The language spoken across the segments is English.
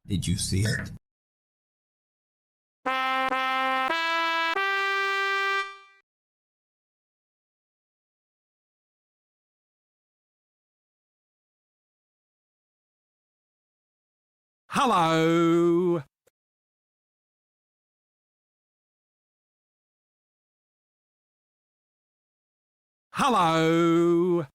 Did you see it? Hello. Hello.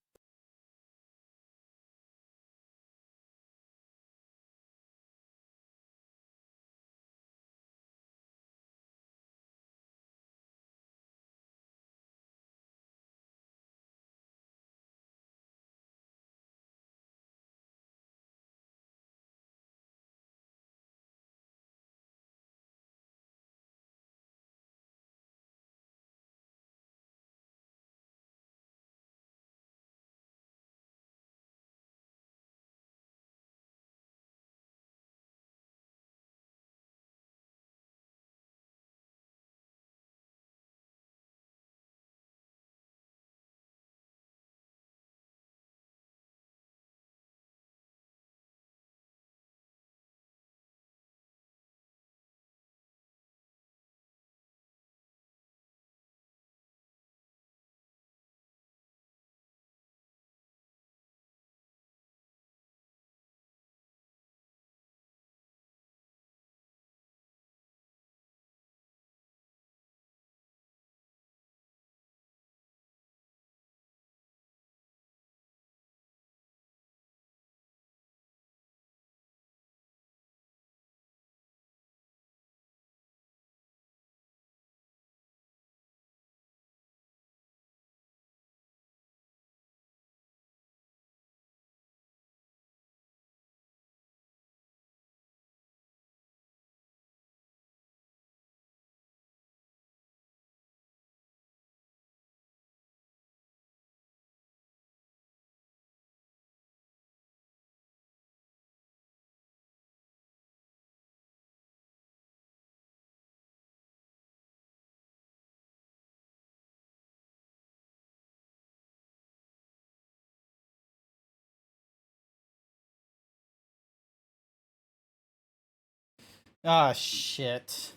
Ah, shit.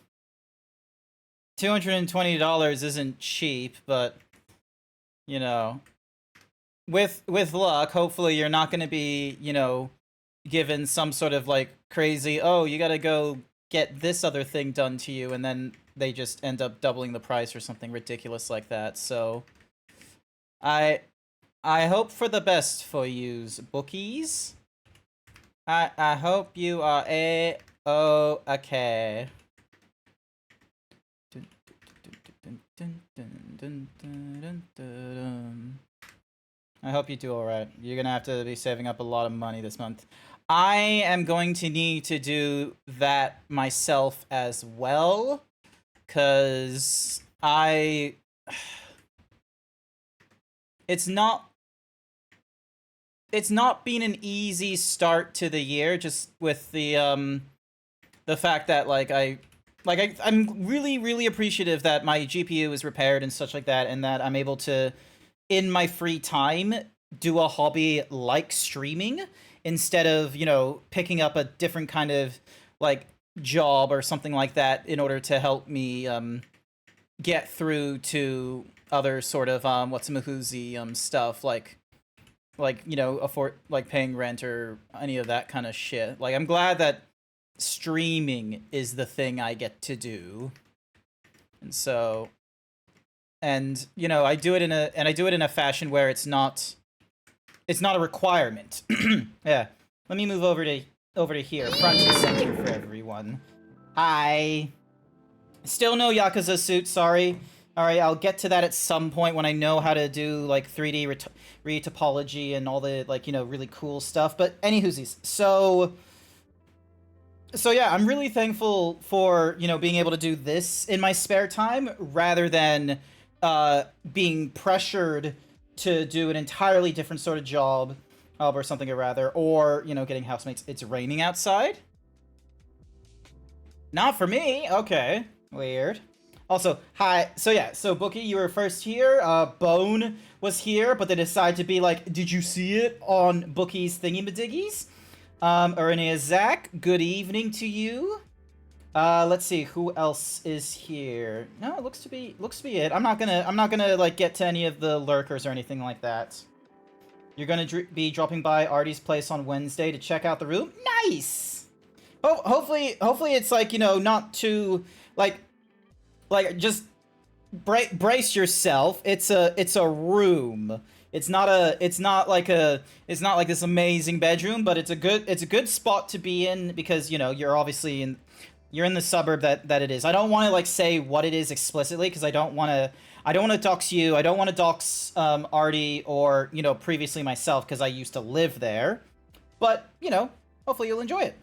$220 isn't cheap, but you know, with luck, hopefully you're not going to be, given some sort of like crazy, oh, you got to go get this other thing done to you, and then they just end up doubling the price or something ridiculous like that. So I hope for the best for yous, bookies. I hope you are okay. I hope you do alright. You're gonna have to be saving up a lot of money this month. I am going to need to do that myself as well, because it's not been an easy start to the year, just with the fact that I'm really appreciative that my GPU is repaired and such like that, and that I'm able to, in my free time, do a hobby like streaming instead of, picking up a different kind of like job or something like that in order to help me get through to other sort of stuff like afford like paying rent or any of that kind of shit. Like, I'm glad that streaming is the thing I get to do. And so, I do it in a fashion where it's not a requirement. Yeah. Let me move over to here. Front and center for everyone. Hi. Still no Yakuza suit, sorry. Alright, I'll get to that at some point when I know how to do, like, 3D retopology and all the, like, really cool stuff. But anywhoosies, so yeah, I'm really thankful for, being able to do this in my spare time rather than being pressured to do an entirely different sort of job or something rather, or, getting housemates. It's raining outside? Not for me. Okay. Weird. Also, hi. So yeah, so Bookie, you were first here. Bone was here, but they decided to be like, did you see it on Bookie's thingy-madiggies? Irenaeus Zach, good evening to you. Let's see who else is here. No, it looks to be it. I'm not gonna like get to any of the lurkers or anything like that. You're gonna be dropping by Artie's place on Wednesday to check out the room. Nice. Hopefully it's like, you know, not too like just brace yourself. It's a room. It's not like this amazing bedroom, but it's a good spot to be in because, you know, you're obviously you're in the suburb that it is. I don't want to like say what it is explicitly because I don't want to dox you. I don't want to dox Artie or, you know, previously myself because I used to live there. But, you know, hopefully you'll enjoy it.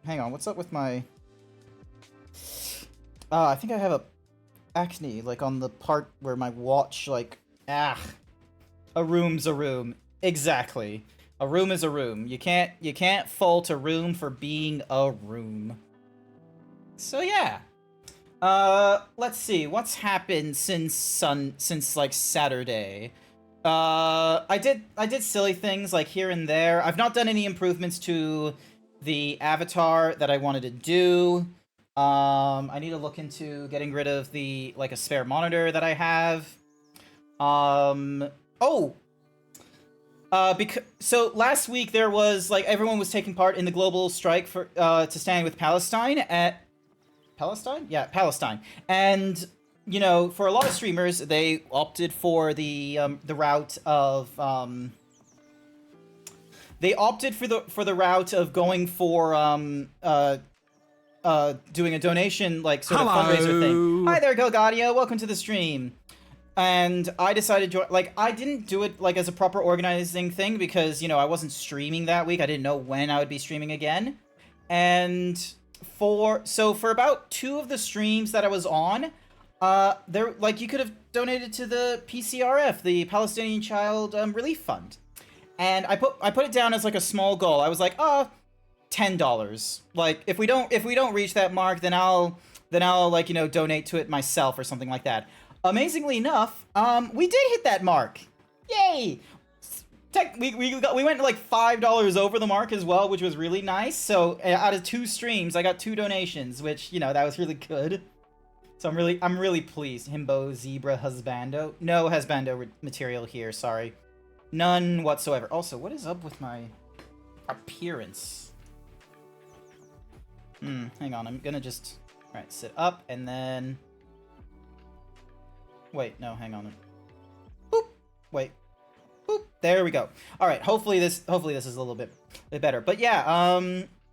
Hang on. What's up with my I think I have a acne like on the part where my watch like a room's a room. Exactly. A room is a room. You can't fault a room for being a room. So yeah. Let's see. What's happened since like Saturday? I did silly things like here and there. I've not done any improvements to the avatar that I wanted to do. I need to look into getting rid of the like a spare monitor that I have. Because so last week there was like everyone was taking part in the global strike for to stand with Palestine at Palestine? Yeah, Palestine. And you know, for a lot of streamers, they opted for the route of they opted for the route of going for doing a donation like sort of fundraiser thing. Hi there, Golgadio. Welcome to the stream. And I decided to, like, I didn't do it, like, as a proper organizing thing because, you know, I wasn't streaming that week. I didn't know when I would be streaming again. And for about 2 of the streams that I was on, there, like, you could have donated to the PCRF, the Palestinian Child Relief Fund. And I put it down as, like, a small goal. I was like, $10. Like, if we don't reach that mark, then I'll, like, you know, donate to it myself or something like that. Amazingly enough, we did hit that mark. Yay! We went like $5 over the mark as well, which was really nice. So out of 2 streams, I got 2 donations, which, you know, that was really good. So I'm really pleased. Himbo, Zebra, Husbando. No Husbando material here, sorry. None whatsoever. Also, what is up with my appearance? Hang on, I'm gonna just... Alright, sit up, and then... Wait, no, hang on. Boop. Wait. Boop. There we go. All right. Hopefully this is a little bit better. But yeah,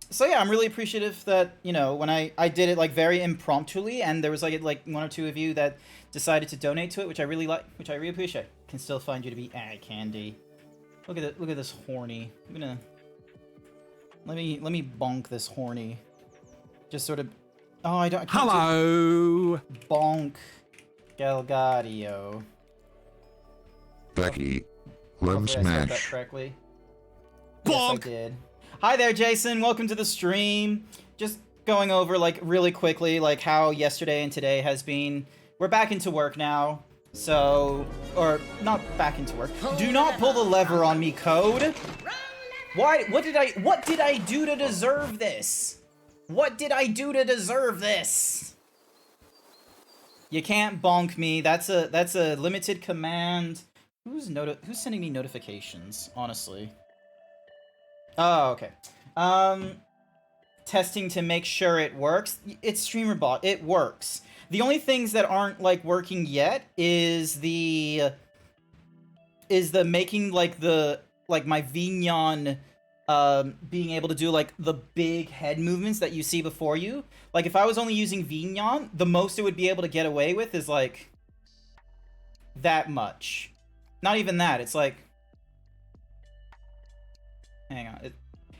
so yeah, I'm really appreciative that, you know, when I did it like very impromptuly and there was like 1 or 2 of you that decided to donate to it, which I really like, which I really appreciate. Can still find you to be candy. Look at this horny. I'm gonna let me bonk this horny. Just sort of I can't Hello. Bonk. Galgadio. Becky, Lem Smash. I said that correctly. Yes, I did. Hi there, Jason. Welcome to the stream. Just going over like really quickly like how yesterday and today has been. We're back into work now. So, or not back into work. Do not pull the lever on me, Code. Why? What did I do to deserve this? What did I do to deserve this? You can't bonk me. That's a limited command. Who's sending me notifications? Honestly. Oh, okay. Testing to make sure it works. It's StreamerBot. It works. The only things that aren't like working yet is the making like my Vignon being able to do like the big head movements that you see before you. Like if I was only using Vignon, the most it would be able to get away with is like that much. Not even that. It's like, hang on.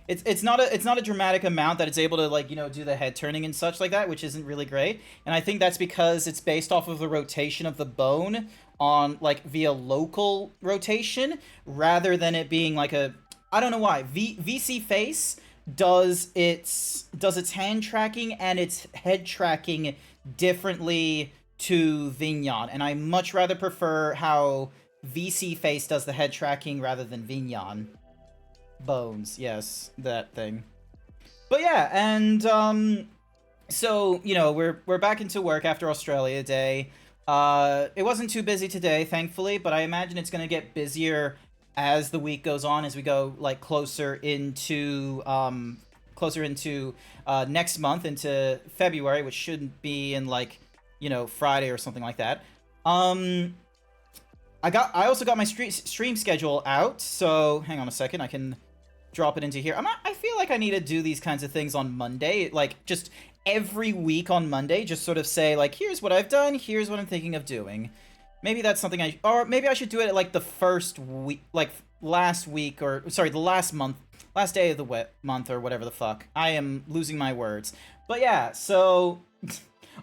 It's not a dramatic amount that it's able to like, you know, do the head turning and such like that, which isn't really great. And I think that's because it's based off of the rotation of the bone on like via local rotation rather than it being like a, I don't know why. VC Face does its hand tracking and its head tracking differently to Vignon, and I much rather prefer how VC Face does the head tracking rather than Vignon. Bones, yes, that thing. But yeah, and so you know we're back into work after Australia Day. It wasn't too busy today, thankfully, but I imagine it's gonna get busier as the week goes on, as we go like closer into next month, into February, which shouldn't be in like Friday or something like that. Um, I also got my stream schedule out, so hang on a second, I can drop it into here. I feel like I need to do these kinds of things on Monday, like just every week on Monday, just sort of say like, here's what I've done, here's what I'm thinking of doing. Maybe that's something or maybe I should do it at like the first week, like last week, or sorry, the last month, last day of the month, or whatever the fuck. I am losing my words. But yeah, so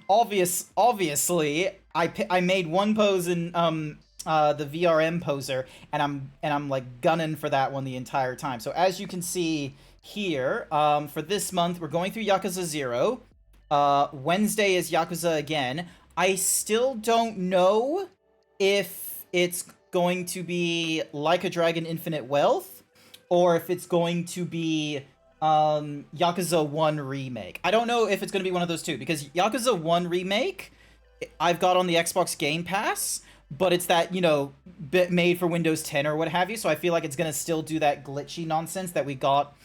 obviously I made one pose in the VRM poser, and I'm like gunning for that one the entire time. So as you can see here, for this month we're going through Yakuza 0. Wednesday is Yakuza again. I still don't know if it's going to be Like a Dragon Infinite Wealth, or if it's going to be Yakuza 1 Remake. I don't know if it's going to be one of those two, because Yakuza 1 Remake I've got on the Xbox Game Pass, but it's that, bit made for Windows 10 or what have you, so I feel like it's going to still do that glitchy nonsense that we got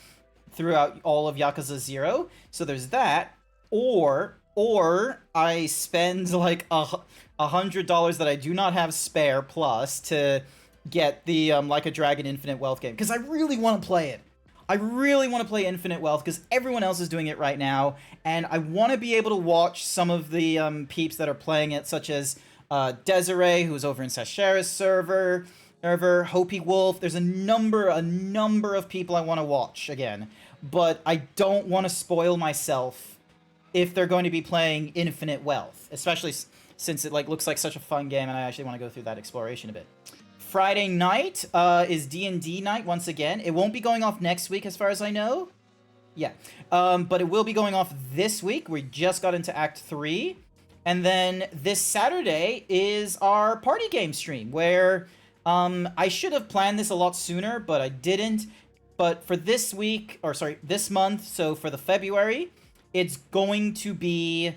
throughout all of Yakuza 0. So there's that. Or I spend like $100 that I do not have spare plus to get the Like a Dragon Infinite Wealth game, because I really want to play it. I really want to play Infinite Wealth because everyone else is doing it right now, and I want to be able to watch some of the peeps that are playing it, such as Desiree, who's over in Sashera's server, Hopi Wolf. There's a number of people I want to watch again, but I don't want to spoil myself if they're going to be playing Infinite Wealth, especially since it looks like such a fun game, and I actually want to go through that exploration a bit. Friday night is D&D night once again. It won't be going off next week as far as I know. Yeah. But it will be going off this week. We just got into Act 3. And then this Saturday is our party game stream, where I should have planned this a lot sooner, but I didn't. But for this week, or sorry, this month, so for the February, it's going to be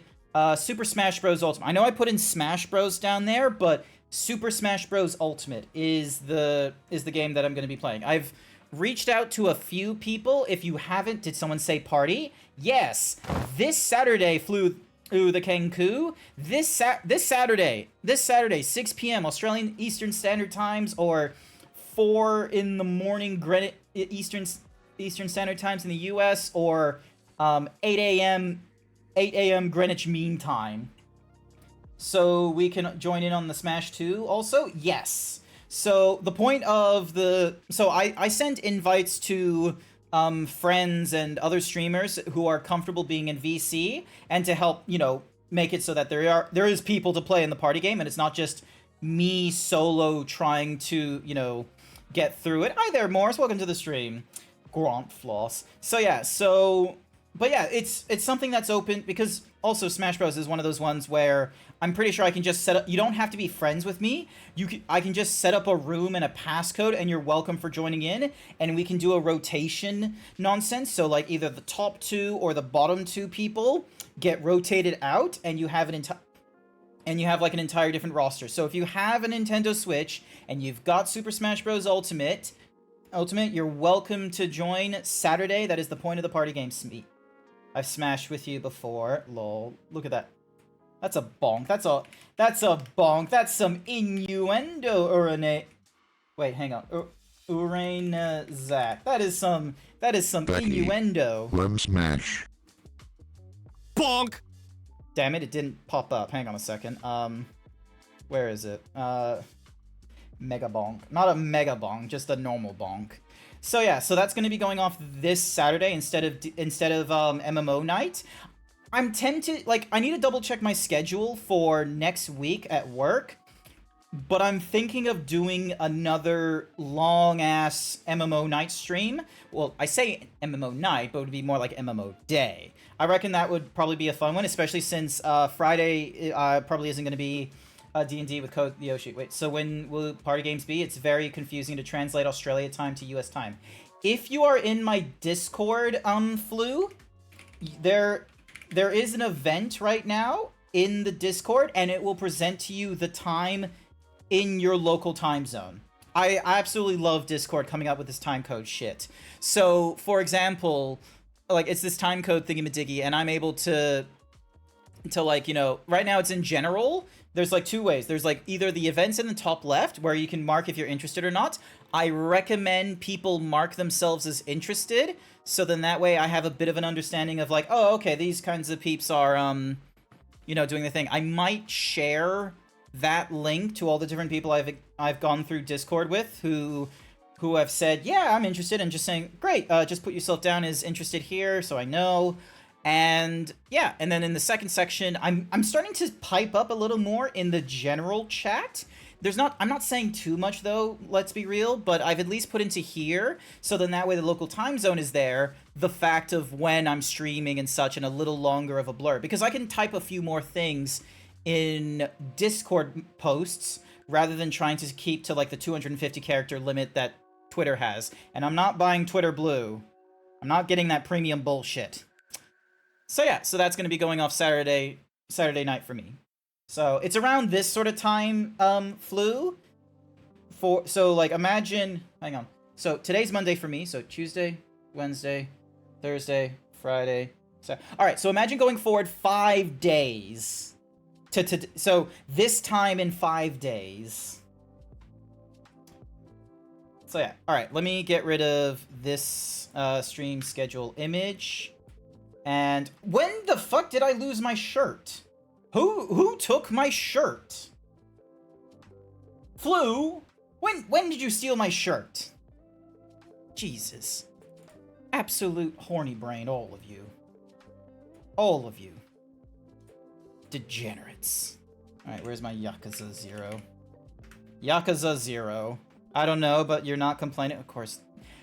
Super Smash Bros. Ultimate. I know I put in Smash Bros. Down there, but Super Smash Bros. Ultimate is the game that I'm going to be playing. I've reached out to a few people. If you haven't, did someone say party? Yes, this Saturday flew the Kenku. This Saturday, 6 p.m. Australian Eastern Standard Times, or 4 in the morning Greenwich Eastern Standard Times in the U.S., or 8 a.m. Greenwich Mean Time. So we can join in on the Smash 2 also? Yes. So the point of I sent invites to friends and other streamers who are comfortable being in VC, and to help, make it so that there is people to play in the party game, and it's not just me solo trying to, get through it. Hi there, Morris. Welcome to the stream. Grant Floss. So yeah, but yeah, it's something that's open, because also Smash Bros is one of those ones where I'm pretty sure I can just set up. You don't have to be friends with me. I can just set up a room and a passcode, and you're welcome for joining in, and we can do a rotation nonsense. So like either the top 2 or the bottom 2 people get rotated out, and you have an entire different roster. So if you have a Nintendo Switch and you've got Super Smash Bros. Ultimate, you're welcome to join Saturday. That is the point of the party game. I've smashed with you before. Lol. Look at that. That's a bonk. That's a bonk. That's some innuendo, Urane. Wait, hang on. Urane Zach. That is some Becky, innuendo. Lem smash. Bonk! Damn it, it didn't pop up. Hang on a second. Where is it? Mega bonk. Not a mega bonk, just a normal bonk. So yeah, so that's going to be going off this Saturday instead of MMO night. I'm tempted, I need to double check my schedule for next week at work, but I'm thinking of doing another long-ass MMO night stream. Well, I say MMO night, but it would be more like MMO day. I reckon that would probably be a fun one, especially since Friday probably isn't going to be D&D with Code Yoshi. Wait, so when will party games be? It's very confusing to translate Australia time to US time. if you are in my Discord, Flu, there is an event right now in the Discord, and it will present to you the time in your local time zone. I absolutely love Discord coming up with this time code shit. So, for example, like, it's this time code thingy-majiggy, and I'm able to like, you know, right now it's in general. There's like two ways. There's like either the events in the top left where you can mark if you're interested or not. I recommend people mark themselves as interested, so then that way I have a bit of an understanding of like, oh, okay, these kinds of peeps are, you know, doing the thing. I might share that link to all the different people I've gone through Discord with who have said, yeah, I'm interested, and just saying, great, just put yourself down as interested here so I know. And yeah, and then in the second section, I'm starting to pipe up a little more in the general chat. I'm not saying too much though, let's be real, but I've at least put into here, so then that way the local time zone is there, the fact of when I'm streaming and such, and a little longer of a blur, because I can type a few more things in Discord posts rather than trying to keep to like the 250 character limit that Twitter has. And I'm not buying Twitter Blue. I'm not getting that premium bullshit. So yeah, so that's going to be going off Saturday night for me. So it's around this sort of time, Flu. So like, imagine, hang on. So today's Monday for me, so Tuesday, Wednesday, Thursday, Friday, Saturday. All right, so imagine going forward 5 days. So this time in 5 days. So yeah, all right, let me get rid of this stream schedule image. And when the fuck did I lose my shirt? Who took my shirt? Flu, when did you steal my shirt? Jesus. Absolute horny brain, all of you. All of you. Degenerates. Alright, where's my Yakuza 0? Yakuza 0. I don't know, but you're not complaining? Of course.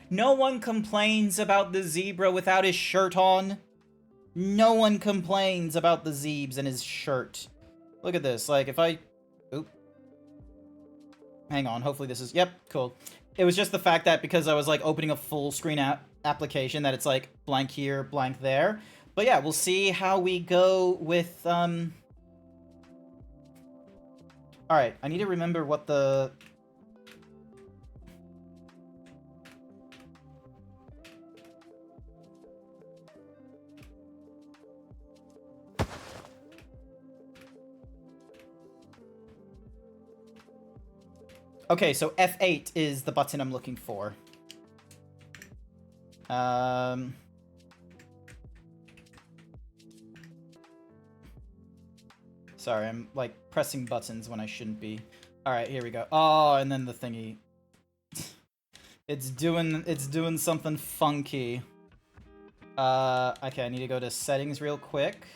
No one complains about the zebra without his shirt on. No one complains about the Zeebs and his shirt. Look at this. Like, if I... Oop. Hang on. Hopefully this is... Yep, cool. It was just the fact that because I was, like, opening a full screen application that it's, like, blank here, blank there. But yeah, we'll see how we go with, Alright, I need to remember what the... Okay, so F8 is the button I'm looking for. Sorry, I'm, like, pressing buttons when I shouldn't be. Alright, here we go. Oh, and then the thingy. It's doing something funky. Okay, I need to go to settings real quick.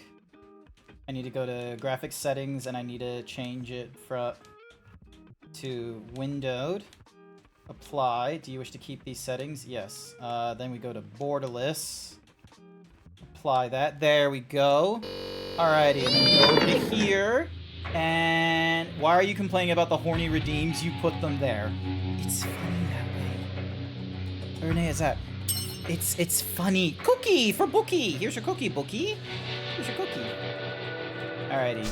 I need to go to graphics settings, and I need to change it to windowed. Apply. Do you wish to keep these settings? Yes. Then we go to borderless. Apply that. There we go. Alrighty, and then we go over to here. And why are you complaining about the horny redeems? You put them there. It's funny that way. Renee, is that? It's funny. Cookie for Bookie. Here's your cookie, Bookie. Here's your cookie. Alrighty.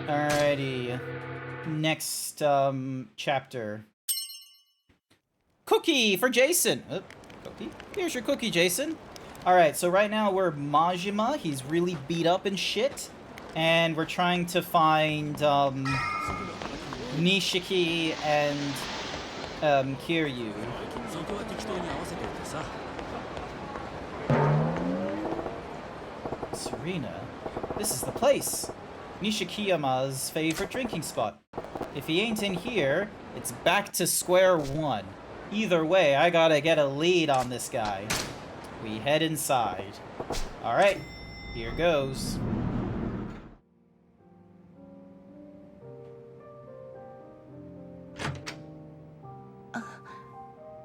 Alrighty. Next, chapter. Cookie for Jason. Cookie. Here's your cookie, Jason. Alright, so right now we're Majima. He's really beat up and shit. And we're trying to find, Nishiki and, Kiryu. Serena. This is the place. Nishikiyama's favorite drinking spot. If he ain't in here, it's back to square one. Either way, I gotta get a lead on this guy. We head inside. Alright, here goes.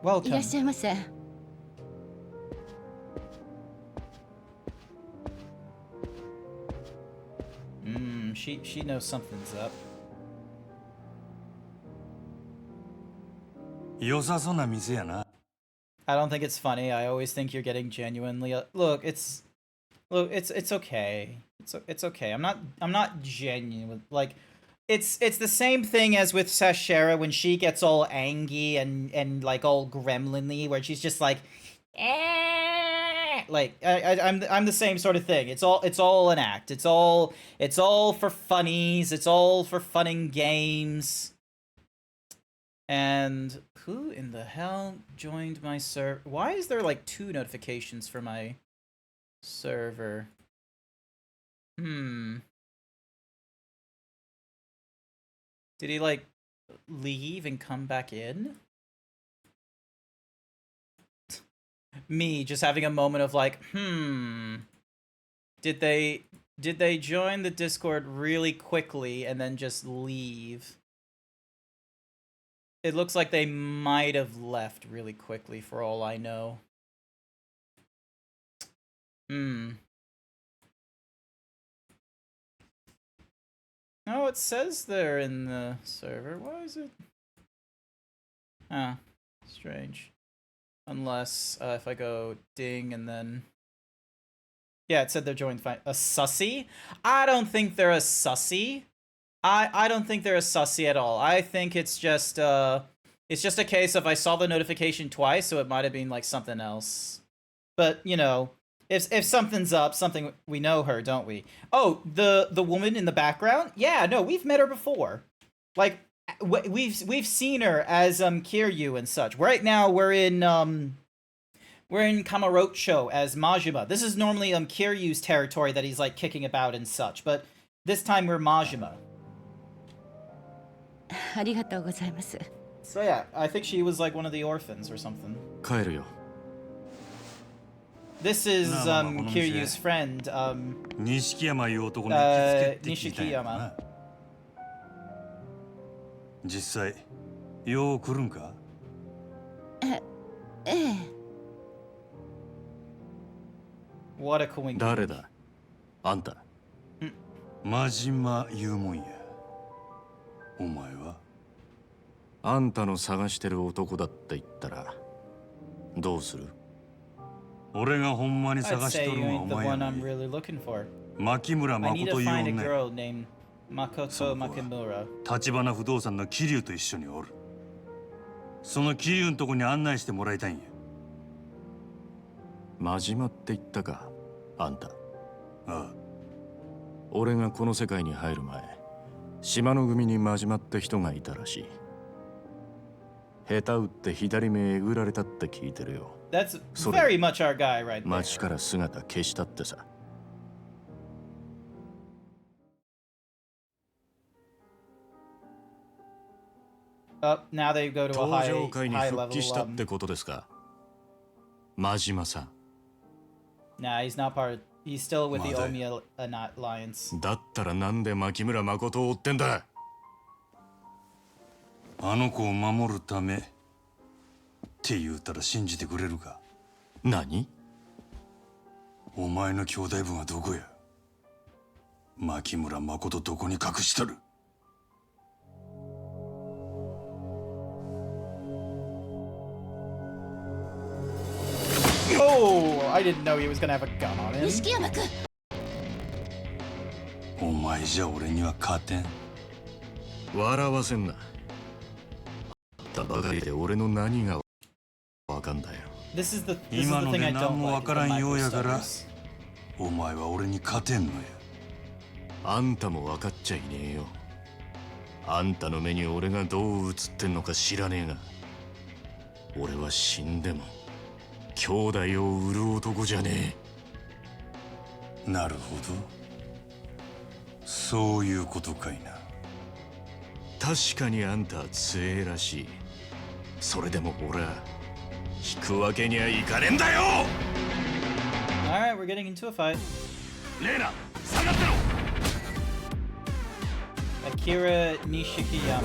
Welcome. いらっしゃいませ。She knows something's up. 良さそうな店やな。 I don't think it's funny. I always think you're getting genuinely look. It's okay. It's okay. I'm not genuine. Like, it's the same thing as with Sashera when she gets all angry and like all gremlin-y, where she's just like, like I'm the same sort of thing. It's all an act. It's all for funnies. It's all for fun and games. And who in the hell joined my server? Why is there like 2 notifications for my server? Did he like leave and come back in? Me just having a moment of like, did they join the Discord really quickly and then just leave? It looks like they might have left really quickly for all I know. No, it says they're in the server. Why is it? Ah, strange. Unless if I go ding and then... Yeah, it said they're joined. A sussy? I don't think they're a sussy. I don't think they're a sussy at all. I think it's just a case of I saw the notification twice, so it might have been like something else. But you know, if something's up, something we know her, don't we? Oh, the woman in the background? Yeah, no, we've met her before. Like we've seen her as Kiryu and such. Right now we're in Kamurocho as Majima. This is normally Kiryu's territory that he's like kicking about and such, but this time we're Majima. So yeah, I think she was like one of the orphans or something. 帰るよ。 This is Kiryu's friend, 錦山いう男に行きつけって聞いたんやろな。実際よう来るんか？ええ。 What a coincidence. 誰だ？あんた。真島言うもんや。お前は？あんたの探してる男だって言ったらどうする？俺がほんまに I'd 探し say とる you のはお ain't the 前や one な I'm really looking for. 牧村 I need 誠 to いう find a 女 girl named Makoto Makimura. 橘不動産の桐生と一緒におる。その桐生のとこに案内してもらいたいんや。真島って言ったか、あんた。ああ。俺がこの世界に入る前、島の組に真島って人がいたらしい。下手打って左目えぐられたって聞いてるよ。That's very much our guy right there. 街から姿消したってさ。Now they go to a 登 high 場会に high 復帰した level. ってことですか。真島さん。Nah, he's not part. He's still with the Omi Alliance. だったらなんで牧村誠を追ってんだ。あの子を守るためって言うたら信じてくれるか？何？お前の兄弟分はどこや？牧村誠どこに隠しとる？Oh, I didn't know he was gonna have a gun on him. 錦山君。お前じゃ俺には勝てん。笑わせんな。たばかりで俺の何がわかんだよ。This is the 今の thing で I 何 don't もわ like. からんようやから Is お前は俺に勝てんのや。あんたも分かっちゃいねえよ。あんたの目に俺がどう映ってんのか知らねえが、俺は死んでも兄弟を売る男じゃねえ。なるほど。そういうことかいな。確かにあんたは強えらしい。それでも俺は引くわけにはいかねえんだよ。 Alright, we're getting into a fight. レイナ、下がってろ。 Akira Nishikiyama.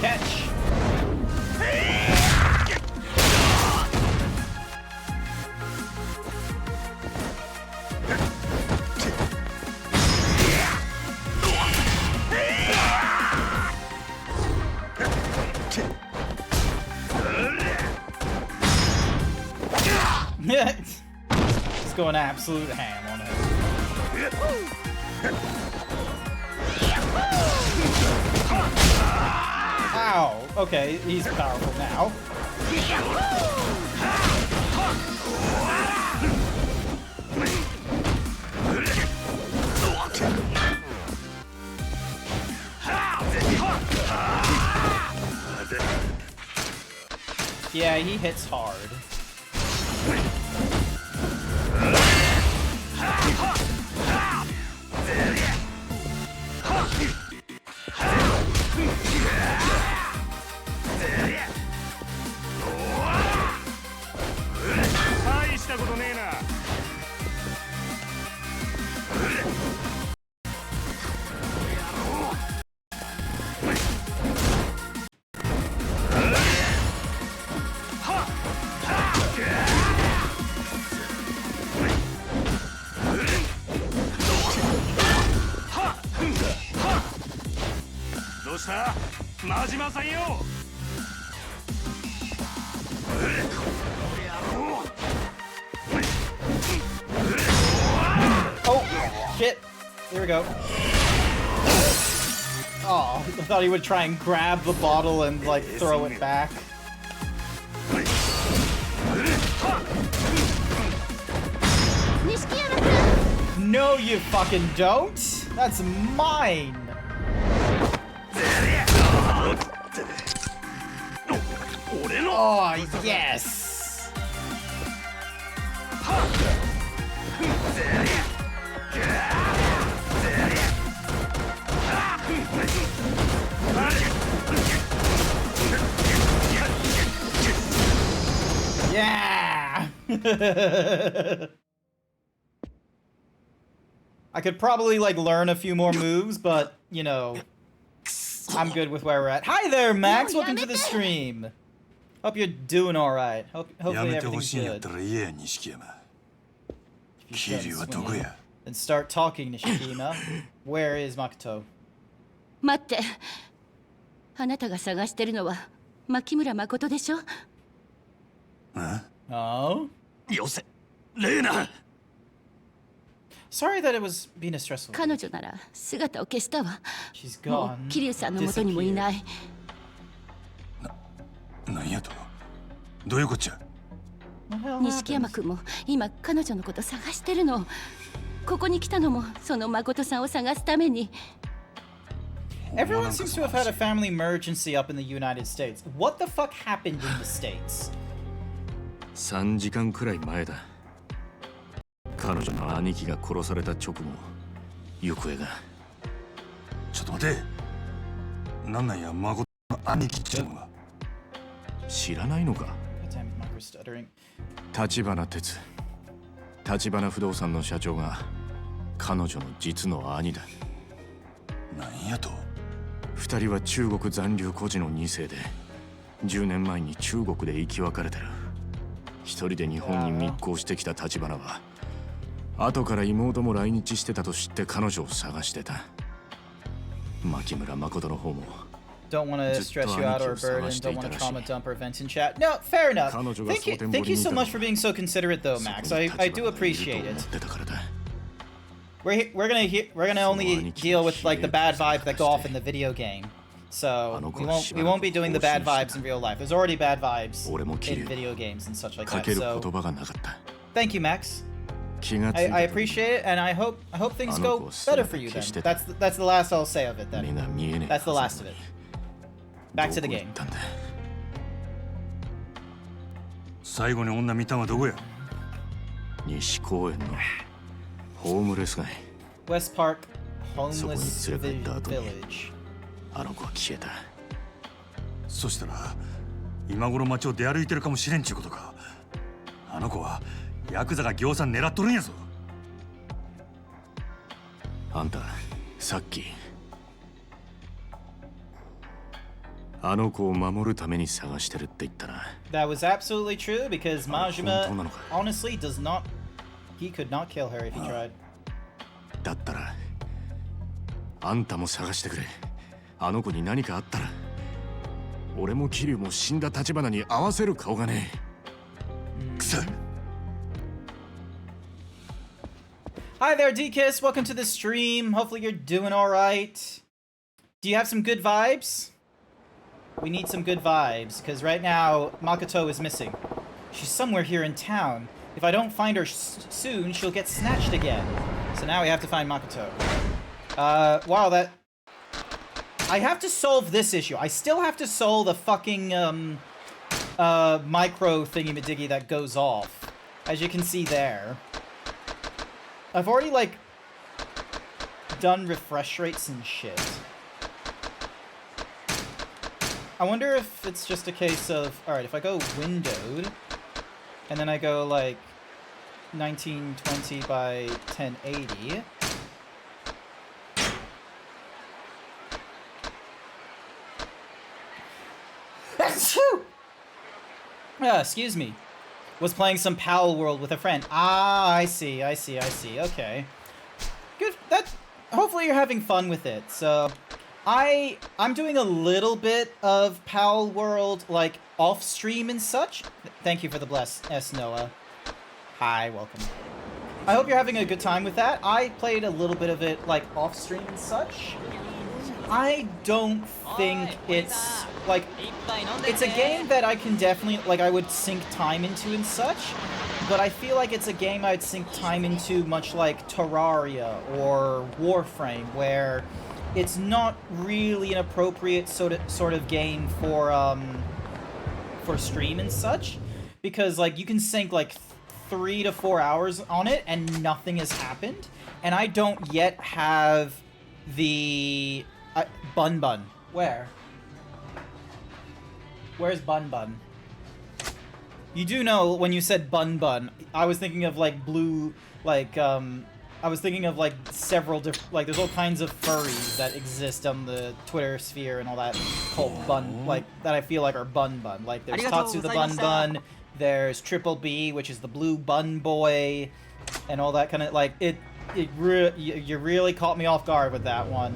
Catch! He's going absolute ham on it. Ow! Okay, he's powerful now. Yeah, he hits hard. Oh, shit. Here we go. Oh, I thought he would try and grab the bottle and, like, throw it back. No, you fucking don't! That's mine! Oh, yes! Yeah! I could probably, like, learn a few more moves, but, you know, I'm good with where we're at. Hi there, Max! Welcome to the stream! Hope you're doing alright. Hopefully everything's good. Then start talking, Nishikima. Where is Makoto? 待って。あなたが探してるのは牧村誠でしょ? Oh? よせ、レーナ。 Sorry that it was being a stressful. 彼女なら姿を消したわ。 She's も gone. う桐生さんの元にもいない。なんやと？どういうこっちゃ？ What the hell 錦山 happened? 君も今彼女のこと探してるの。ここに来たのもその誠さんを探すために。 Everyone seems to have had a family emergency up in the United States. What the fuck happened in the States? 3時間くらい前だ。彼女の兄貴が殺された直後、行方が。ちょっと待て。なんなんや、誠の兄貴っちゅうのは。知らないのか？ God damn it, Micro stuttering. 立花哲、立花不動産の社長が彼女の実の兄だ。なんやと？二人は中国残留孤児の2世で、10年前に中国で生き別れてる。一人で日本に密航してきた立花は、後から妹も来日してたと知って彼女を探してた。牧村誠の方も。 Don't want to stress you out or burden. Don't want to trauma dump or vent in chat. No, fair enough. Thank you so much for being so considerate, though, Max. I do appreciate it. We're gonna only deal with like the bad vibes that go off in the video game. So we won't be doing the bad vibes in real life. There's already bad vibes in video games and such like that. So thank you, Max. I appreciate it, and I hope things go better for you then. That's the last I'll say of it then. That's the last of it. Back to the game. 最後に女見たんはどこや？西公園のホームレス街。 West Park そこに Homeless 連れ帰った後に Village. あの子は消えた。そしたら今頃街を出歩いてるかもしれんちゅうことか。あの子はヤクザが行さん狙っとるんやぞ。あんたさっきあの子を守るために探してるって言ったな。 That was absolutely true because 本当な Majima のか？ honestly does not. He could not kill her if he tried. だったらあんたも探してくれ。あの子に何かあったら俺も桐生も死んだ立花に合わせる顔がねえ。くそ。 Hi there, DKiss. Welcome to the stream. Hopefully you're doing all right. Do you have some good vibes? We need some good vibes, because right now, Makoto is missing. She's somewhere here in town. If I don't find her soon, she'll get snatched again. So now we have to find Makoto. Wow, that... I have to solve this issue. I still have to solve the fucking, micro thingy-majiggy that goes off. As you can see there. I've already, like, done refresh rates and shit. I wonder if it's just a case of... Alright, if I go windowed, and then I go, like, 1920 by 1080... excuse me. Was playing some Pal World with a friend. Ah, I see. Okay. Good. That. Hopefully you're having fun with it. So, I'm doing a little bit of Pal World, like, off stream and such. Thank you for the bless, S. Noah. Hi, welcome. I hope you're having a good time with that. I played a little bit of it, like, off stream and such. I don't think it's, like, it's a game that I can definitely, like, I would sink time into and such, but I feel like it's a game I'd sink time into much like Terraria or Warframe, where it's not really an appropriate sort of game for stream and such, because, like, you can sink, like, 3 to 4 hours on it and nothing has happened, and I don't yet have the... Bun Bun. Where? Where's Bun Bun? You do know when you said Bun Bun, I was thinking of like blue, like, I was thinking of like several different, like there's all kinds of furries that exist on the Twitter sphere and all that called Bun, like, that I feel like are Bun Bun. Like there's Tatsu the Bun Bun, there's Triple B, which is the blue bun boy, and all that kind of, like, you really caught me off guard with that one.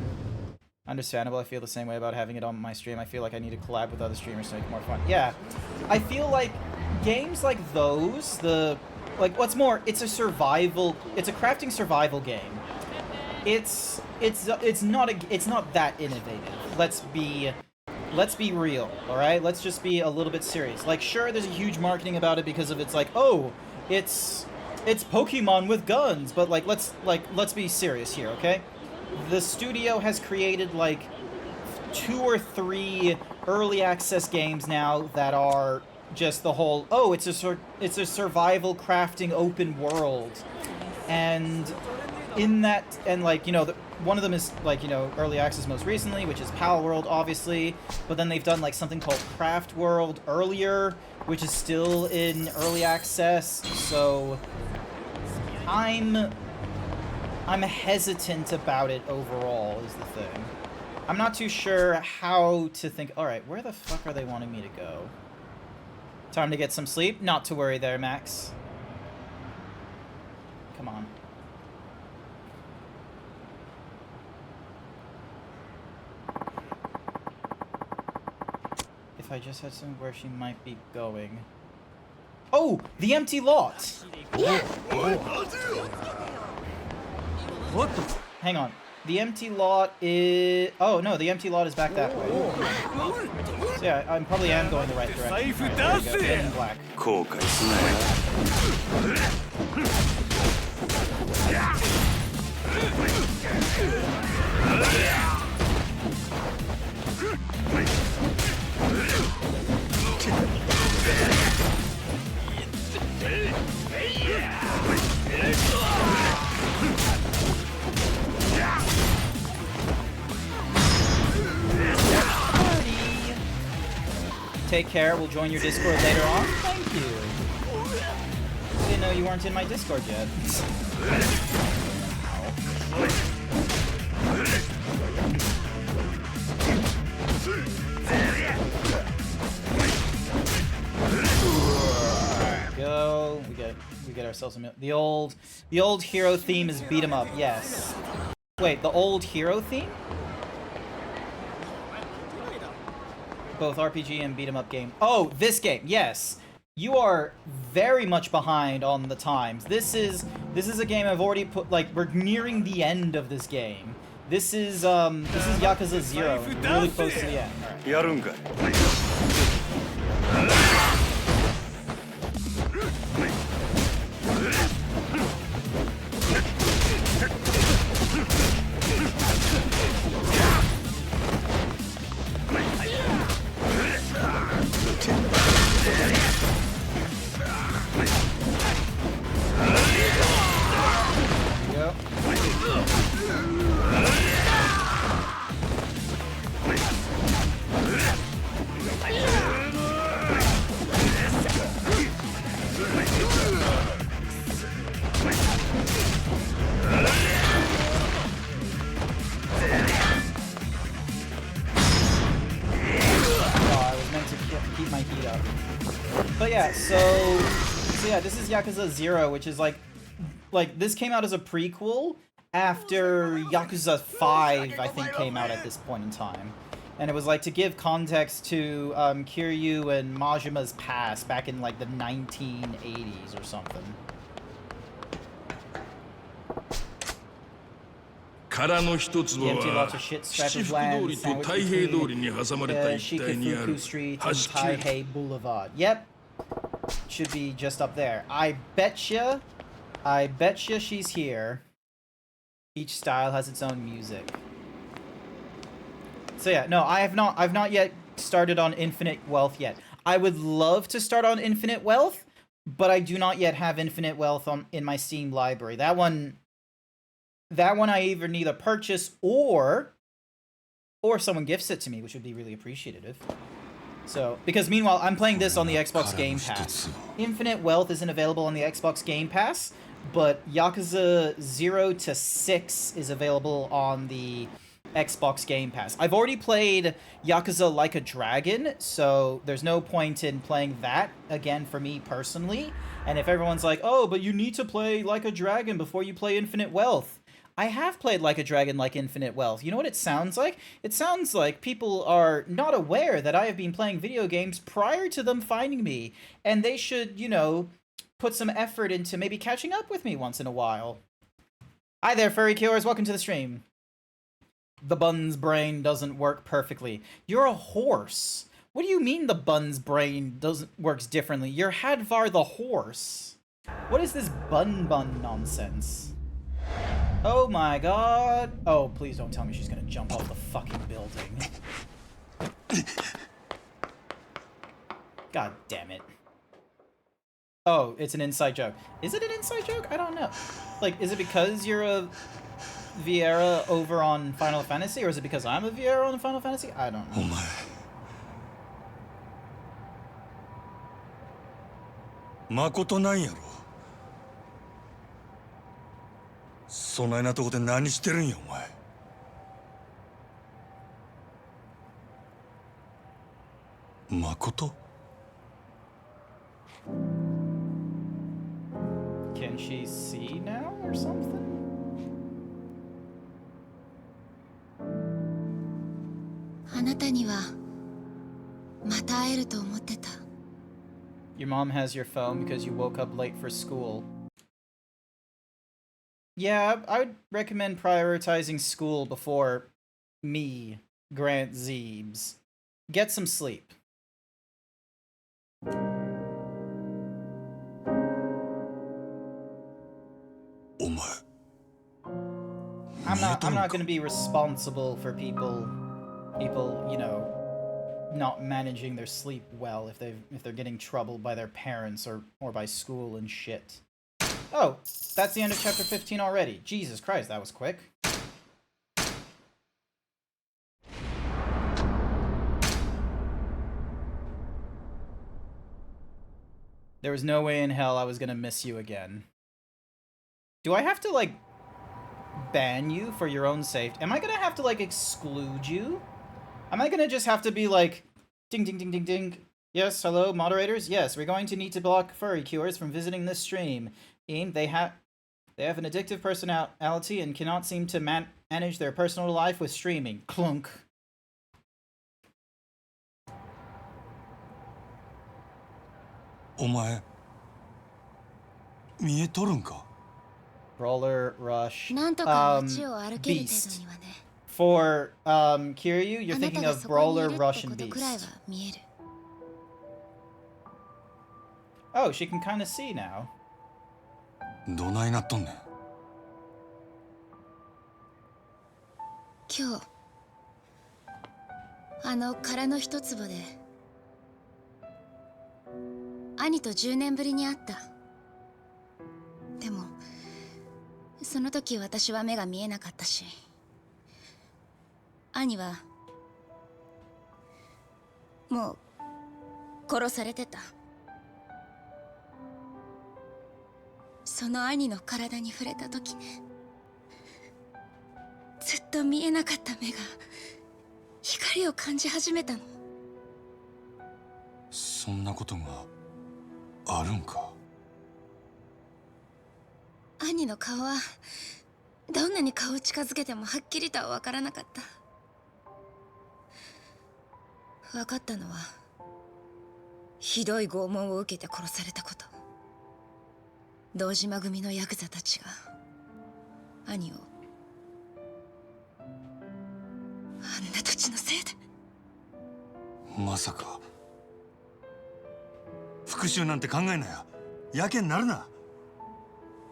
Understandable. I feel the same way about having it on my stream. I feel like I need to collab with other streamers to make it more fun. Yeah, I feel like games like those, like, what's more, it's a crafting survival game. It's not that innovative. Let's be real, all right? Let's just be a little bit serious. Like, sure, there's a huge marketing about it because of it's like, oh, it's Pokemon with guns, but like, let's be serious here, okay? The studio has created, like, 2 or 3 early access games now that are just the whole, oh, it's a survival crafting open world. And in that, and, like, you know, one of them is, like, you know, early access most recently, which is Pal World, obviously, but then they've done, like, something called Craft World earlier, which is still in early access, so I'm hesitant about it overall, is the thing. I'm not too sure how to think... Alright, where the fuck are they wanting me to go? Time to get some sleep? Not to worry there, Max. Come on. If I just had somewhere where she might be going... Oh! The empty lot! What the... Hang on. The empty lot is... Oh, no, the empty lot is back that way. So yeah, I probably am going the right direction. Right, there we go. Get in black. Take care. We'll join your Discord later on. Thank you. I didn't know you weren't in my Discord yet. Go. We get ourselves a the old hero theme is beat 'em up. Yes. Wait, the old hero theme? both RPG and beat 'em up game. Oh, this game, yes. You are very much behind on the times. This is a game I've already put, like, we're nearing the end of this game. This is Yakuza 0, and we're really close to the end. Alright. Keep my heat up. But yeah, so yeah, this is Yakuza 0, which is like this came out as a prequel after Yakuza 5, I think, came out at this point in time. And it was like to give context to Kiryu and Majima's past back in like the 1980s or something. 殻の一粒 The empty は lots of shit 七 scrap 福 of 通 land りと sandwiched 太平通り between に挟まれた一帯にある Shikafuku Street and 橋切 Taihei Boulevard. Yep. Should be just up there. I betcha she's here. Each style has its own music. So yeah, no, I've not yet started on Infinite Wealth yet. I would love to start on Infinite Wealth, but I do not yet have Infinite Wealth in my Steam library. That one I either need to purchase or someone gifts it to me, which would be really appreciative. So, because meanwhile, I'm playing this on the Xbox Game Pass. Infinite Wealth isn't available on the Xbox Game Pass, but Yakuza 0 to 6 is available on the Xbox Game Pass. I've already played Yakuza Like a Dragon, so there's no point in playing that again for me personally. And if everyone's like, oh, but you need to play Like a Dragon before you play Infinite Wealth, I have played Like a Dragon like Infinite Wealth. You know what it sounds like? It sounds like people are not aware that I have been playing video games prior to them finding me, and they should, you know, put some effort into maybe catching up with me once in a while. Hi there, furry killers. Welcome to the stream. The bun's brain doesn't work perfectly. You're a horse. What do you mean the bun's brain works differently? You're Hadvar the horse. What is this bun nonsense? Oh my god. Oh, please don't tell me she's gonna jump off the fucking building. God damn it. Oh, it's an inside joke. Is it an inside joke? I don't know. Like, is it because you're a Vieira over on Final Fantasy, or is it because I'm a Vieira on Final Fantasy? I don't know. 誠なんやろ。そないなとこで何してるんやお前。誠？ Can she see now or something? Your mom has your phone because you woke up late for school. Yeah, I would recommend prioritizing school before me, GrantZeebs. Get some sleep. I'm not going to be responsible for people, you know, not managing their sleep well if they're getting troubled by their parents or by school and shit. Oh, that's the end of chapter 15 already. Jesus Christ, that was quick. There was no way in hell I was gonna miss you again. Do I have to, like, ban you for your own safety? Am I gonna have to, like, exclude you? Am I gonna just have to be like, ding ding ding ding ding, yes, hello, moderators? Yes, we're going to need to block furry cures from visiting this stream. They have an addictive personality and cannot seem to manage their personal life with streaming. Clunk. お前見えとるんか？ Brawler Rush. なんとか街を歩ける程度にはね。 For Kiryu, you're あな thinking たが of そこにい Brawler るって Rush こ and とくらいは Beast. 見える。 Oh, she can kind of see now. どないなっとんねん。今日あの殻の一坪で兄と10年ぶりに会った。でもその時私は目が見えなかったし、兄はもう殺されてた。その兄の体に触れた時ね、ずっと見えなかった目が光を感じ始めたの。そんなことがあるんか？兄の顔はどんなに顔を近づけてもはっきりとは分からなかった。分かったのはひどい拷問を受けて殺されたこと。堂島組のヤクザたちが兄をあんな土地のせいで。まさか復讐なんて考えなや。やけになるな。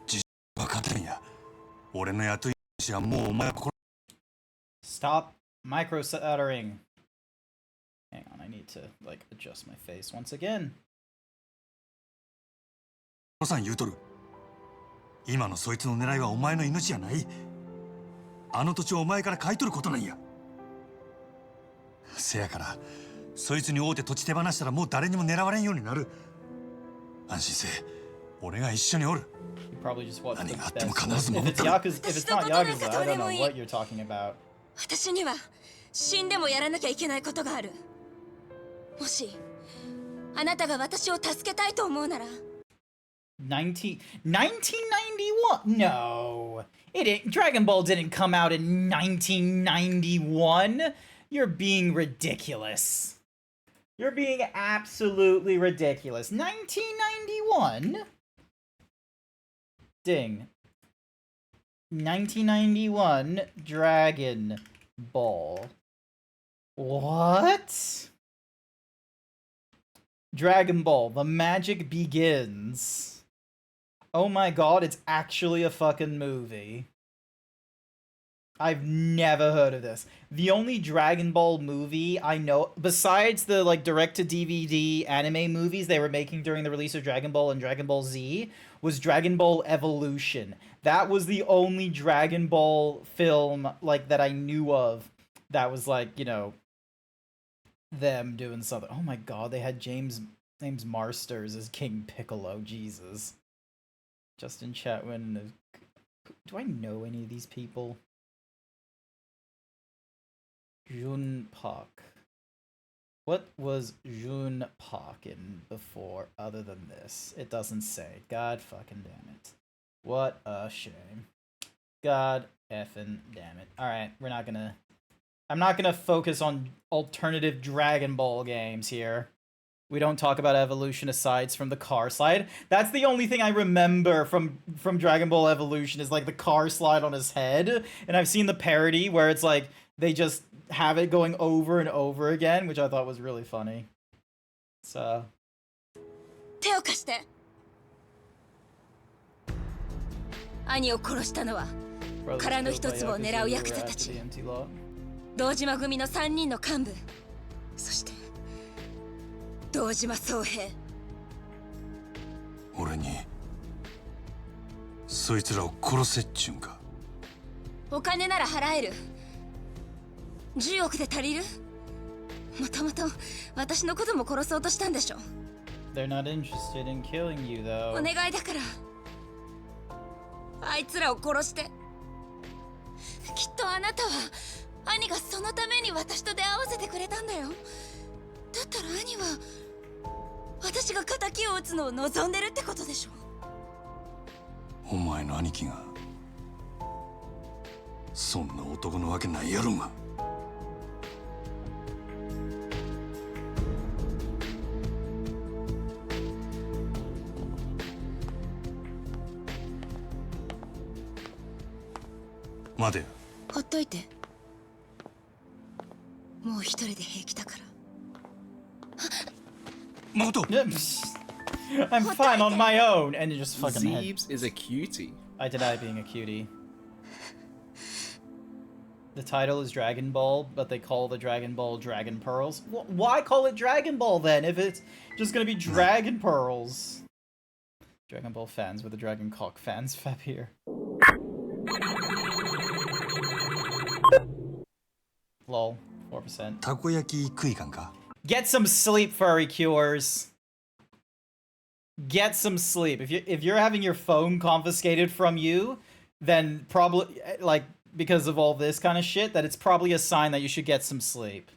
じ分かってんや。俺の雇い主はもうお前を殺 Stop micro stuttering. Hang on, I need to like adjust my face once again. さん言うとる。今のそいつの狙いはお前の命じゃない。あの土地をお前から買い取ることなんや。せやからそいつに会うて土地手放したらもう誰にも狙われんようになる。安心せえ。俺が一緒におる。 You probably just watched the 何があっても best. 必ず If 守っ it's たる。 Yakuza, if it's not Yakuza, I don't know what you're talking about. 私には死んでもやらなきゃいけないことがある。もしあなたが私を助けたいと思うなら。 1991? No. It didn't, Dragon Ball didn't come out in 1991. You're being ridiculous. You're being absolutely ridiculous. 1991? Ding. 1991 Dragon Ball. What? Dragon Ball, the magic begins. Oh my god, it's actually a fucking movie. I've never heard of this. The only Dragon Ball movie I know, besides the like direct-to-DVD anime movies they were making during the release of Dragon Ball and Dragon Ball Z, was Dragon Ball Evolution. That was the only Dragon Ball film like that I knew of that was like, you know, them doing something. Oh my god, they had James Marsters as King Piccolo. Jesus. Justin Chatwin. Do I know any of these people? Jun Park. What was Jun Park in before other than this? It doesn't say. God fucking damn it. What a shame. God effing damn it. Alright, I'm not gonna focus on alternative Dragon Ball games here. We don't talk about Evolution asides from the car slide. That's the only thing I remember from Dragon Ball Evolution is like the car slide on his head. And I've seen the parody where it's like they just have it going over and over again, which I thought was really funny. So 手を貸して。兄を殺したのは brothers 殻の killed 一 by つを狙う Yakuza ヤ who ク were ザた after ち、 the empty lot. 堂島組の3人の幹部、そして堂島宗平。俺にそいつらを殺せっちゅうんか。お金なら払える。10億で足りる？もともと私のことも殺そうとしたんでしょ。 They're not interested in killing you お though. 願いだからあいつらを殺して。きっとあなたは兄がそのために私と出会わせてくれたんだよ。だったら兄は私が仇を討つのを望んでるってことでしょ。お前の兄貴がそんな男のわけないやろが。待てよ。ほっといて。もう一人で平気だから。誠 I'm fine on my own, and you just fucking head. Zeebs is a cutie. I deny being a cutie. The title is Dragon Ball, but they call the Dragon Ball Dragon Pearls. Why call it Dragon Ball then, if it's just gonna be Dragon Pearls? Dragon Ball fans with the Dragon Cock fans fab here. Lol, 4%. たこ焼き食いかんか。 Get some sleep, furry cures. Get some sleep. If you're having your phone confiscated from you, then probably like because of all this kind of shit, that it's probably a sign that you should get some sleep.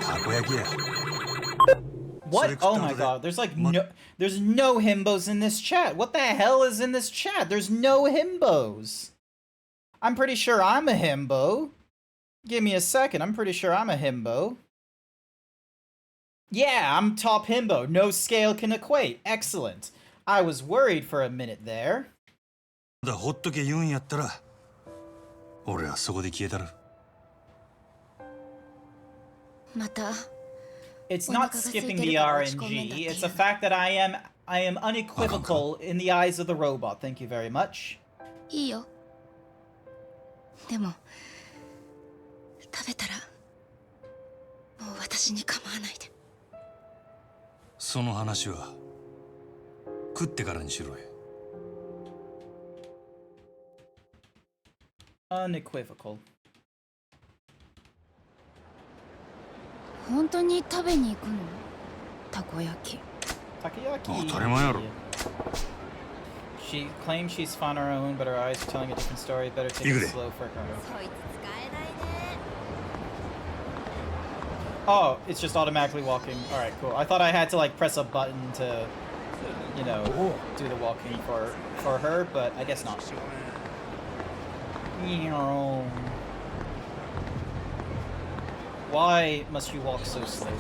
たこ焼きや。 What? Oh my god, there's like there's no himbos in this chat. What the hell is in this chat? There's no himbos. I'm pretty sure I'm a himbo. Give me a second, I'm pretty sure I'm a himbo. Yeah, I'm top himbo. No scale can equate. Excellent. I was worried for a minute there. まだほっとけ言うんやったら、俺はそこで消えたる。また。 It's not skipping the RNG. It's a fact that I am unequivocal in the eyes of the robot. Thank you very much. いいよ。でも食べたらもう私に構わないで。その話は食ってからにしろや。 Unequivocal. 本当に食べに行くの？たこ焼き。 Takoyaki. 当たり前やろ。 She claims she's found her own, but her eyes are telling a different story. Better take it slow for her. そいつ使えないね。 Oh, it's just automatically walking. Alright, cool. I thought I had to like press a button to, you know, do the walking for her, but I guess not. Why must you walk so slowly?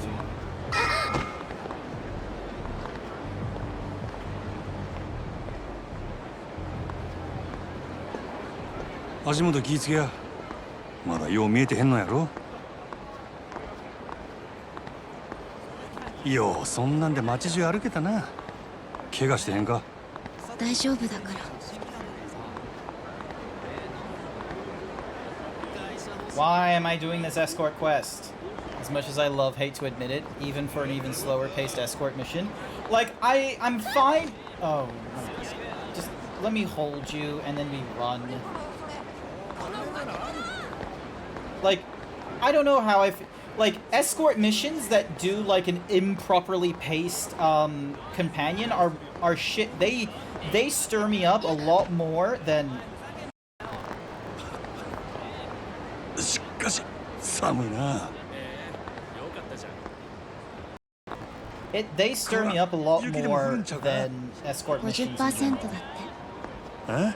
足元気ぃつけや。まだよう見えてへんのやろ。ようそんなんで街中歩けたな。怪我してへんか。大丈夫だから。 Why am I doing this escort quest? As much as I hate to admit it, even for an even slower paced escort mission. Like, I'm fine. Oh, just let me hold you and then we run. Like, I don't know how like, escort missions that do like an improperly paced companion are shit. They stir me up a lot more than. しかし寒いな。 They stir me up a lot more than escort missions. 50% だって。え？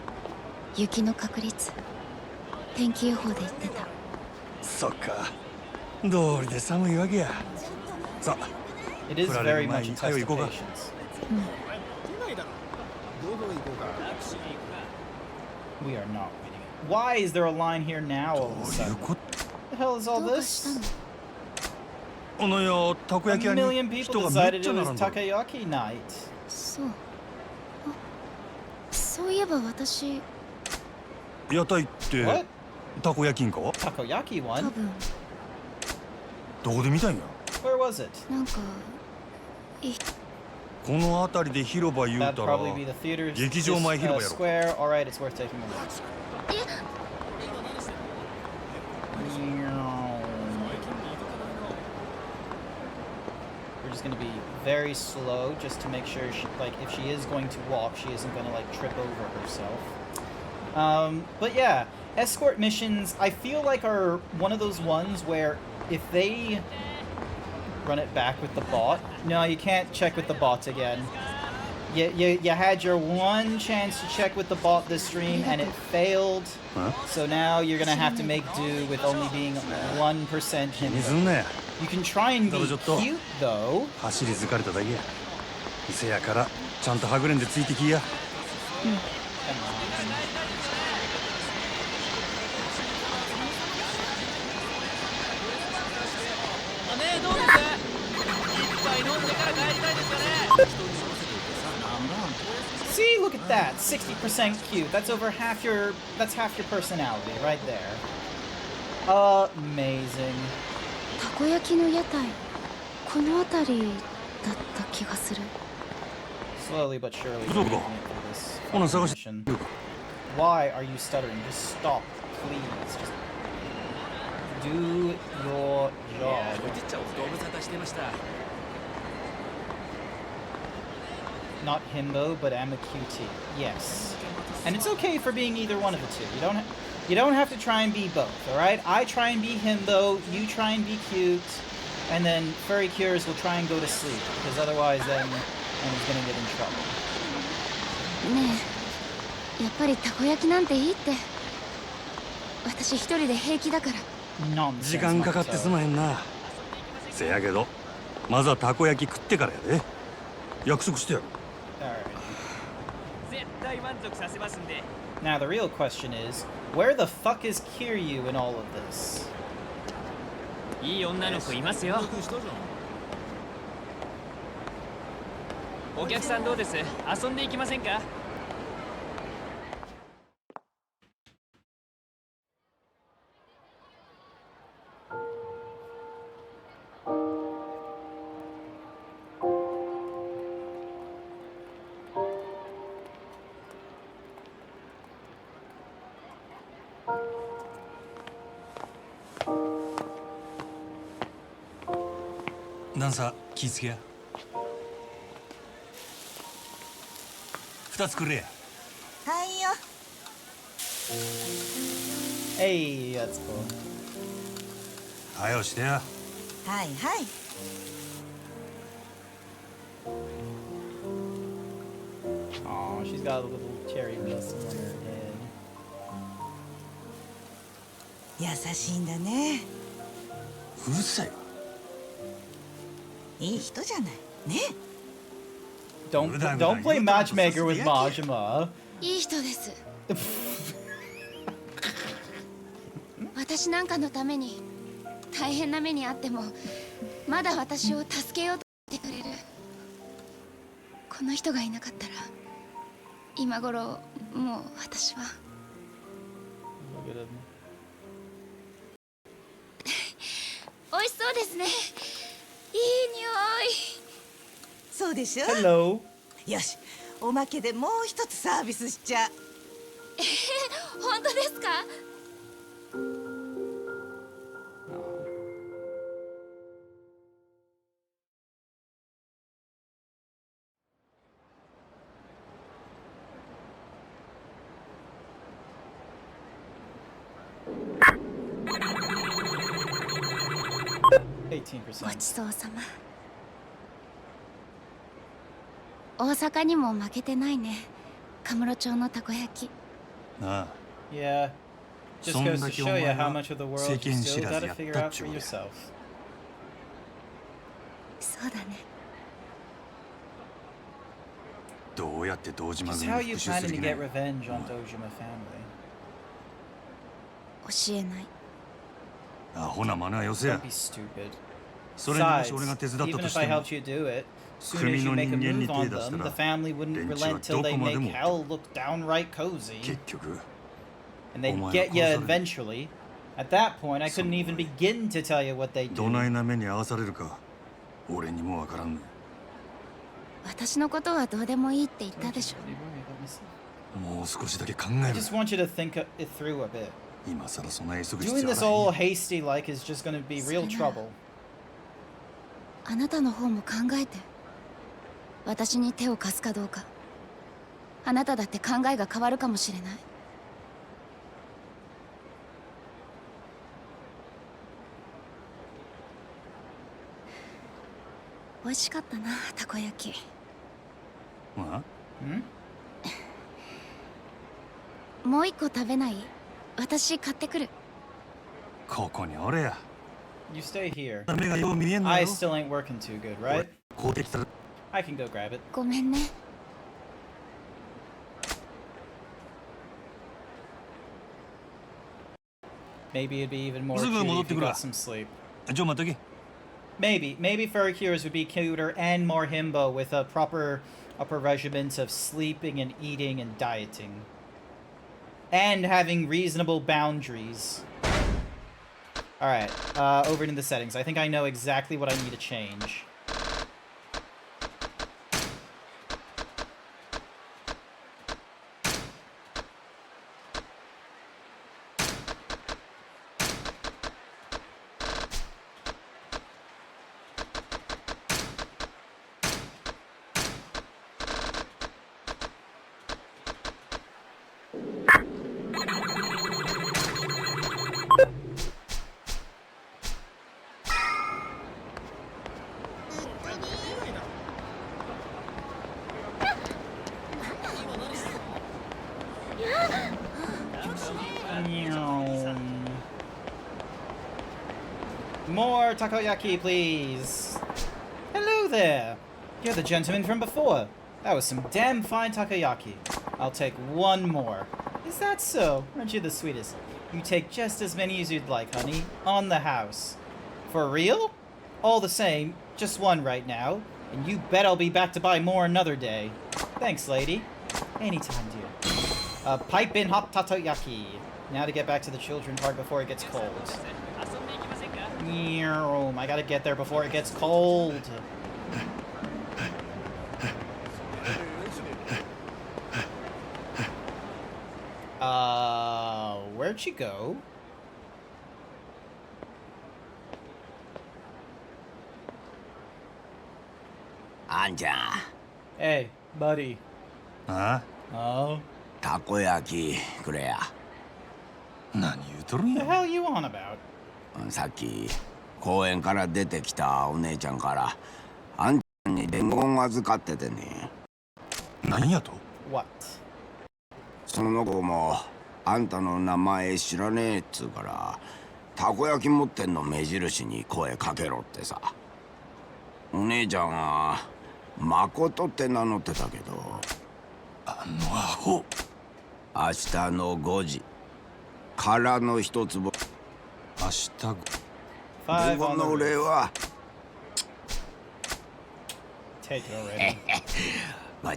雪の確率。天気予報で言ってた。そっか。道理で寒いわけや。さあ。 It is very much a test of patience. We are not winning it. Why is there a line here now all of a sudden? What the hell is all this? あのよ、たこ A 焼き屋に million 人 people がめ decided っちゃ it 並 was んだ。 takoyaki night. そう。あ、そういえば私、屋台って What? たこ焼きんか？ Takoyaki 多 one? 分どこで見たんや？ Where was it? なんかこの辺りで広場言う That'd たら probably be the theater 劇場前広場やろ。 square. Alright, it's worth taking a look. We're just gonna be very slow just to make sure like if she is going to walk, she isn't gonna like trip over herself. But yeah, escort missions I feel like are one of those ones where if they run it back with the bot. No, you can't check with the bot again. You had your one chance to check with the bot this stream and it failed. Huh? So now you're gonna have to make do with only being 1% 気にすんなや。 You can try and be ちょっと。 cute though. 走り疲れただけや。せやからちゃんとはぐれんでついてきや。See, look at that. 60% cute. That's over half your. That's half your personality right there. Amazing. たこ焼きの屋台、この辺りだった気がする。 Slowly but surely. Go, we're go. making it through this Hold on, fucking Sagashi. mission. Why are you stuttering? Just stop, please. Just do your job. Not himbo, but I'm a QT. Yes, and it's okay for being either one of the two. You don't have to try and be both. All right, I try and be himbo, you try and be cute, and then Furry Cures will try and go to sleep because otherwise, then he's gonna get in trouble. ねえ、やっぱりたこ焼きなんていいって。私一人で平気だから。 Nonsense. 時間かかってすまへんな。せやけどまずはたこ焼き食ってからやで。約束してやる。 Now the real question is, where the fuck is Kiryu in all of this? いい女の子いますよ。お客さんどうです？遊んでいきませんか？ 段差気ぃつけや。2つくれや。はいよ。 Hey, that's cool. はよしてや。はいはい。 Aw, she's got a little cherry blossom on her head. 優しいんだね。うるさいわ。いい人じゃない。ね。Don't play matchmaker with Majima. いい人です。私なんかのために大変な目にあってもまだ私を助けようとしてくれる。この人がいなかったら今頃もう私は。 Look at him. 美味しそうですね。いい匂い。そうでしょ。 Hello. よし、おまけでもう一つサービスしちゃう。本当ですか？ 18%. ごちそうさま。大阪にも負けてないね。カムロ町のたこ焼き。なあ。 Yeah. Just goes to show you how much of the world you still gotta figure out for yourself. そうだね。どうやって堂島 Just 軍 how に you 復讐 planning する to 気 get ね。 revenge on Dojima family? 教えない。アホな真似はよせ Don't や。 be stupid. それにも Besides, し俺が手伝った even と if し I ても helped you do it, soon as 国 you の make a 人間に move on 手出した them, ら the family wouldn't 連中は relent till ど they こまで make も hell look downright cozy. 結局 And they'd お前は get you 殺される。 eventually. At that point, I couldn't even begin to tell you what they ど do. ないな目に遭わされるか俺にもわからんね。私のことはどうでもいいって言ったでしょ。もう少しだけ考 I える。 just want you to think it through a bit. 今さらそんな急ぐ必 Doing 要は this ない。 all hasty like is just gonna be real trouble. あなたの方も考えて。私に手を貸すかどうか。あなただって考えが変わるかもしれない。美味しかったな、たこ焼き。まあ Hmm? もう一個食べない？私買ってくる。ここにおれや。 You stay here. 目がよう見えんの I よ。 still ain't working too good, right? こうできたら I can go grab it. ごめんね。 Maybe it'd be even more すぐ cute 戻っ if て you くるわ。 got some sleep. ちょ待っとけ。 Maybe furry cures would be cuter and more himbo with a proper regiment of sleeping and eating and dieting. And having reasonable boundaries. Alright, over into the settings. I think I know exactly what I need to change. More takoyaki, please. Hello there. You're the gentleman from before. That was some damn fine takoyaki. I'll take one more. Is that so? Aren't you the sweetest? You take just as many as you'd like, honey. On the house. For real? All the same, just one right now. And you bet I'll be back to buy more another day. Thanks, lady. Anytime, dear. Pipe in hot takoyaki. Now to get back to the children part before it gets cold. I gotta get there before it gets cold. Where'd she go? Anja. Hey, buddy. あ Oh? たこ焼きくれや。あ何言うとるん The や。 hell you on about? さっき公園から出てきたお姉ちゃんからあんちゃんに伝言預かっててね。何やと What? その子もあんたの名前知らねえっつうからたこ焼き持ってんの目印に声かけろってさ。お姉ちゃんは誠って名乗ってたけど。あのアホ。明日の5時からの一坪。明日5伝言 on の the お礼 roof. は Take it already. ま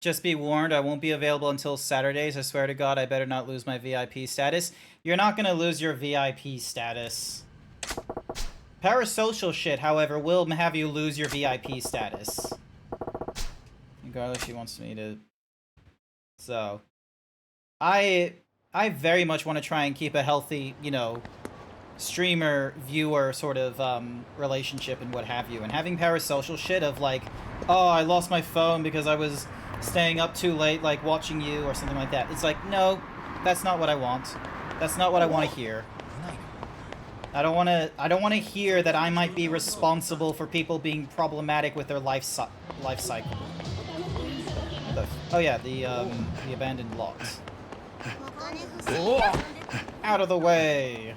Just be warned, I won't be available until Saturdays. I swear to God, I better not lose my VIP status. You're not gonna lose your VIP status. Parasocial shit, however, will have you lose your VIP status. Regardless, she wants me to... So... I very much want to try and keep a healthy, you know, streamer-viewer sort of, relationship and what have you. And having parasocial shit of, like, oh, I lost my phone because I was staying up too late, like, watching you or something like that. It's like, no, that's not what I want. That's not what I want to hear. I don't want to hear that I might be responsible for people being problematic with their life cycle. Oh yeah, the abandoned lot. Out of the way.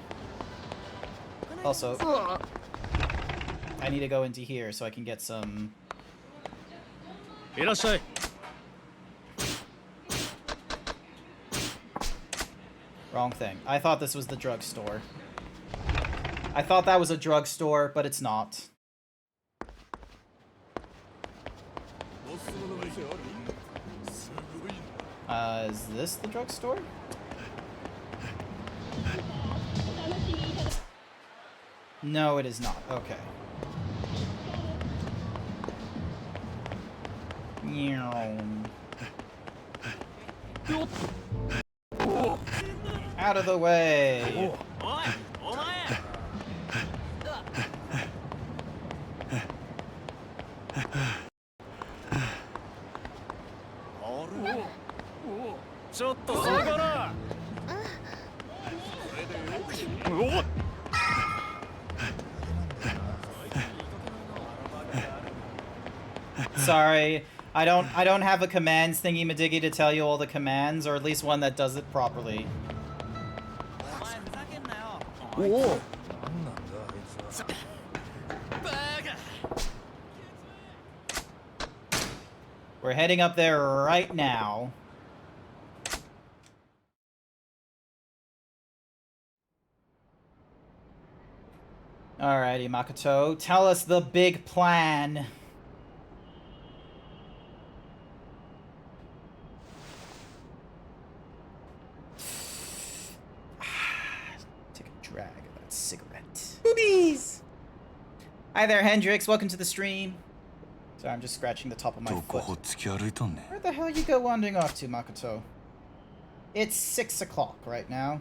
Also, I need to go into here so I can get some. Wrong thing. I thought this was the drugstore. I thought that was a drugstore, but it's not. Is this the drugstore? No, it is not. Okay. Out of the way. Sorry, I don't have a commands thingy madiggy to tell you all the commands, or at least one that does it properly. Whoa. We're heading up there right now. Alrighty, Makoto, tell us the big plan. Take a drag of that cigarette. Boobies! Hi there, Hendrix. Welcome to the stream. Sorry, I'm just scratching the top of my foot. Where the hell you go wandering off to, Makoto? It's 6 o'clock right now.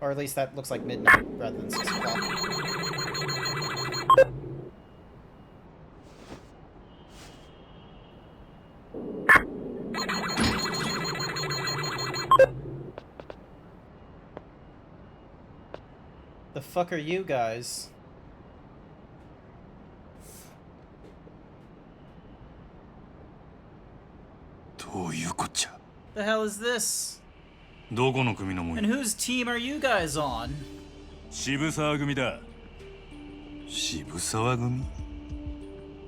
Or at least that looks like midnight rather than 6 o'clock. The fuck are you guys? The hell is this? And whose team are you guys on? 渋沢組だ。渋沢組？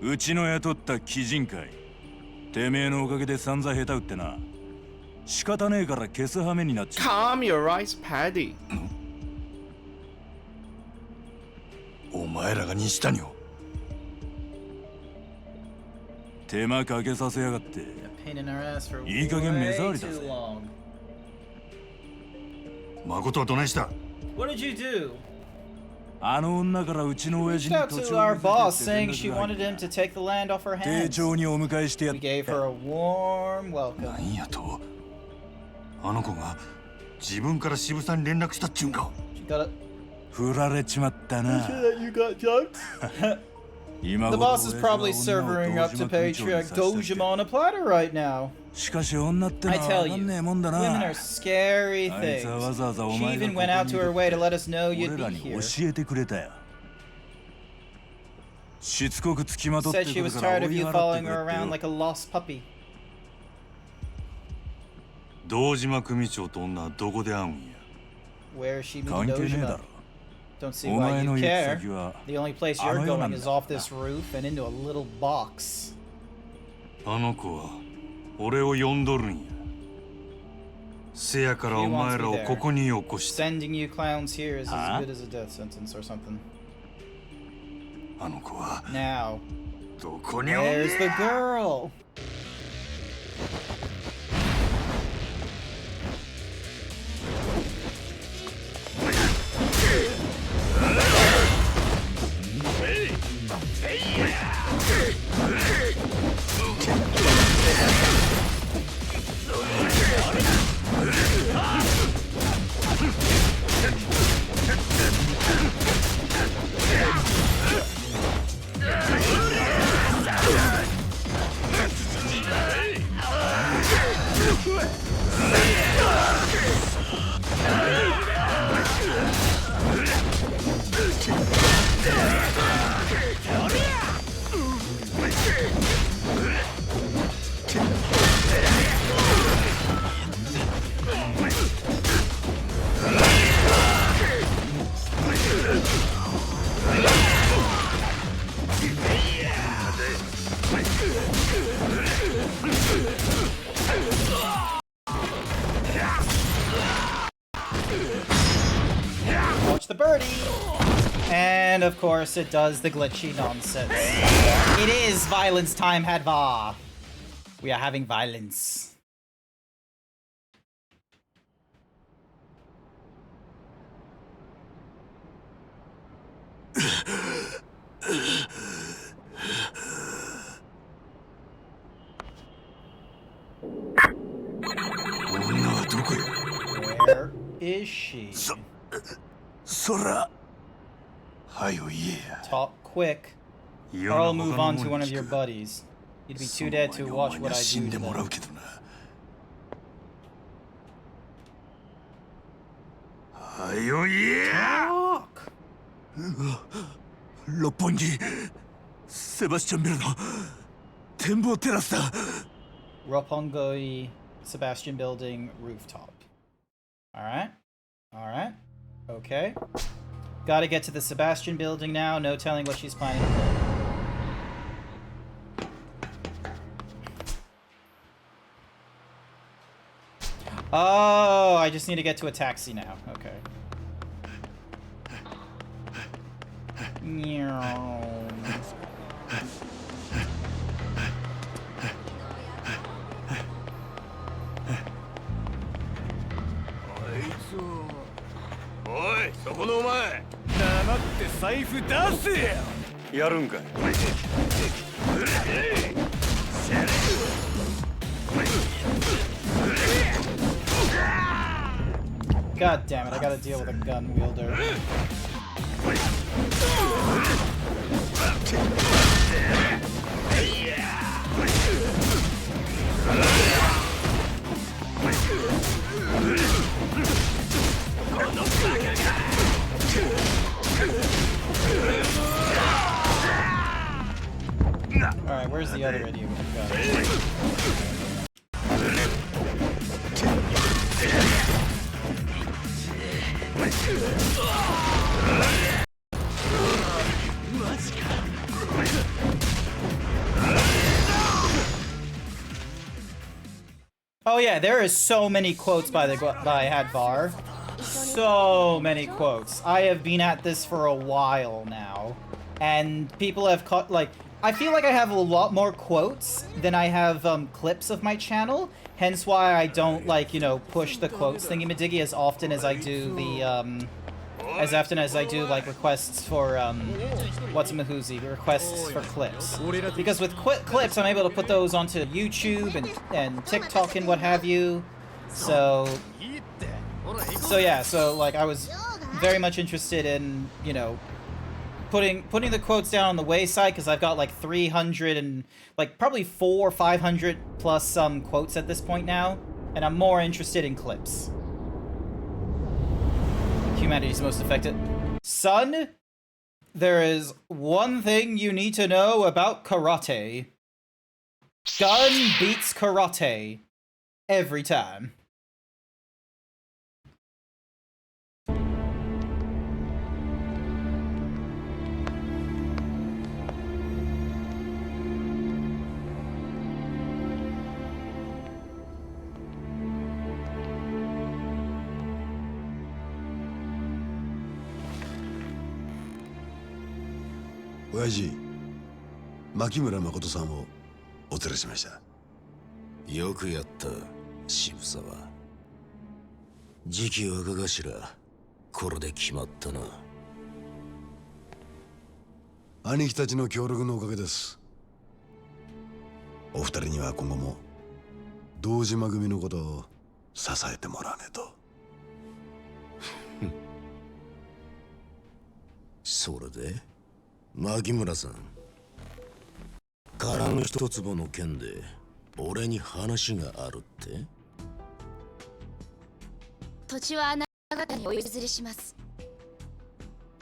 うちの雇った鬼人会。てめえのおかげで散々下手打ってな。仕方ねえから消す羽目になっちゃう。Calm your rice paddy. お前らが西谷を。手間かけさせやがって。いい加減目障りだぜ。誠はどないした？ What did you do? あの女からうちの親父 Reached に out 土地 to を our 譲って boss 連 saying 絡 she が入 wanted った。 him to take the land off her 丁 hands. 重にお迎えしてやっ We た。 gave her a warm welcome. なんやと？あの子が自分から渋沢に連絡したっちゅうんか？ She got it. 振られちまったな。 You got jumped? 今 The 頃 boss is probably serving up to patriarch Dojima on a platter right now. しかし女っての I は tell わか you, んねえもんだな。 women are scary あいつ things. はわざわざお She 前が even こ went こ out に to い her る way to let us know 俺 you'd ら be に here. 教えてくれたよ。しつこくつきまとって Said く she る was から tired 追 of い you 払って following くれ her って around よ。 like a lost puppy. 堂島組長と女はどこで会うんや？ Where is she 関 meeting 係ねえだ Dojima? ろ。 Don't see お why 前 you の行く care. 先は The only place あ you're の世なん going is だ。 off this roof and into a little box. あの子は俺を呼んどるんや。せやからお前らをここによこした。 Sending you clowns here is as Huh? good as a death sentence or something. あの子は Now, どこにおんねん。 where's the girl? Watch the birdie! And of course it does the glitchy nonsense. It is violence time, Hadva! We are having violence. Where is she? そら。はよ言えや。 Talk quick, or I'll move on to one of your buddies. You'd be too dead to watch what I 死 do んで to もらう them. けどな。はよ言えや。 Talk! 六本木セバスチャンビルの手展望テラスだ。 Roppongi Sebastian Building rooftop. Alright. Alright. Okay. Gotta get to the Sebastian Building now. No telling what she's planning to do. Oh, I just need to get to a taxi now. Okay. Meow. God damn it, I gotta deal with a gun wielder. Alright, where's the other idiot with the gun? Oh yeah, there is so many quotes by Hadvar. So many quotes. I have been at this for a while now, and people have caught, like, I feel like I have a lot more quotes than I have clips of my channel, hence why I don't, like, you know, push the quotes thingy-majiggy as often as I do the, like, requests for, what's-a-mahoozy, requests for clips. Because with clips, I'm able to put those onto YouTube and TikTok and what have you, so yeah, so, like, I was very much interested in, you know, putting the quotes down on the wayside, because I've got, like, 300 and, like, probably 400 or 500 plus quotes at this point now, and I'm more interested in clips. Humanity's most affected. Son, there is one thing you need to know about karate. Gun beats karate. Every time.親父、牧村誠さんをお連れしました。よくやった、渋沢。次期若頭、これで決まったな。兄貴たちの協力のおかげです。お二人には今後も堂島組のことを支えてもらわねえと。それで牧村さん、空の一坪の件で俺に話があるって？土地はあなた方にお譲りします。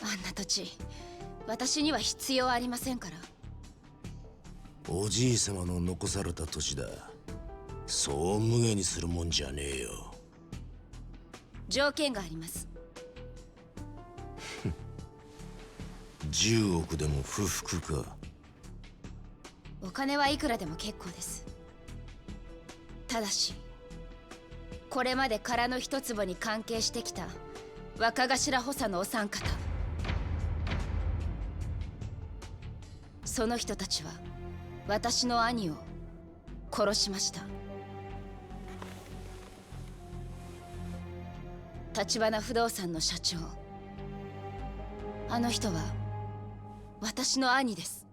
あんな土地、私には必要ありませんから。おじい様の残された土地だ。そう無下にするもんじゃねえよ。条件があります。10億でも不服か。お金はいくらでも結構です。ただし、これまで空の一坪に関係してきた若頭補佐のお三方、その人たちは私の兄を殺しました。橘不動産の社長、あの人は私の兄です。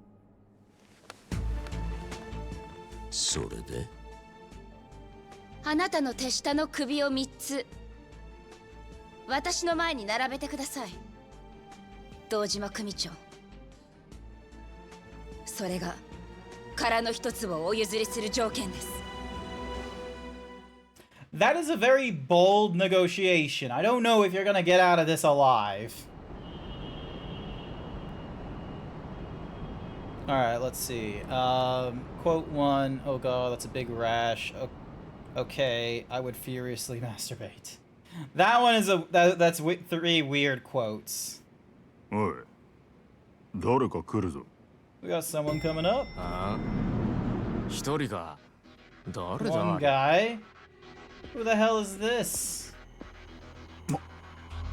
それであなたの手下の首を3つ私の前に並べてください、堂島組長。それが空の一つをお譲りする条件です。That is a very bold negotiation. I don't know if you're gonna get out of this alive. Alright, let's see. Quote 1. Oh god, that's a big rash. Okay, I would furiously masturbate. That one is that's 3 weird quotes. おい、誰か来るぞ。 We got someone coming up. ああ、一人か。誰だ One guy. Who the hell is this?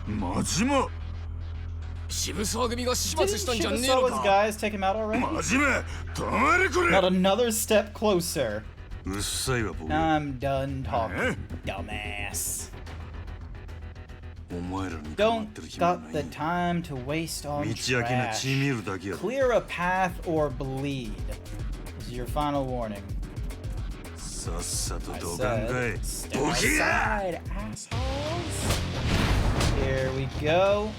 マジマ。渋沢組が始末 Didn't したんじゃねえの Shibusawa's か。 guys take him out already? マジめ、止まれこれ。 Not another step closer. うっさいわボケ。 I'm done talking, dumbass. お前らに構っ Don't てる暇は got な the い。 time to waste on 道明けな trash. 血見るだけや。 Clear a path or bleed. This is your final warning. さっさと I どかんか said, い。 step ボケや。 aside, assholes. Here we go.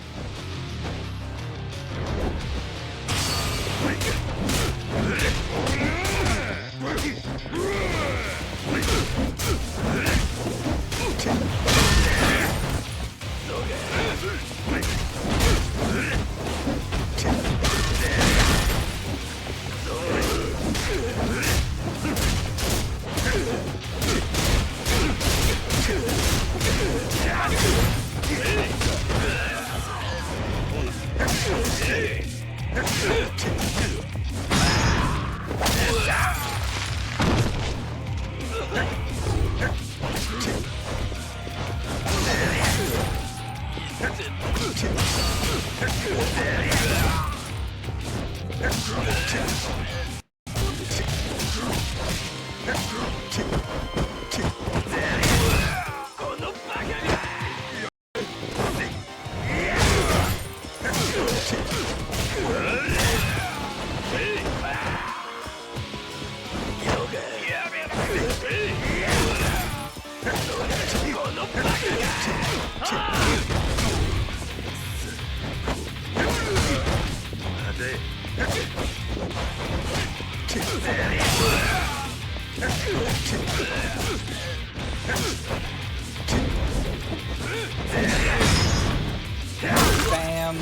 Bam.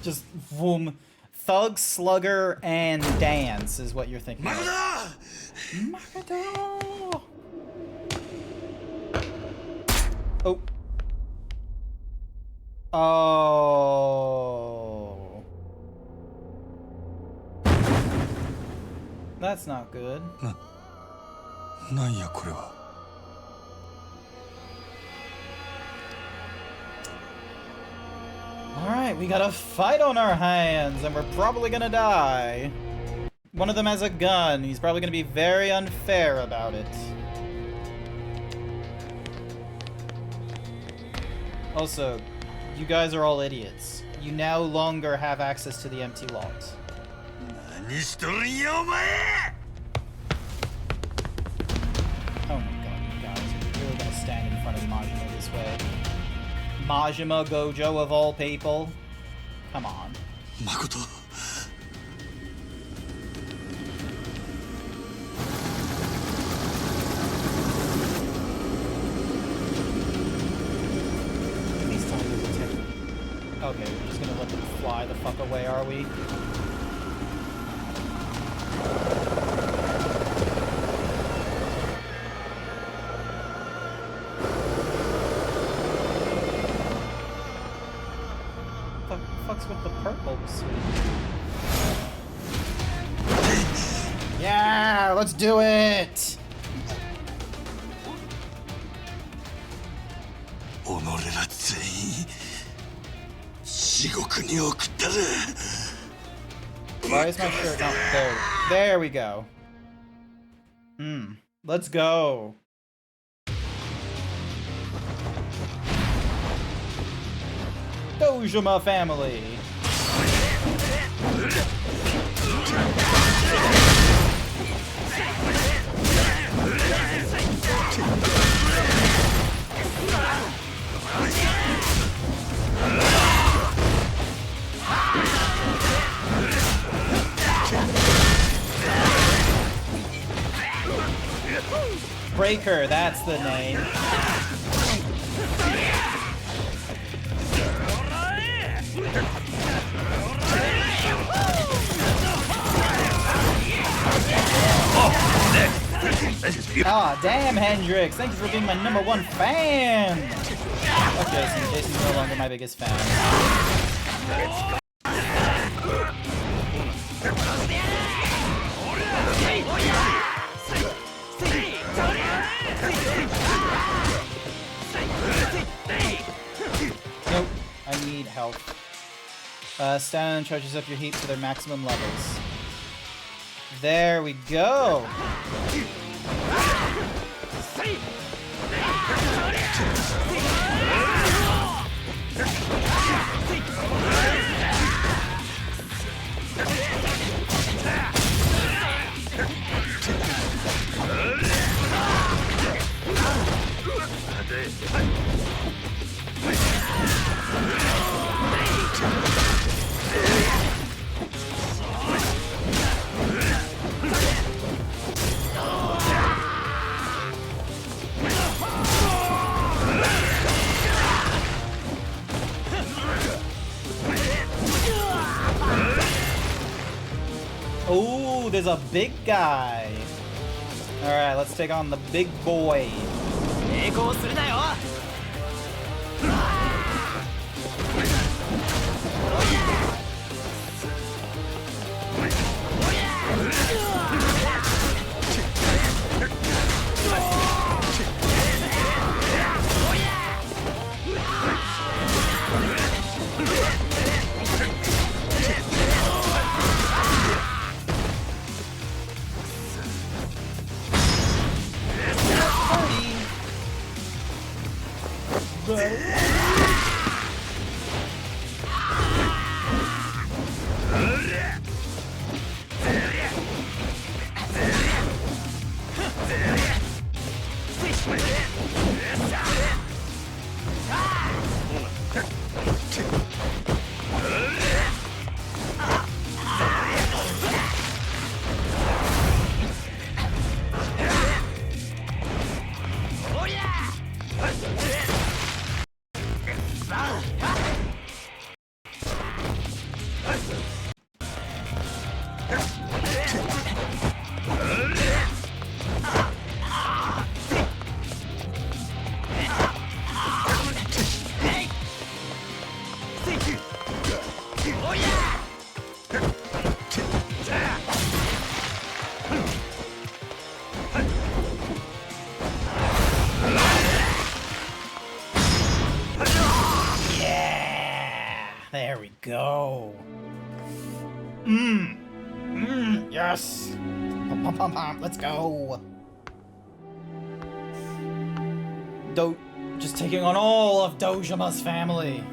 Just boom. Thug, slugger, and dance is what you're thinking of. Makoto! Oh. Oh. That's not good. なんやこれは。 Alright, we got a fight on our hands, and we're probably gonna die. One of them has a gun. He's probably gonna be very unfair about it. Also, you guys are all idiots. You no longer have access to the empty lot. 何しとるんやお前。 Oh my god, you guys are really gonna stand in front of Majima this way. Majima Gojo of all people? Come on. 誠。 Please tell me there's a tip. Okay, we're just gonna let them fly the fuck away, are we? Fucks with the purple suit. Yeah, let's do it! 己ら全員地獄に送ったる。 Why is my shirt not there? There we go. Let's go. Dojima family. Breaker, that's the name. Ah, damn, Hendrix. Thank you for being my #1 fan. Fuck Jason. Jason's no longer my biggest fan. Nope. I need help. Stamina charges up your heat to their maximum levels. There we go. Oh, there's a big guy. All right, let's take on the big boy. There we go. Yes. Let's go. Just taking on all of Dojima's family.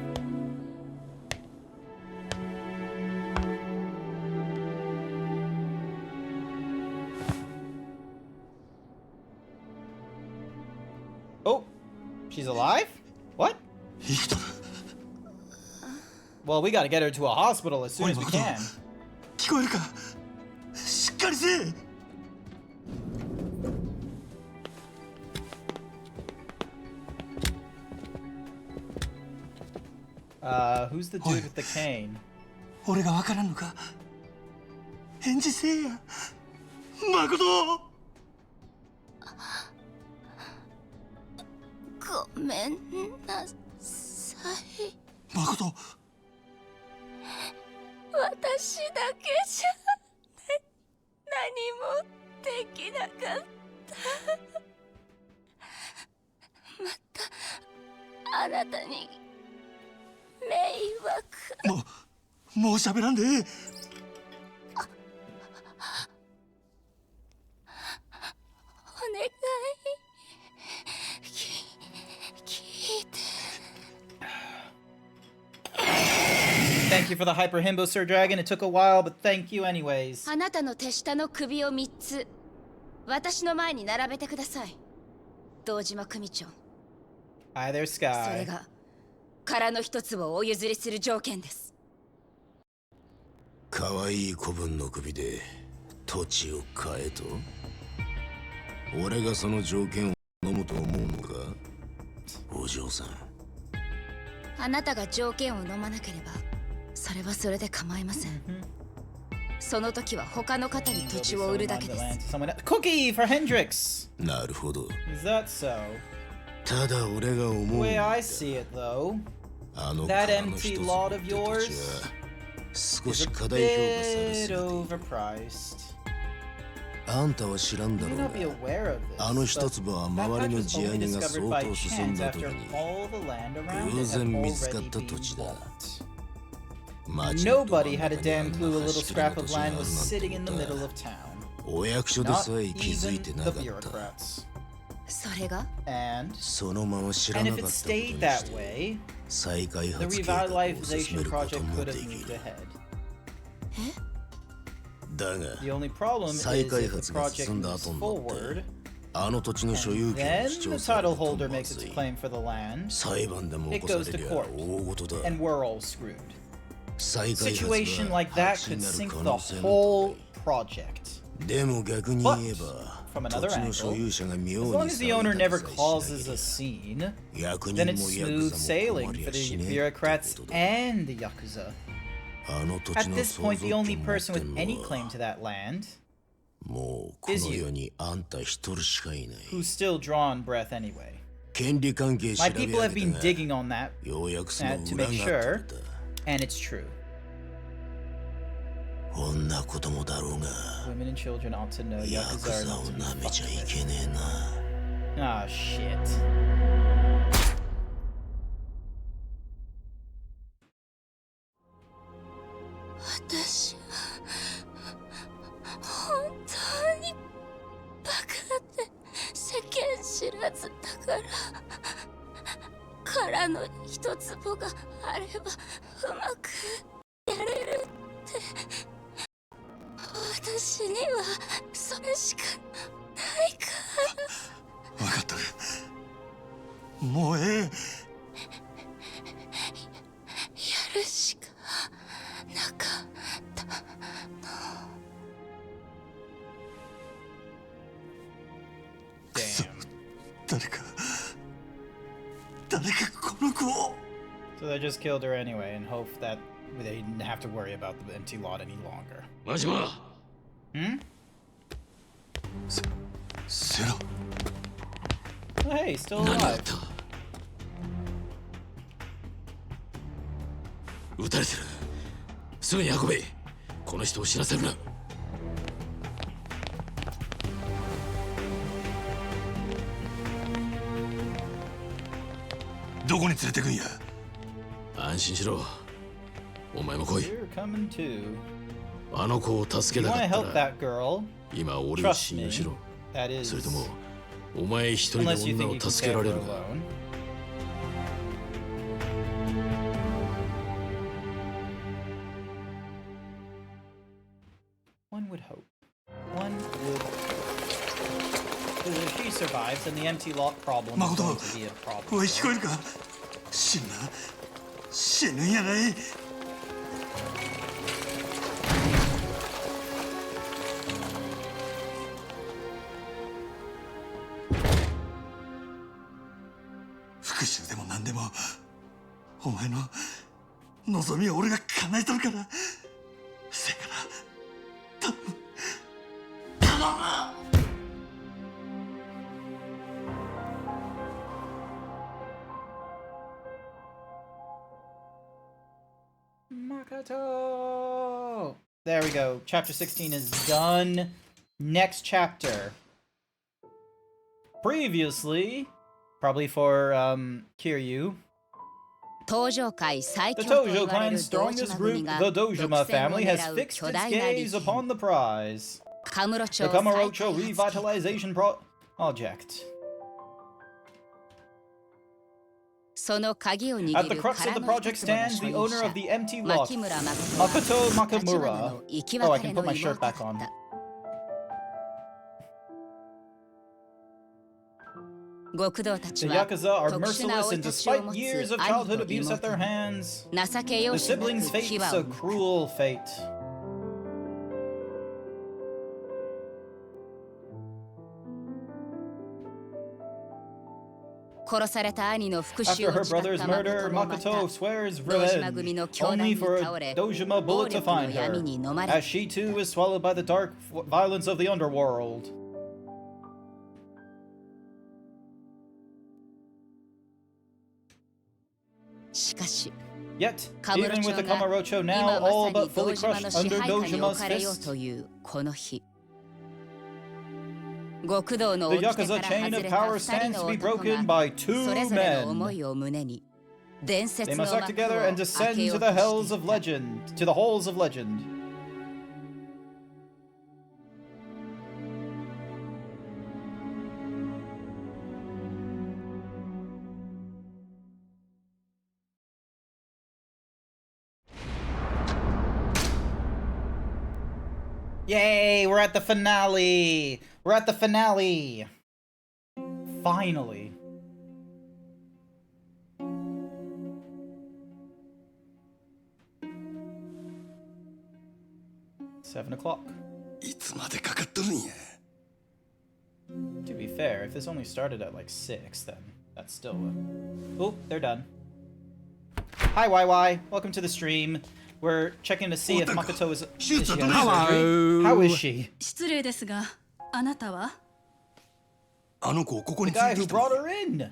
Oh, she's alive? What? Well, we gotta get her to a hospital as soon as we can. 聞こえるか? しっかりせえ! Who's the dude with the cane? 俺がわからんのか? 返事せえや. 誠! ごめんなさい。誠!私だけじゃ何もできなかった。またあなたに迷惑。もう喋らんで。お願い聞いて。Thank you for the hyper himbo, Sir Dragon. It took a while, but thank you anyways. あなたの手下の首を3つ私の前に並べてください、堂島組長。 Hi there, それ Sky. が殻の一つをお譲りする条件です。可愛い子分の首で土地を買えと？俺がその条件を飲むと思うのか、お嬢さん。あなたが条件を飲まなければそれはそれで構いません。その時は他の方に土地を売るだけです。 Cookie for Hendrix. なるほど。 Is that so? ただ俺が思う The ん way だ。 I see it, though, あの that 殻の empty 一つ lot の of 土地 yours は少 is し a 過大評価され bit すぎている。 overpriced. あんたは知らんだ You ろ may う not be が、 aware of あの this, 一 but 粒は that 周 patch りの was 地 only 上げが discovered 相 by 当進 chance んだ時 after に all the land around 偶 it 然 had 見つかった already 土地 been だ。 bought. 町のど真ん Nobody 中 had a にあ damn ん clue な a little 端切れの scrap 土 of 地があ land る was なん sitting て in こ the と middle は of town. お役所で Not さえ気づい even てな the かった。 bureaucrats. それが And そのまま知ら and な if か it ったことに stayed し that て way, 再開 the 発計画を進め revitalization ること project も could で have き moved る。 ahead. だ The が only problem is 再 if 開 the 発が project 進んだ moves 後になっ forward, てあの土地の所 and 有権を then 主 the 張され title ると holder ま makes ず its い。 claim for the land, 裁判でも起 it こさ goes れ to りゃ court, 大事だ。 and we're all screwed. 再 A 開発 situation が like that 白紙 could になる sink 可 the 能性も whole 高い。 project. でも逆に But 言えば from 土 another 地の所 angle, 有者が妙 as に long as the owner 騒い never だりさえ causes し a なけりゃ scene, 役 then 人 it's もヤク smooth ザも困 sailing り for やし the ねえって bureaucrats ことだ。 and the Yakuza. あの土地 At の this 相 point, 続 the only 権持っ person て with ん any の claim は to that land もうこ is の you. 世にあんた一人しかいない。 who's still drawing breath anyway. 権利関係調 My べ people 上 have げ been たが digging on that, ようやくその to 裏 make が sure, 取れた。 and it's true. こんなこともだろうが Women and children ought to know ヤ Yakuza ク are ザ not を to be なめちゃ fucked い with. けねえな。 Ah, shit.私は本当にバカで世間知らずだから殻の一坪があればうまくやれるって私にはそれしかないから分かったもうええ。やるしかなかったの。Damn. 誰かこの子を。 So they just killed her anyway and hope that they didn't have to worry about the empty lot any longer. マジマ Hmm? セロ。 Oh, hey, still 何があっ alive. た。撃たれてる。すぐに運べ。この人を死なせるな。どこに連れてくんや。安心しろ。お前も来い。 You're coming too. あの子を助 You けな want か to っ help たら that girl? 今俺を Trust 信 me. 用しろ。 That それ is, ともお前一人で unless you 女 think を you can 助け save ら her れるか。 alone. One would hope. One would hope. Because if she survives, then the empty lot problem is going to be a お problem. い聞こえるか。死ぬな。死ぬんやない。復讐でも何でもお前の望みを俺が叶えとるから。せやから頼む頼む。Makato! There we go. Chapter 16 is done. Next chapter. Previously, probably for Kiryu, the Tojo clan's strongest group, the Dojima family, has fixed its gaze upon the prize. The Kamurocho Revitalization Project. At the crux of the project stands the owner of the empty lot, Makoto Makamura. Oh, I can put my shirt back on. The Yakuza are merciless, and despite years of childhood abuse at their hands, the siblings face a cruel fate. After her brother's murder, Makoto swears revenge, only for a Dojima bullet to find her, as she too is swallowed by the dark violence of the underworld. Yet, even with the Kamurocho now all but fully crushed under Dojima's fist, the Yakuza chain of power stands to be broken by two men. They must act together and descend to the halls of legend. Yay, we're at the finale! We're at the finale! Finally. Seven o'clock. To be fair, if this only started at like 6, then that's still a... Oh, they're done. Hi, YY. Welcome to the stream. We're checking to see if Makoto is she having surgery? How is she? The guy who brought her in.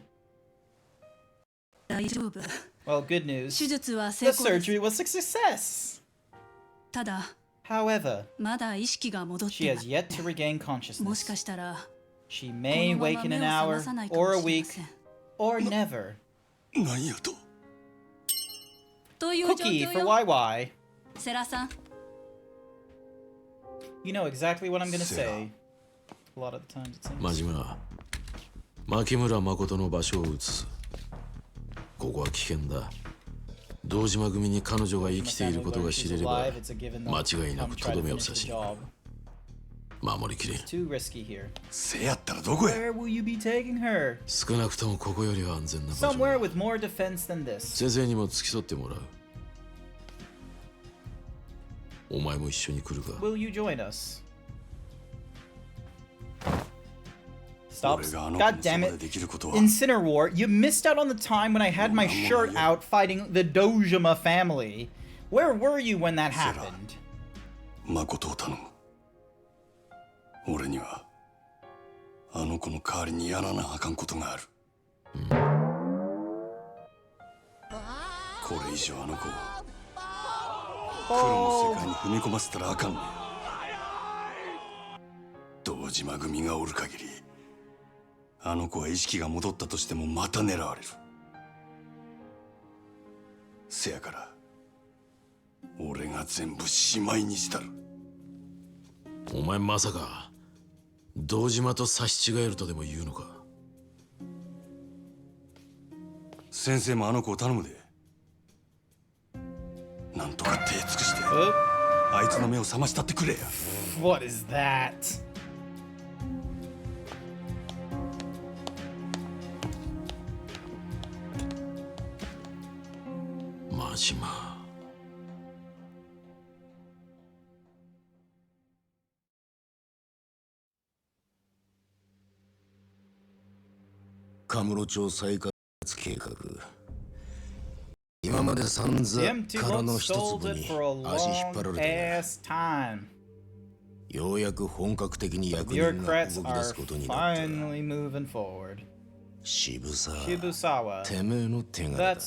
Well, good news. The surgery was a success. However, she has yet to regain consciousness. She may wake in an hour, or a week, or never. Cookie for YY. You know exactly what I'm gonna say. A lot of the times it seems. 真島、牧村誠の場所を移す。ここは危険だ。堂島組に彼女が生きていることが知れれば、間違いなくとどめを刺し、守りきれ。せやったらどこへ？少なくともここよりは安全な場所。先生にも付き添ってもらう。お前も一緒に来るか？ Will you join us? Stop. God damn it. Incineroar, you missed out on the time when I had my shirt out fighting the Dojima family. Where were you when that happened? 誠を頼む。俺にはあの子の代わりにやらなあかんことがある。これ以上あの子を黒の世界に踏み込ませたらあかんねん。堂島組がおる限り、あの子は意識が戻ったとしてもまた狙われる。せやから俺が全部しまいにしたる。お前まさか堂島と差し違えるとでも言うのか？先生もあの子を頼むで。なんとか手尽くしてあいつの目を覚ましたってくれや。 What is that? 真島。カムロ町再開発計画。今まで散々からの一粒に足引っ張られてようやく本格的に役人が動き出すことになった。渋沢、てめえの手柄だ。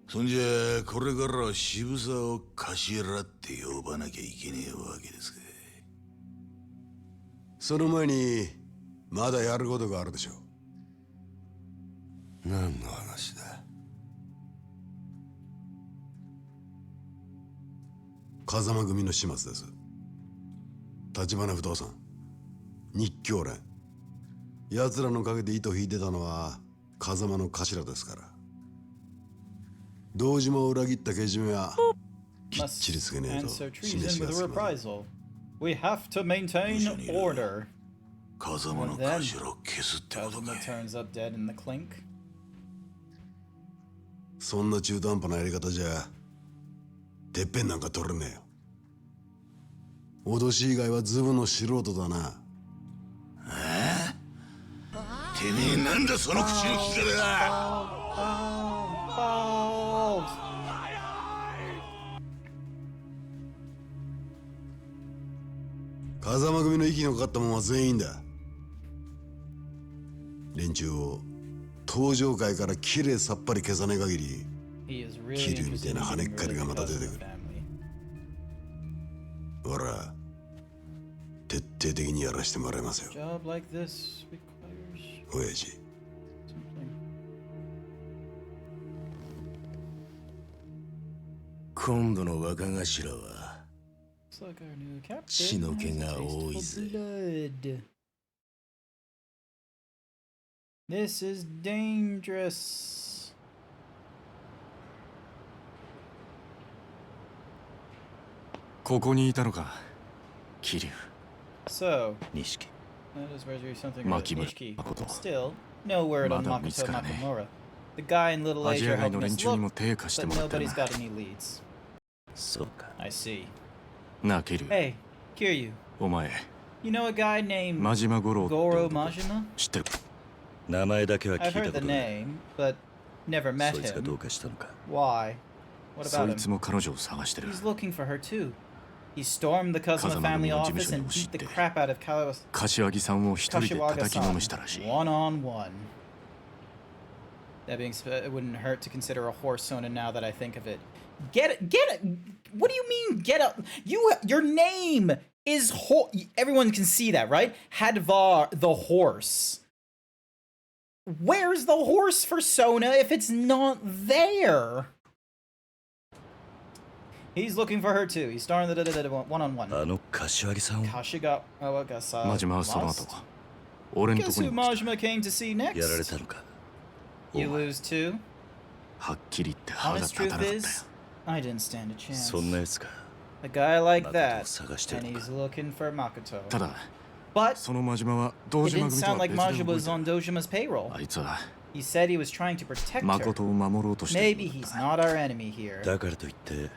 そんじゃこれからは渋沢を頭って呼ばなきゃいけねえわけですか。その前にまだやることがあるでしょう。何の話だ。風間組の始末です。橘不動産、日教連、奴らの陰で糸引いてたのは風間の頭ですから。堂島を裏切ったけじめはきっちりつけねえと示しがつきません。We have to maintain order. 風間の頭を消すってことか。 turns up dead in the clink. そんな中途半端なやり方じゃてっぺんなんか取れねえよ。脅し以外はズブの素人だな。てめえなんだその口の利き方だ。風間組の息のかかったもんは全員だ。連中を登場界からきれいさっぱり消さねえ限り桐生みたいな跳ねっかりがまた出てくる。ほら徹底的にやらしてもらいますよ。親父。今度の若頭は血の気が多いぜ。This is dangerous. ここにいたのか、桐生。 So, 錦。 that is where something Makimura Nishiki. Makoto. Still, no word on まだ見つ Makoto からねえ。 Nakamura. The guy in Little アジ Asia ア外 helped の連 us 中にも look, 手貸して but もらってる nobody's な。 got any leads. そうか。 I see. なあ、桐生。 Hey, Kiryu, お前、 you know a guy named 真島五郎って Goro 男 Majima? 知ってる。名前だけは I've 聞い heard た the ことがある。 name, but never met そいつがど him. うかしたのか。 Why? What そ about いつ him? も彼女を探してる。 He's looking for her too. He stormed the Kazuma Kazama family の事 office 務所に and 押し beat 入 the って crap out of柏木さんを一人で叩きのめしたらしい。 Kashiwagi-san one on one. That being said, it wouldn't hurt to consider a horse sona now that I think of it. Get it! What do you mean, get up? Your name is everyone can see that, right? Hadvar the horse. Where's the horse for Sona if it's not there? He's looking for her too. He's starting the one-on-one. あの柏木さんを Kashiwagi-san 真島はその後 lost? 俺のと Guess こに who も来た。 Majima came to see やられ next? たのか。 You lose too? はっきり言って歯が Honest 立たな truth かったよ。 is, I didn't stand a chance. そんなやつか。 A guy like 誠を that, 探して and るの he's か。 looking for Makoto. ただ、 But その真島は堂 it 島 didn't 組と sound は like 別で Majima 動い was て on る。 Dojima's payroll. あいつは He said he was trying to protect her. 誠を守ろうとして Maybe るの he's だ。 not our enemy here. だからといって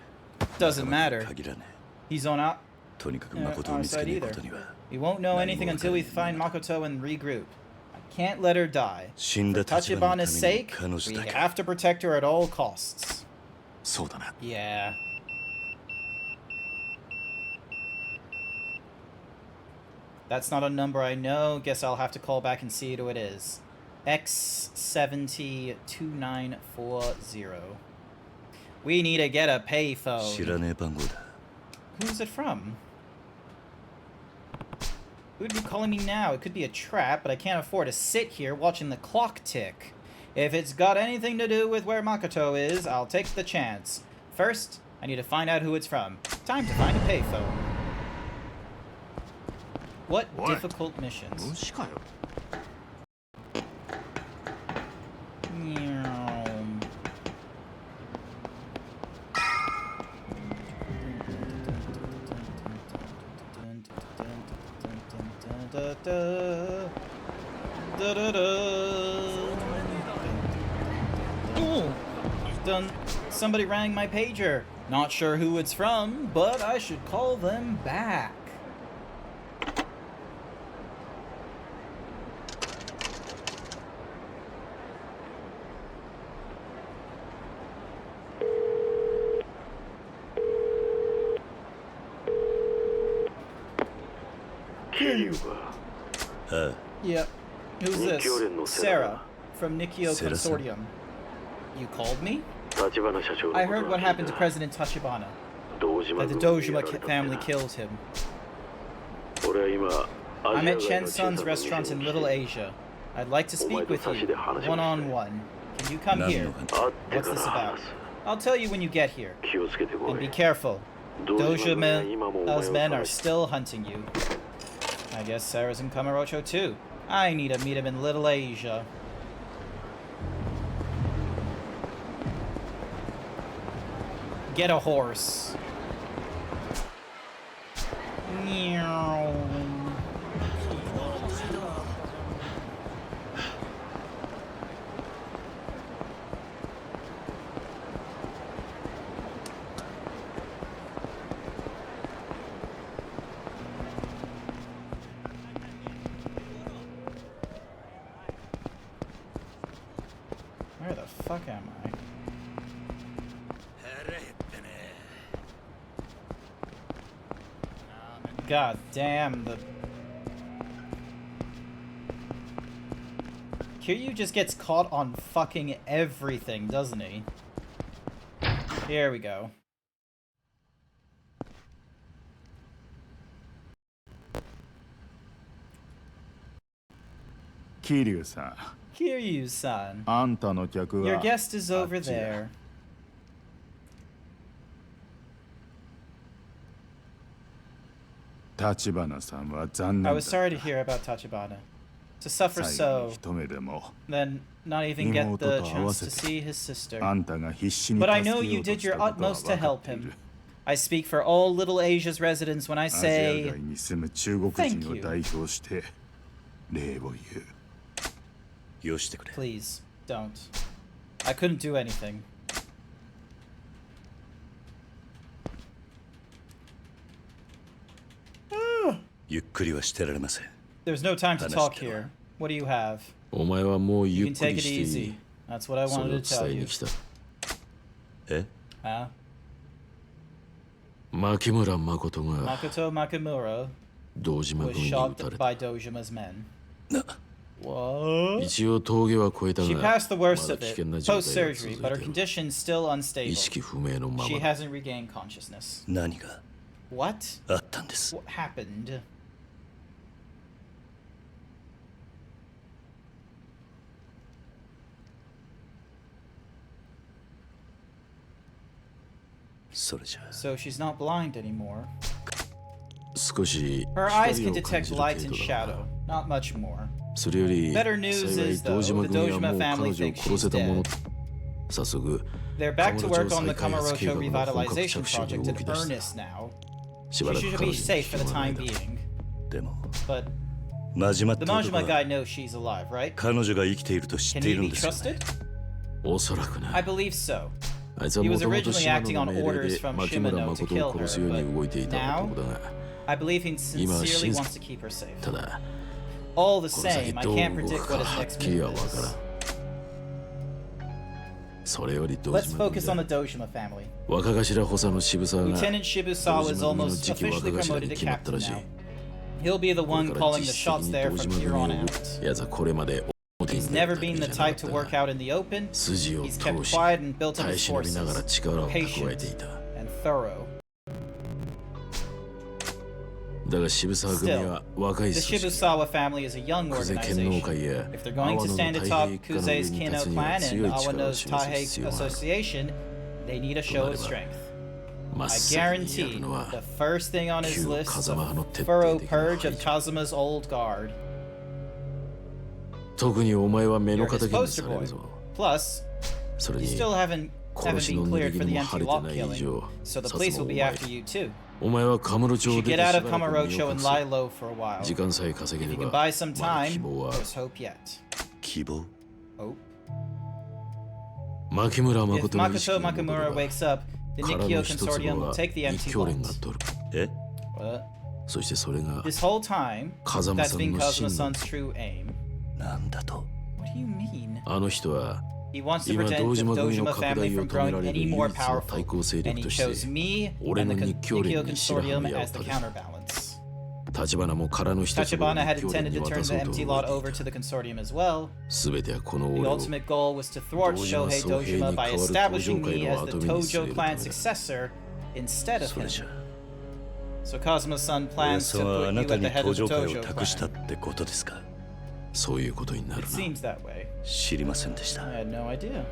Doesn't 仲間 matter. とは限らねえ。 He's on out. とにかく Uh, 誠を our 見つけ side ねえ either. ことには。 We won't know anything until we find Makoto and regroup. I can't let her die. 死んだ For 立場の Tachibana's ために sake, 彼女 we だけ。 have to protect her at all costs. そうだな。 Yeah. That's not a number I know. Guess I'll have to call back and see who it is. X702940. We need to get a 知 payphone. らねえ番号だ。 Who's it from? Who'd be calling me now? It could be a trap, but I can't afford to sit here watching the clock tick. If it's got anything to do with where Makoto is, I'll take the chance. First, I need to find out who it's from. Time to find a payphone. What difficult missions? 虫かよ。 Done. Somebody rang my pager. Not sure who it's from, but I should call them back. Yep. Who's this? Sarah from Nikio Sarah-san. Consortium. You called me? I heard what happened to President Tachibana. That the Dojima family killed him. I'm at Chen Sun's restaurant in Little Asia. I'd like to speak with you, one-on-one. Can you come here? What's this about? I'll tell you when you get here. And be careful. Dojima's men are still hunting you. I guess Sarah's in Kamurocho too. I need to meet him in Little Asia. Get a horse. Meow. Where the fuck am I? God damn, the... Kiryu just gets caught on fucking everything, doesn't he? Here we go. Kiryu-san. Kiryu-san. あんたの客は Your guest is over there. 立花さんは残 I 念 was sorry to hear about Tachibana. To suffer so, 一目でも then not even get the chance to see his sister. あんたが必死に But I 助 know けよ you うと did し your たことは utmost 分 to か help ってい him. る I speak for all Little Asia's residents when I アジア say 外に住む中国 Thank 人を you. 代表して礼を言うよしてくれ Please, don't. I couldn't do anything. ゆっくりはしてられません There's no time to talk here. What do you have? お前はもう You ゆ can っく take り it してい easy. い That's what I それ wanted を to tell 伝え you. に来た え Huh? 牧村誠が Makoto Makamura 堂島 was 組に撃 shot たれ by た Dojima's men. な What? 一応峠は越えた She が passed the worst まだ of 危 it 険な状態が post-surgery, 続い but her ている condition's still 意 unstable. 識不明のま She まだ hasn't regained consciousness. 何が What? あったんです What happened? それじゃ So she's not blind anymore. 少し Her eyes 光 can を感 detect じる light 程 and 度だ shadow, な not much more. それより Better news 幸い is, 堂 though, 島 the 組は Dojima もう彼 family 女を thinks 殺 she's せたもの dead. 早速 They're back to work on the カムロ町再開発計 Kamurocho 画の本格 revitalization 着手に project 動 in き出した earnest now. し She ばらく should 彼 be 女に safe 危 for 険 the はない time だろう being. でも But 真島っ the て男 Majima は guy knows she's alive, right? 彼女が生きていると知っ Can てい he るん be ですよ、 trusted? ね、おそらくな I believe so. あいつは He も was ともと originally 島野 acting の on 命令 orders で from 牧村 Shimano to 誠 kill を her, 殺すように動いてい but た now 男だが I believe he sincerely 今は wants to keep her safe. ただ All the この先 same, I どう can't 動 predict くか what his はっ next きりは move 分からん is. それより堂 Let's 島組 focus だ on the Dojima family. 若頭補佐の渋沢が Lieutenant Shibusawa 堂 is 島組の almost 次期 officially 若頭 promoted に to 決まった captain らしい now. He'll be the これ one から calling 実 the 質 shots 的に there 堂 from 島組 here を on 動 out. くやつはこれまで表に He's 出た never タイ been プ the じゃなかっ type た to work が out in the open. 筋を He's kept 通し quiet and built up 耐え his 忍びながら forces. 力を蓄え Patient ていた and thorough. だが渋沢組 Still, は若い the 組織 Shibusawa family is a young 久世剣能 organization. 会や If they're 阿 going 波 to 野の stand 太 平 atop 一家の上 Kuze's に Kino 立つには clan 強い and 力を Awano's 示す Tahei 必要がある Association, they need a show of strength. 真っ I 先にやる guarantee のは the first thing on his 旧 list is 風間派の a 徹底 thorough 的な purge 排 of 除 Kazuma's old guard. 特にお前は目の You're his 敵に poster され boy. るぞ Plus, それ you に still haven't 殺し been の濡れ cleared for 衣 the も晴れて anti-lock ない以 killing, 上 so the 殺 police も will お be 前 after you too. お前はカムロ町 You を should 出 get て out し of ばらく身を Kamurocho 隠 and す lie low for a while. 時間さえ稼げ If れ you can ば buy some まだ time, 希望はある there's hope yet. 希望 Hope. 牧村 If 誠の意識 Makoto が戻れ Makamura ば wakes up, the 殻 Nikkyo の一粒 Consortium will は take the 一 empty 教連が vault. 取るえ What? そしてそれが This whole time, 風間 that's さん been の真 Kazuma の Sun's true aim. なんだと What do you mean? あの人は He wants to 今 prevent 堂 the 島組の Dojima 拡 family 大を from 止めら growing れる any 唯 more 一の対 powerful, 抗勢 and 力 he とし chose て me 俺 and の the 日教連 Nikkyo に白羽の Consortium 矢を as the 立てる counterbalance. Tachibana も空の一つを Tachibana had 日教連 intended に to 渡 turn そう the と empty 動い lot て over い to the た。 consortium as well. 全てはこの The 俺を ultimate goal was to thwart Dojima Shohei Dojima by 総兵に代わる establishing 登場 me 界の as the 後見に据え Tojo る clan ためだ。 successor instead of それ him. じゃ So Kazuma-san 親 plans さ to んは put あ you な at た the に head of 登 the 場会を Tojo 託した clan. ってことですか？そういうことになる It な。 seems that way. 知りませんでした。 I had no idea.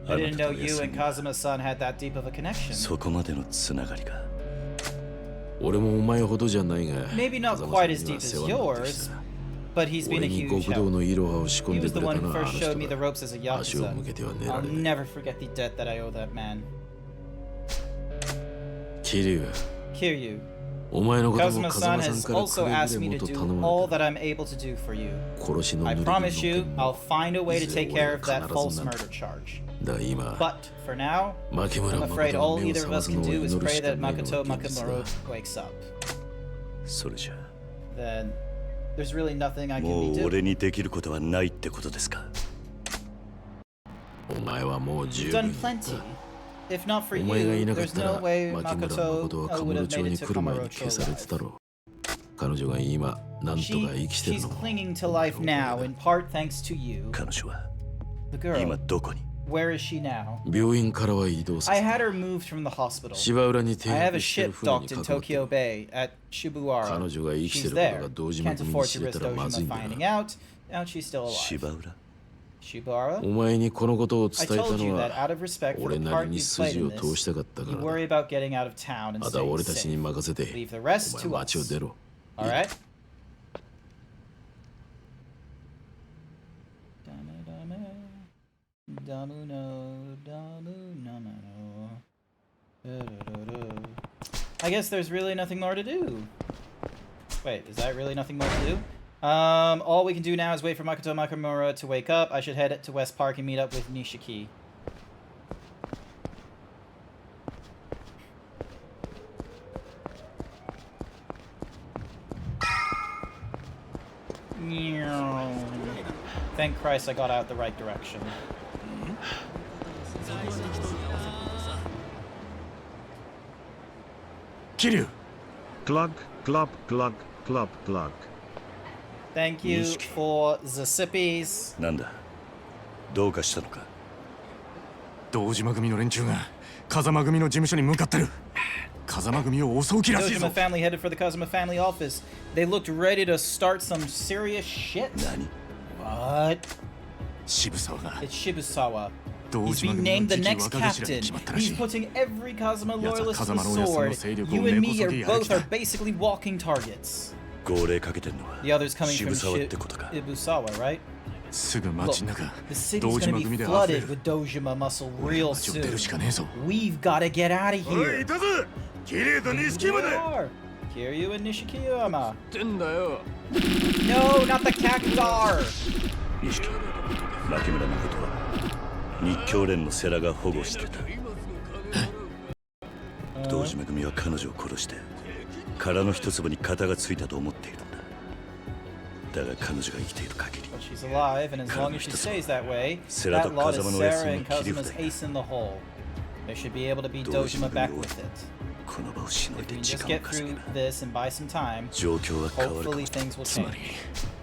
あ I な didn't た know と you 親 and には Kazuma-san had that deep of a connection. そこまでのつながりが。俺もお前ほどじゃないが、 Maybe not 風間 quite さ as んに deep は as 世話になってき yours, た。 but he's been 俺 a に huge 極道 help. のイロハを仕込 He んで was く the れ one た who な、あの first 人 showed me the だ。 ropes as a 足を Yakuza. 向けては寝ら I'll れん。 never forget the debt that I owe that man. 桐生、 Kiryu, お前のことも風 Kazuma-san 間さん has から also くれ asked ぐ me れ to もと do 頼ま all れ that I'm able to do for you. た。殺しの I 濡れ衣の promise you, 件 I'll も find a way to いず take れ care 俺 of が that 必 false ずなる。 murder charge. だが今、 But for now, 牧村 I'm afraid 誠 all が目を either of 覚ま us す can のを do 祈 is る pray しか that ねえの Makoto が現実だ。 Makamuro wakes up. それじゃ Then there's really nothing I も can う be 俺 doing. にできることはないってことですか？お前はもう十 You've 分 done plenty. If not for お前がい you, なかっ there's たら no way 牧村 Makoto 誠は would カムロ have 町 made に it to 来る前に Kamurocho 消されてた alive. ろう。彼女が今なんとか生きてる She's のも clinging to life now, in part thanks to you. 彼女は The 今 girl, どこに？ where is she now? 病院からは移動さ I せ had た。 her moved from the hospital. 芝浦に停 I have a 泊してる ship 船に docked in 関わって Tokyo る。 Bay at Shibuara. 彼女が生きて She's ること there. が堂島 Can't 組に afford 知 to れ risk たらまずい Dojima んだ finding な。 out. Now she's still alive. 芝浦？ Shibara? お前にこのことを I 伝えた told you の that は out of respect for 俺 the な part りに you played 筋 in を通し this, たかったか you ら worry だ。 about getting out of town and あとは staying 俺たちに safe. 任せて Leave the お rest 前 to 町を us. 出ろ。 Alright? I guess there's really nothing more to do. Wait, is that really nothing more to do? All we can do now is wait for Makoto Makamura to wake up. I should head to West Park and meet up with Nishiki. Thank Christ I got out the right direction. Kiryu! Glug, glub, glug, glub, glug. Thank you Nishiki. for the sippies. なんだ？どうかしたのか？堂島組の連中が風間組の事務所に向かってる。風間組を襲う気らしい Dojima ぞ。 family headed for the Kazuma family office. They looked ready to start some serious shit. 何？ What? 渋沢が It's Shibusawa. 堂 He's 島 being 組の named the 次期 next 若頭に captain. 決まったらし He's い。 putting every Kazuma loyalist to the Kazama no sword. Yasuno Seiryoku You and me are Nekosogi both are Harikita. basically walking targets. 号令かけてんのは The others coming from 渋沢ってことか？ Shibusawa, right? すぐ Look, 街中 the city's 堂 gonna 島 be 組で溢れ flooded る。 with Dojima muscle 俺 real は街を出 soon. るしかねえぞ。 We've got to get out of おい here. いたぞ！桐生と錦 Here ま we で！ are. Kiryu and Nishikiyama. ってんだよ。 No, not the cactar. 錦、牧村誠は日教連の世良が保護してた。堂島組は彼女を殺して殻の一粒に型がついたと思っているんだ。だが彼女が生きている限り But she's alive, and as long as she stays that way, that lot is Sarah and Kazuma's ace in the hole. There should be able to be Dojima back with it. この場をしのい If we で can 時 just 間を get 稼げ through ば this and buy some time, 状況は変わるかも hopefully things will つま change.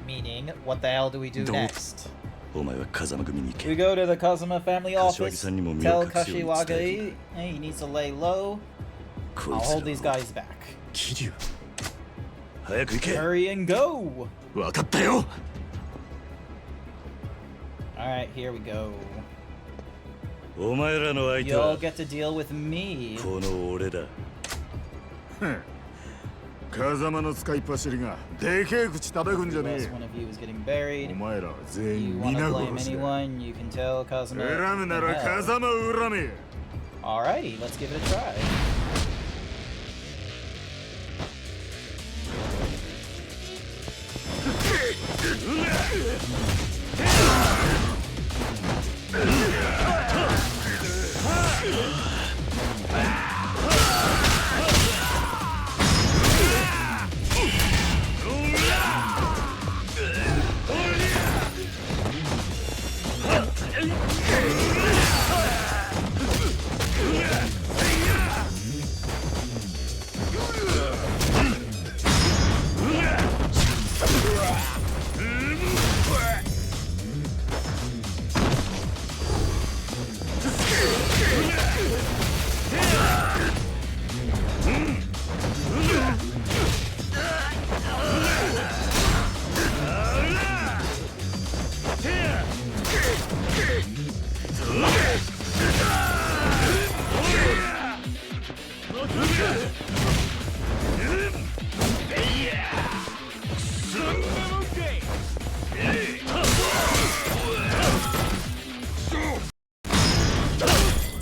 り Meaning, what the hell do we do Do- next? お前は風間組に行 We け。 go to the Kazuma family office, Kashiwagi-sanにも身 tell を隠すように伝えて Kashiwagi he needs to lay low. こ I'll いつ hold these らを guys back. 桐生。早く行け。 Hurry and go! わかったよ。 Alright, here we go. お前らの相手 You'll は get to deal with me. この俺だ。風間の使いっ走りがでけえ口叩くんじゃね Unless one of you is getting buried. え。お前らは全 You 員 want 皆 to blame 殺しだ。 anyone, you can tell Kazuma. 恨むな in ら hell. 風間を恨め。 Alrighty, let's give it a try.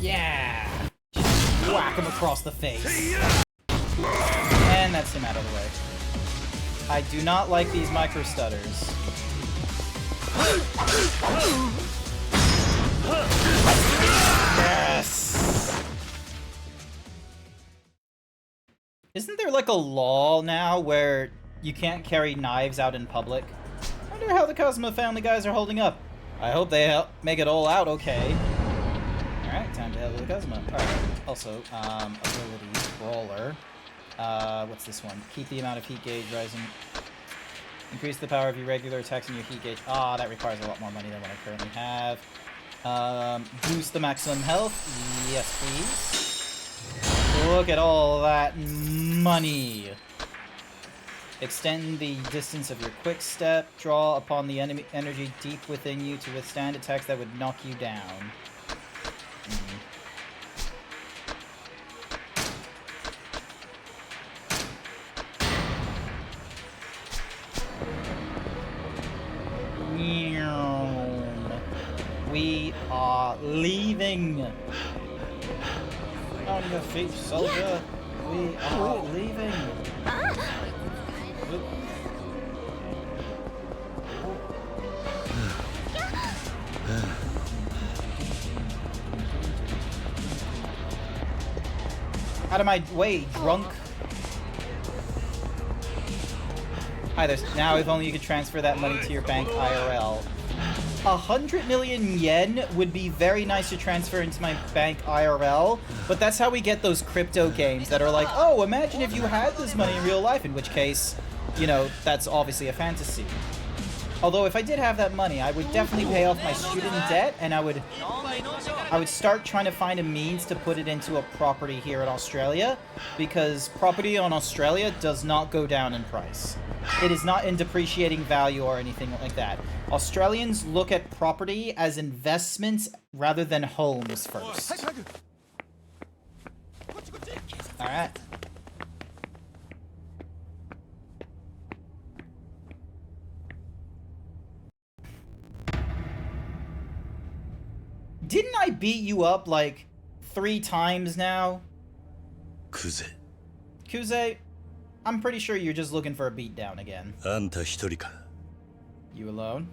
Yeah! Just whack him across the face. And that's him out of the way. I do not like these micro stutters. Yes! Isn't there like a law now where you can't carry knives out in public? I wonder how the Kazuma family guys are holding up. I hope they make it all out okay. Alright, time to head to the Kazuma. Alright, also, ability, brawler. What's this one? Keep the amount of heat gauge rising. Increase the power of your regular attacks and your heat gauge. Ah, that requires a lot more money than what I currently have. Boost the maximum health. Yes, please. Look at all that money. Extend the distance of your quick step. Draw upon the enemy energy deep within you to withstand attacks that would knock you down. We are leaving. On your feet, soldier. We are leaving. Out of my way, drunk. Hi there. Now, if only you could transfer that money to your bank IRL. 100 million yen would be very nice to transfer into my bank IRL, but that's how we get those crypto games that are like, oh, imagine if you had this money in real life, in which case, you know, that's obviously a fantasy. Although if I did have that money, I would definitely pay off my student debt, and I would start trying to find a means to put it into a property here in Australia, because property in Australia does not go down in price. It is not in depreciating value or anything like that. Australians look at property as investments rather than homes first. Alright. Didn't I beat you up like 3 times now? Kuze. Kuze, I'm pretty sure you're just looking for a beatdown again. Anta hitori ka? You alone?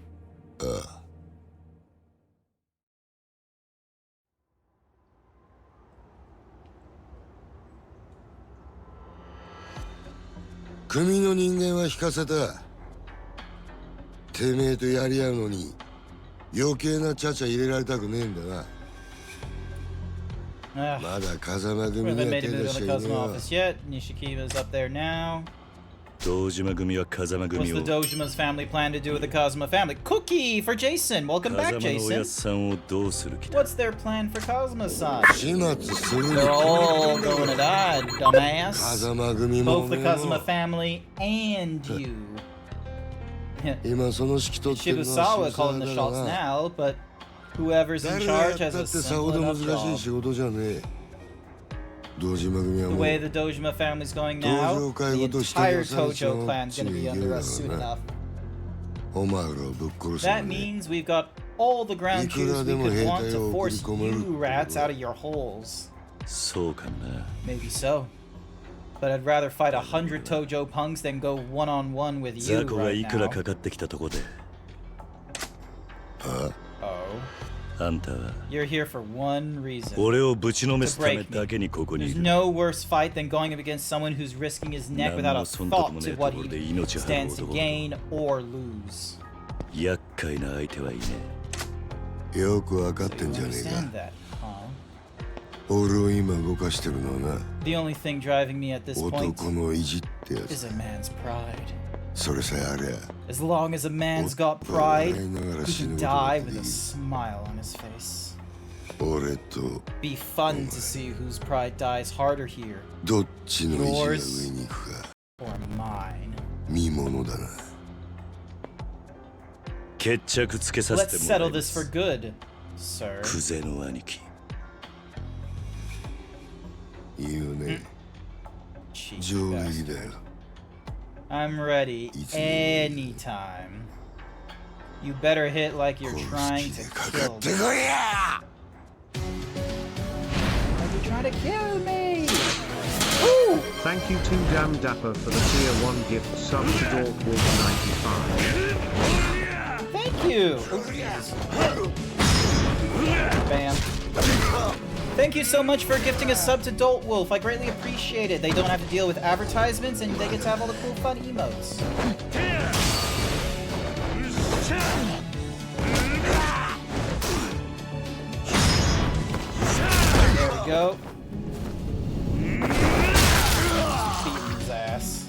組の人間は引かせた。てめえとやり合うのに余計なちゃちゃ入れられたくねえんだな。まだ風間組には手出しちゃいねえよ。Nishikima's up there now. 堂島組は風間組を。What's the Dojima's family plan to do with the Kazuma family? Cookie for Jason. Welcome back, 風間のおや Jason. っさんをどうする気だ。 What's their plan for Kazuma-san? 始末する。 They're all going to die, dumbass. 風間組も Both the Kazuma family and you. 今その指揮取ってるのは Shibusawa calling the shots now, but whoever's in 誰がや charge った has っ a てさ simple ほど enough 難しい仕 job. 事じゃねえ。堂島組は The もう way the Dojima family's going now, 登場会 the ごとして entire 最初 Tojo の clan's gonna be under us 地 soon 域だ enough. お前らをぶっ殺す That のね。 means we've got all the ground troops we could want to force いくらでも兵隊を送り込める。 you rats out of your holes. そうかもな。 Maybe so. But I'd rather fight 100 Tojo punks than go one-on-one with you 雑魚が right いくら now. かかってきたとこで。 Oh. あんたは You're here for one reason. 俺をぶちのめすためだけにここにい There's る。 no worse fight than going up against someone who's risking his neck without a thought to what he stands to gain or lose. 厄介な相手はいねよくわかっ So て you んじゃねえ understand か。 that, huh? 俺を今動かしてるのはな、 The only thing driving me at this point 男の意地ってや is つ a。man's pride. それさえありゃ、 As long as a man's got pride, he can die with a smile on his face. 俺と Be fun to see whose pride dies harder here, どっちの意地が上に行くか or mine. 見ものだな。決着つけさ Let's せてもら settle いま this for す。 good, sir. クゼの兄貴。いいよね。 Cheeky 上 bastard. 出来だよ。 I'm ready anytime. You better hit like you're trying to kill me. trying to kill me! Ooh! Thank you to Damn Dapper for the tier 1 gift sub to Dorkwolf95. Thank you! Bam. Thank you so much for gifting a sub to Dolt Wolf. I greatly appreciate it. They don't have to deal with advertisements and they get to have all the cool fun emotes. There we go. Beating his ass.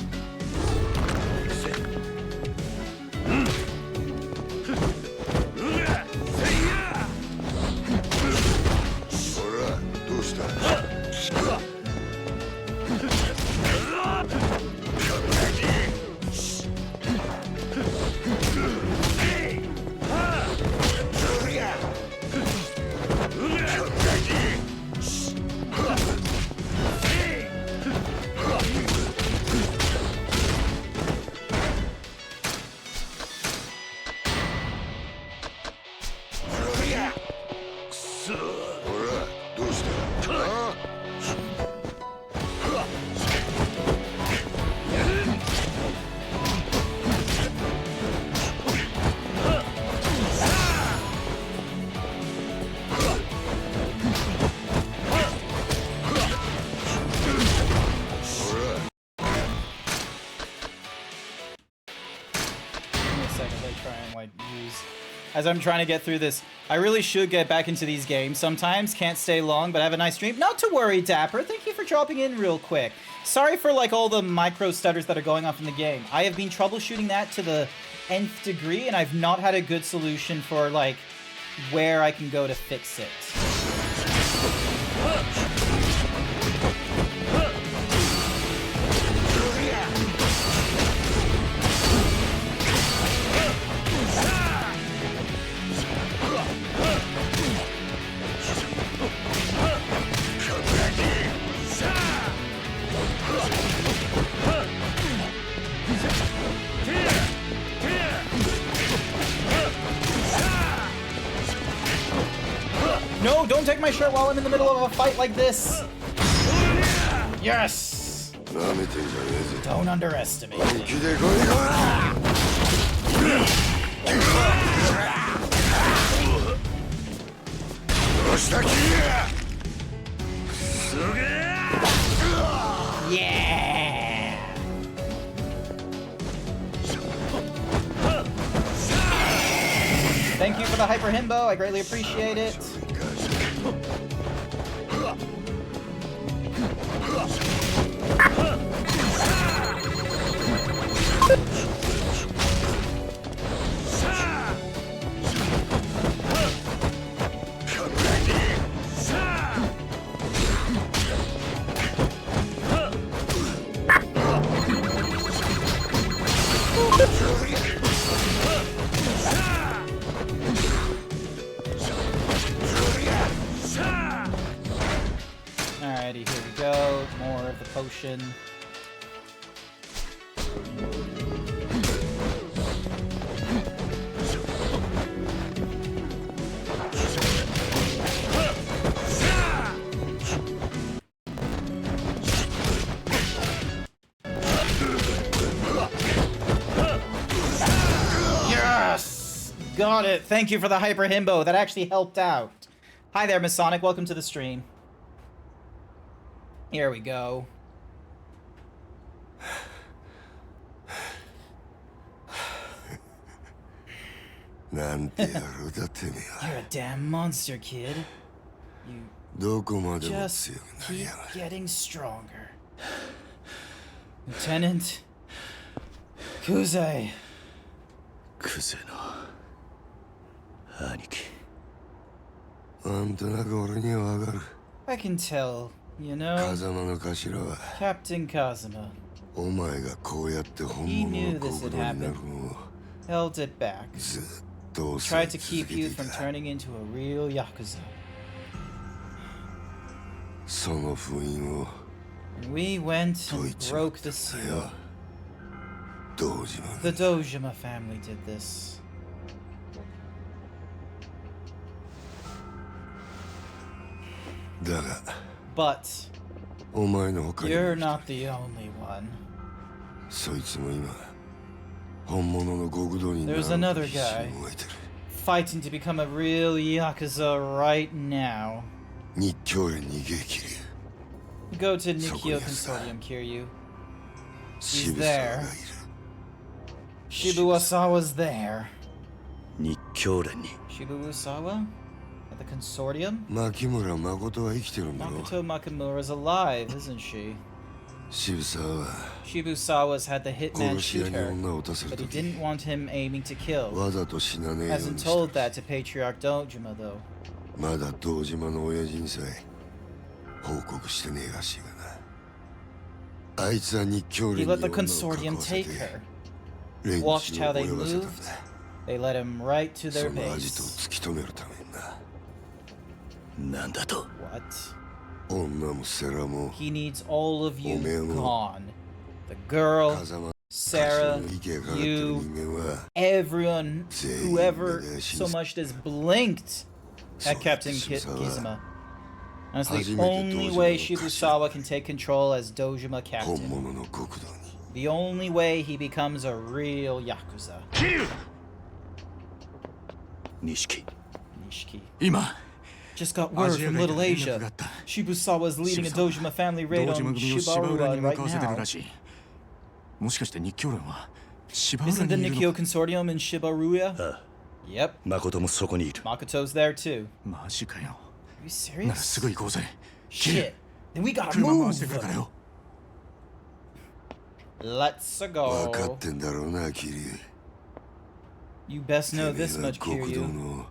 As I'm trying to get through this, I really should get back into these games sometimes. Can't stay long, but have a nice stream. Not to worry, Dapper. Thank you for dropping in real quick. Sorry for like all the micro stutters that are going off in the game. I have been troubleshooting that to the nth degree, and I've not had a good solution for like where I can go to fix it. No, don't take my shirt while I'm in the middle of a fight like this. Yes. Don't underestimate me. Yeah. Thank you for the hyper himbo. I greatly appreciate it. Alrighty, here we go. More of the potion. Yes! Got it. Thank you for the hyper himbo. That actually helped out. Hi there, Masonic. Welcome to the stream. Here we go. You're a damn monster, kid. You just keep getting stronger. Lieutenant Yakuza. Yakuza no aniki. I can tell, you know, Captain Kazuma. He knew this would happen. Held it back. Tried to keep you from turning into a real Yakuza. And we went and broke the seal. The Dojima family did this. But お前の他に you're not the only one. そいつも今本物の極道になろう There's と another 必死 guy に動いてる fighting to become a real Yakuza right now. 日教連に激流 Go to Nikio Consortium, Kiryu. He's 渋沢が there. いる Shibusawa's there. 日教連に Shibusawa? At the Consortium? 牧村誠は生きてるんだろ Makoto Makamura's alive, isn't she? 渋沢は Shibusawa's had the hitman 殺し屋 shoot に her, 女を撃たせる but he とき didn't want him aiming to kill. わざと死なねえように Hasn't し told た that to Patriarch Dojima, though. まだ堂島の親父にさえ報告してねえらしいがなあいつは日教 He 連に let the 女を囲 Consortium わせ take て her. 連 Watched 中 how を they 泳がせたん moved. だ They led him right to そ their のアジトを base. 突き止めるためにななんだと What? 女も世良も He needs all of you Omemo. gone. The girl, 風間 Sarah, の息がかかってる you, 人間は everyone, 全員 whoever で so much as blinked at Captain Kizuma. That's the 初めて only 堂島 way の頭 Shibusawa can take control as Dojima 本 captain. 物の極道に The only way he becomes a real Yakuza. 錦 Nishiki. 今 Just got word from Little Asia. Shibusawa is leading a Dojima family raid 堂 on 島組を芝浦 Shibaura に向 right かわせてる now. らしいもしかして日教連は芝浦 Isn't the にいる Nikio のか Consortium in Shibaruya? ああ Yep. 誠もそこにいる Makoto's there too. マジかよ Are you ならす serious? ぐ行こうぜ Shit. Then we gotta 車 move. 回してくるからよ Let's 分かっ go. てんだろうなキリ You best て know めえ this は much, 極道 Kiryu. の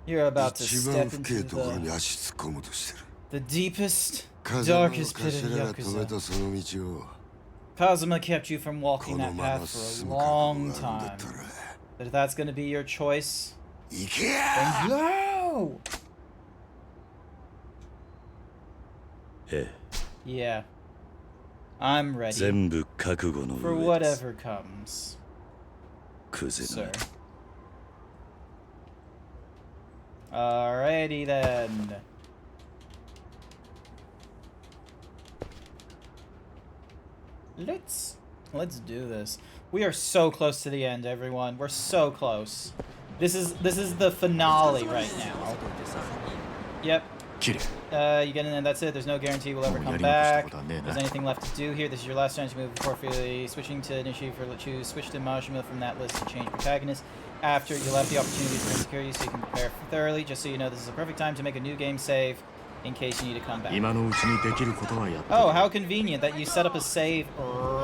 You're about to 一番 step 深い into ところに the 足突っ込もうとしてる deepest, 風間の darkest pit of 頭が止め Yakuza. たその道を Kazuma kept you from こ walking の that まま path 進 for む a 覚悟 long があるんだっ time. たら But if that's gonna be your choice, 行け then や go! ええ Yeah. I'm ready 全部覚悟の for 上です whatever comes, クゼ sir. の Alrighty then. Let's do this. We are so close to the end, everyone. We're so close. This is the finale right now. Yep. キリ You get in and that's it. There's no guarantee we'll ever come back. If there's anything left to do here, this is your last chance to move before fully switching to initiate for choose. Switch to Majima from that list to change protagonist. After, you'll have the opportunity to secure you so you can prepare thoroughly. Just so you know, this is a perfect time to make a new game save in case you need to come back. 今のうちにできることはやって Oh, how convenient that you set up a save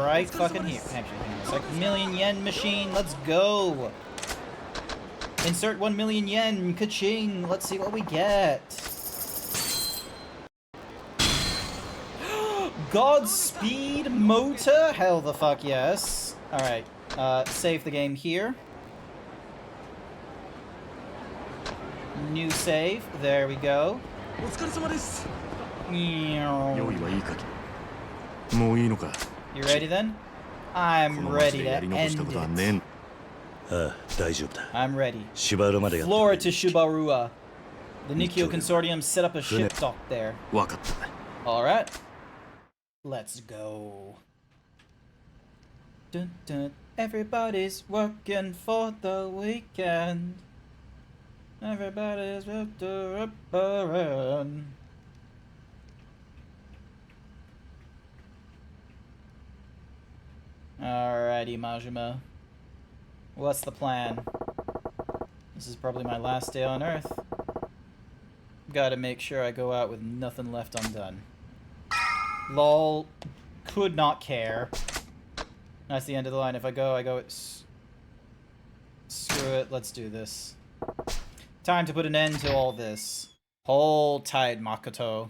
right fucking here. Actually, it's like million yen machine. Let's go. Insert 1 million yen. Ka-ching. Let's see what we get. Godspeed motor? Hell the fuck yes. Alright. Save the game here. New save. There we go. お疲れ様です Meow. 用意はいいかもういいのか You ready then? I'm この街 ready で to やり残 end したことは it. ねえんああ大丈夫だ I'm ready. 芝浦までやって Floor to Shibarua. The Nikio Consortium set up a ship dock there. わかった Alright. Let's go. Dun, dun. Everybody's working for the weekend. Everybody's run. Alrighty, Majima. What's the plan? This is probably my last day on Earth. Gotta make sure I go out with nothing left undone. Lol. Could not care. That's the end of the line. If I go, I go. Screw it. Let's do this. Time to put an end to all this. Hold tight, Makoto.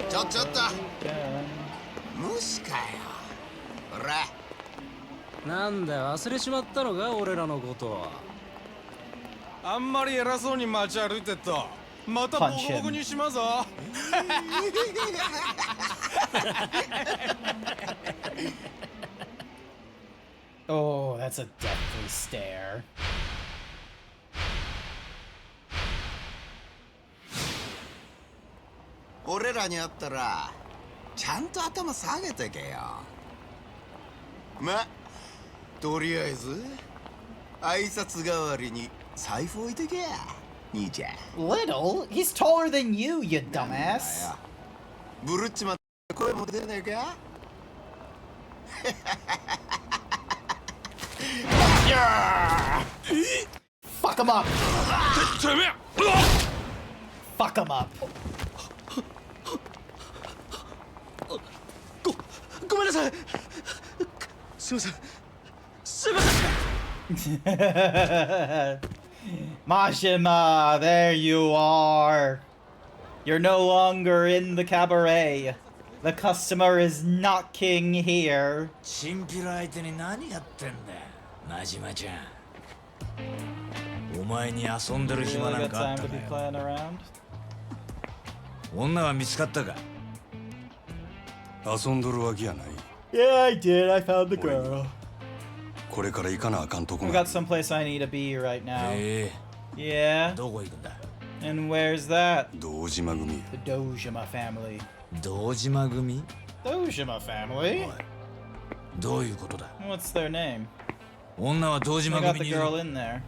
Cha-cha-ta. 無視かよ。ほら。なんだよ忘れちまったのか俺らのことあんまり偉そうに街歩いてっと punch him. Oh, that's a deathly stare.俺らに会ったらちゃんと頭下げてけよ。ま、とりあえず挨拶代わりに財布置いてけや、兄ちゃん。Little? He's taller than you, you dumbass. ブルッチマン声も出ねえかFuck him up! Fuck him up! ごめんなさい。すいません。すいません。Majima, there you are. You're no longer in the cabaret. The customer is not king here. チンピラ相手に何やってんだよ、マジマちゃん。お前に遊んでる暇なんかあったかよ。女は見つかったか？遊んどるわけやない。Yeah, I did. I found the girl. これから行かなあかんとこ We が。 got someplace I need to be right now. Yeah. どこ行くんだ？ And where's that? 堂島組。 The Dojima family. 堂島組？ Dojima family? どういうことだ？ What's their name? 女は堂 I 島 got 組 the にいる。 girl in there.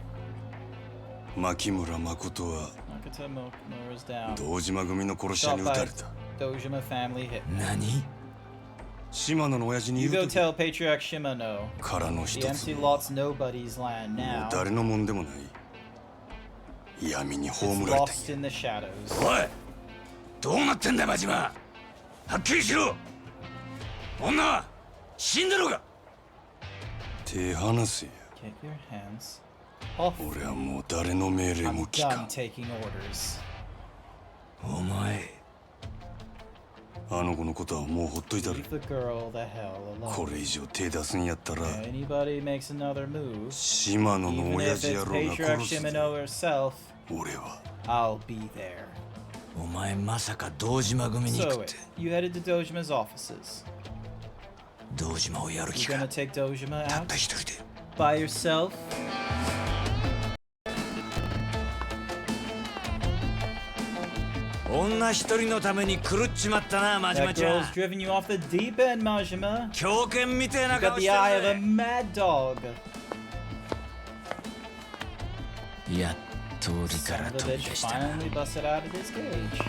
牧村誠は Makata Mura's down. 堂島組の殺し屋に撃たれた。 Dojima family hit. 何？島野の親父に You 言 go うと tell Patriarch Shimano. からの The 一つ。 empty lot's nobody's land もう now. 誰のもんでもない。闇に It's 葬られたん lost や。 in the shadows. おい、どうなってんだよマジマ。はっきりしろ。女は死んでるか？手離せや。 Get your hands off. 俺はもう誰の命令 I'm も聞か done ん。 taking orders. お前。あの子のことはもうほっといたる。 Leave the girl the hell こ alone. れ以上手出すんやったら Anybody makes another move, 島野の even 親 if 父 it's 野郎が Patriarch 殺す。 Shimano herself, 俺は I'll be there. お前まさか堂島組に行 So くって wait, you headed to Dojima's offices. 堂島をやる You 気 gonna か？ take Dojima たっ out た一人で。 by yourself? 女一人のために狂っちまったなマジマ That ちゃん。 girl's driven you off the deep end, Majima. 狂犬みてえ You な got 顔し the て eye of a る mad dog. ぜ。やっと檻か Son ら of a 飛び bitch 出したな。 finally busted out of his cage.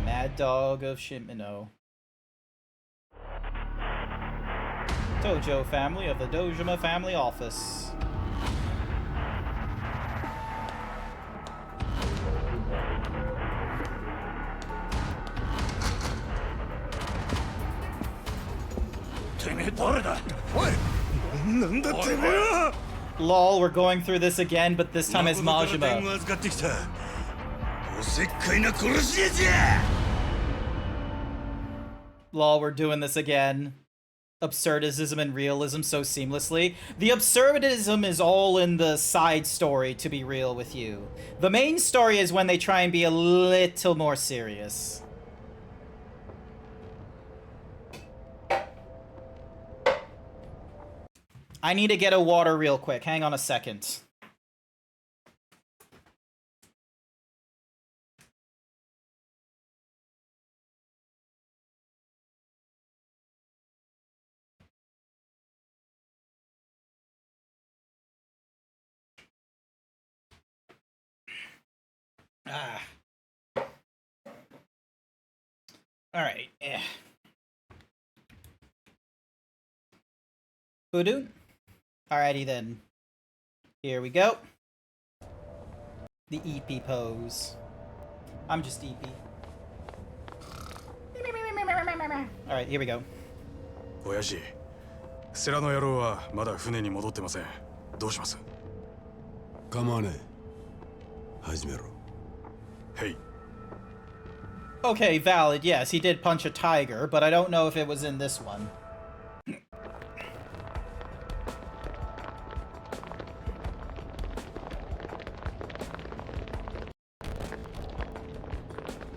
Mad dog of Shimano. Dojo family of the Dojima family office. Lol, we're going through this again, but this time as Majima. Lol, we're doing this again. Absurdism and realism so seamlessly. The absurdism is all in the side story, to be real with you. The main story is when they try and be a little more serious. I need to get a water real quick. Hang on a second. Ah. All right. Voodoo? Alrighty then. Here we go. The EP pose. I'm just EP. Alright, here we go. 親父、世良の野郎はまだ船に戻ってません。どうします？構わねえ。始めろ。Hey. Okay, valid. Yes, he did punch a tiger, but I don't know if it was in this one.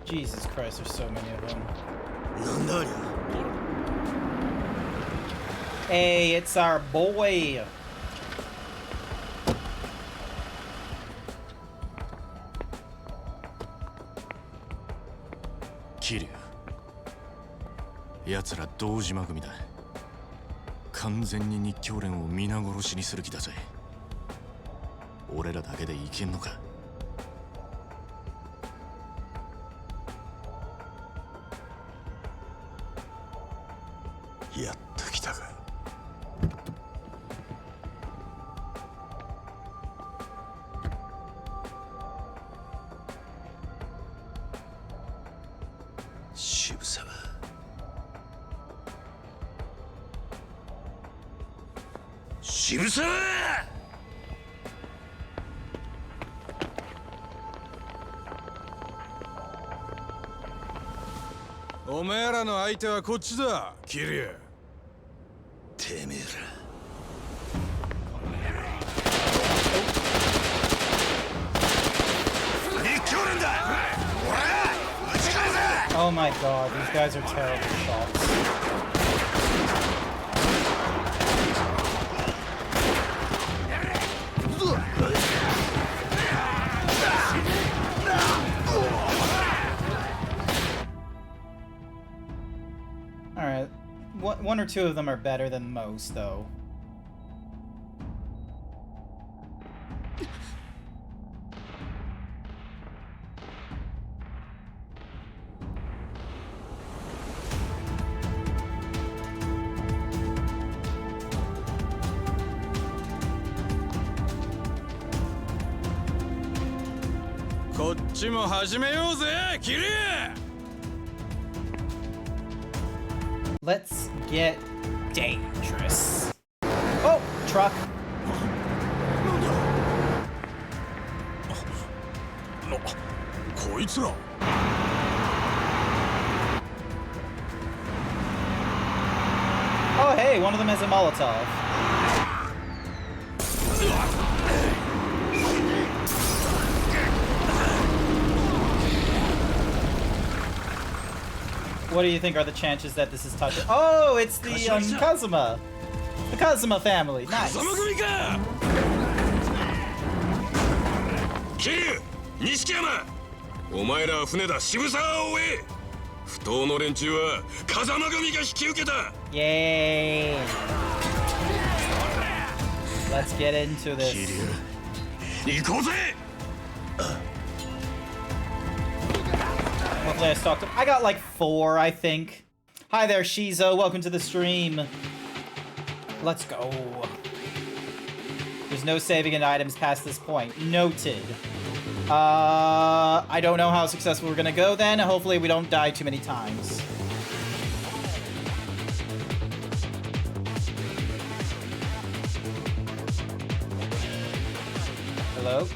Jesus Christ, there's so many of them. Hey, it's our boy.桐生、奴ら堂島組だ。完全に日教連を皆殺しにする気だぜ。俺らだけでいけんのか。やっと来たか。渋沢。渋沢！おめえらの相手はこっちだ、桐生。てめえら。日教連だ！俺が撃ち返せ！ Oh my god, these guys are terrible shots. Alright, one or two of them are better than most, though. Let's get dangerous. Oh, truck. Oh, hey, one of them has a Molotov. What do you think are the chances that this is touching? Oh, it's the Kazuma. The Kazuma family. Nice. 錦山、お前らは船だ、渋沢を追え。不当の連中は風間組が引き受けた。Yay. Let's get into this. 行こうぜ。 Hopefully I stalked him. I got like 4, I think. Hi there, Shizo. Welcome to the stream. Let's go. There's no saving in items past this point. Noted. I don't know how successful we're gonna go then. Hopefully we don't die too many times. Hello?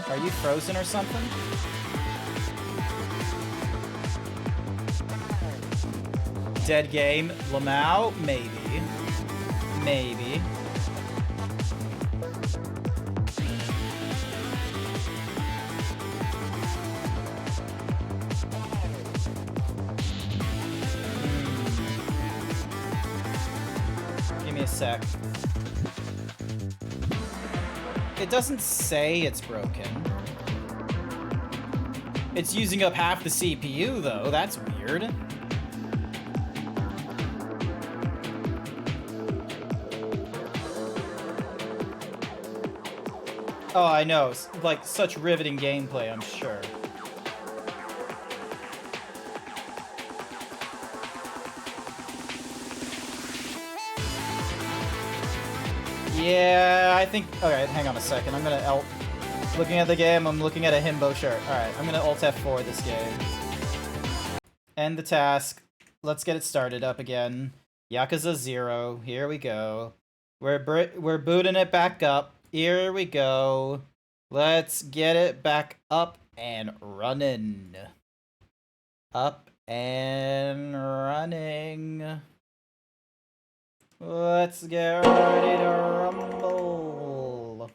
Are you frozen or something? Dead game. Lamau? Maybe. Maybe. Give me a sec. It doesn't say it's broken. It's using up half the CPU, though. That's weird. Oh, I know. Like, such riveting gameplay, I'm sure. Yeah, I think... Alright, hang on a second. I'm gonna... Looking at the game, I'm looking at a himbo shirt. Alright, I'm gonna Alt F4 this game. End the task. Let's get it started up again. Yakuza 0. Here we go. We're booting it back up. Here we go. Let's get it back up and running. Up and running. Let's get ready to rumble.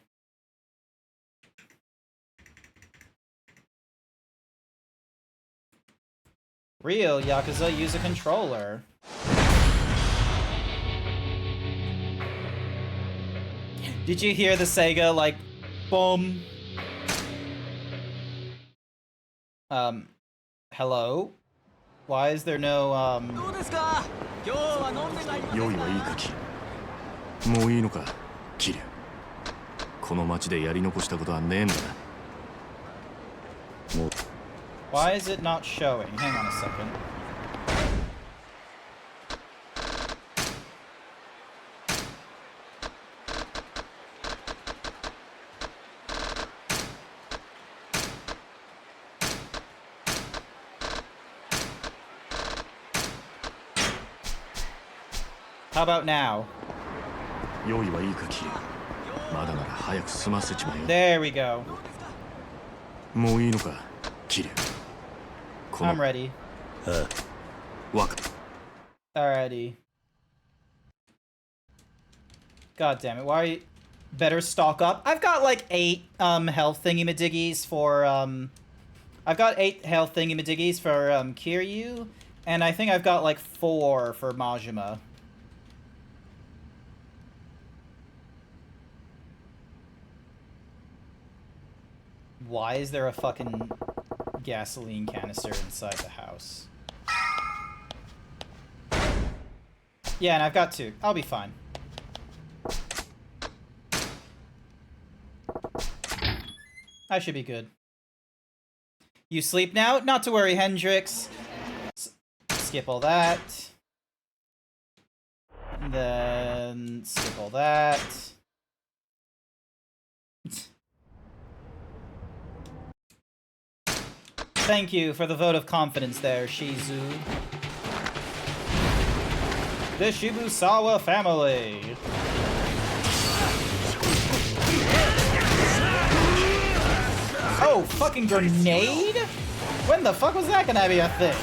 Real Yakuza use a controller. Did you hear the Sega, like, boom? Hello? Why is there no, 用意はいいかキリもういいのかキリこの町でやり残したことはねえんだなもう Why is it not showing? Hang on a second. How about now? 用意はいいかキリまだなら早く済ませちまえよ There we go. もういいのかキリ I'm ready. わか Alrighty. God damn it, why better stock up? I've got like 8 health thingy-madiggies for I've got 8 health thingy-madiggies for Kiryu, and I think I've got like 4 for Majima. Why is there a fucking gasoline canister inside the house? Yeah, and I've got 2. I'll be fine. I should be good. You sleep now? Not to worry, Hendrix. Skip all that. And then skip all that. Thank you for the vote of confidence there, Shizu. The Shibusawa family. Oh, fucking grenade? When the fuck was that gonna be a thing?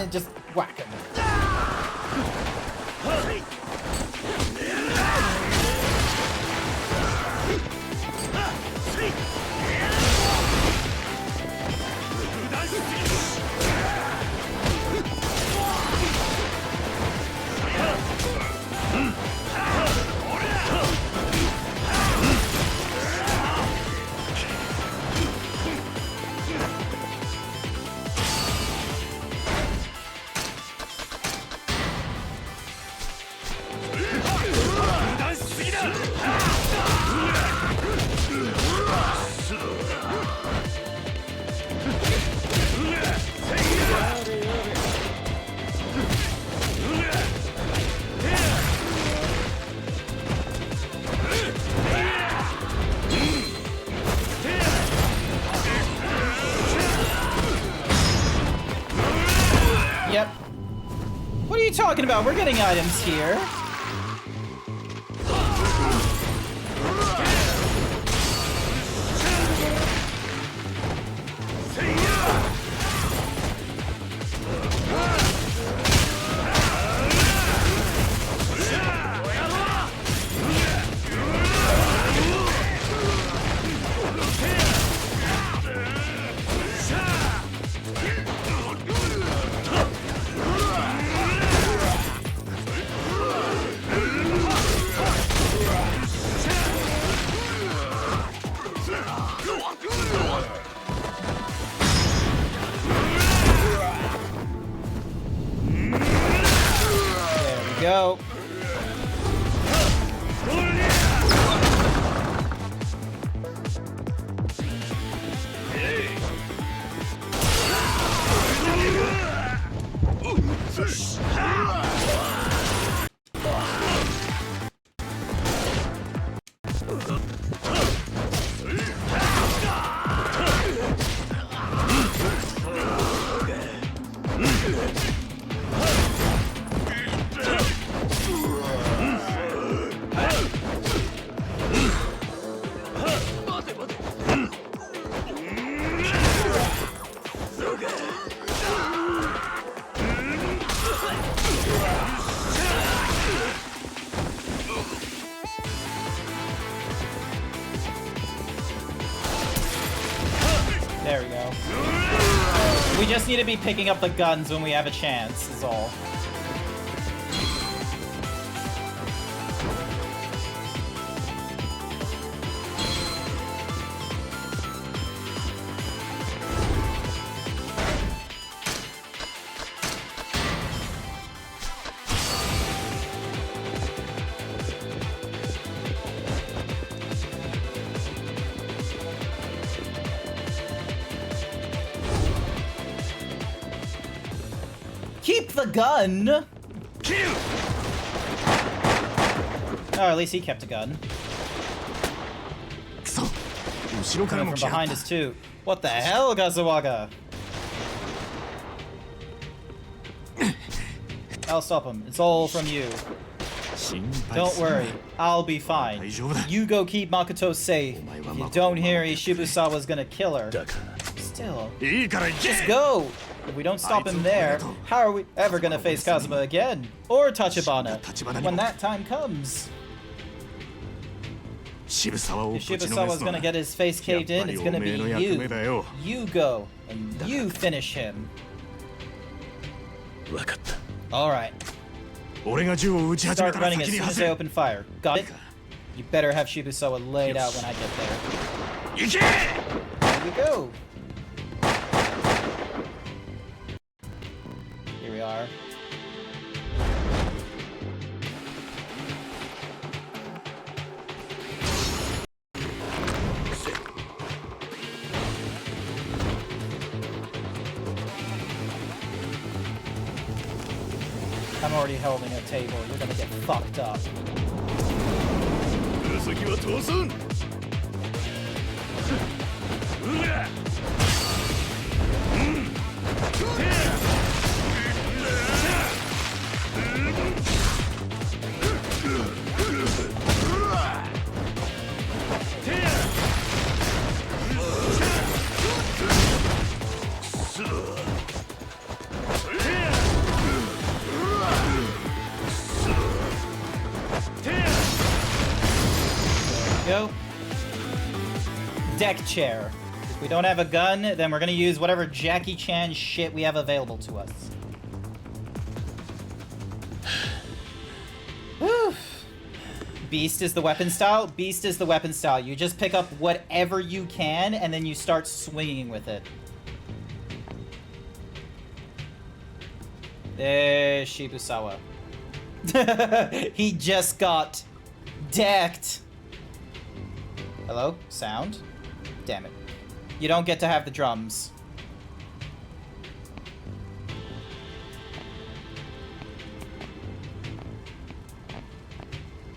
Just whack him. Yep. What are you talking about? We're getting items here. go. There we go. We just need to be picking up the guns when we have a chance, is all. Keep the gun! Oh, at least he kept a gun. Coming from behind us too. What the hell, Gazawaga? I'll stop him. It's all from you. Don't worry. I'll be fine. You go keep Makoto safe. If you don't hear her, Shibusawa's gonna kill her. Still, just go! If we don't stop him there, how are we ever gonna face Kazuma again? Or Tachibana? When that time comes. If Shibusawa's gonna get his face caved in, it's gonna be you. You go, and you finish him. Alright. Start running as soon as I open fire. Got it? You better have Shibusawa laid out when I get there. There we go. Here we are. I'm already holding a table. You're gonna get fucked up. Go. Deck chair. If we don't have a gun, then we're gonna use whatever Jackie Chan shit we have available to us. Beast is the weapon style? Beast is the weapon style. You just pick up whatever you can, and then you start swinging with it. There's Shibusawa. He just got decked. Hello? Sound? Damn it. You don't get to have the drums.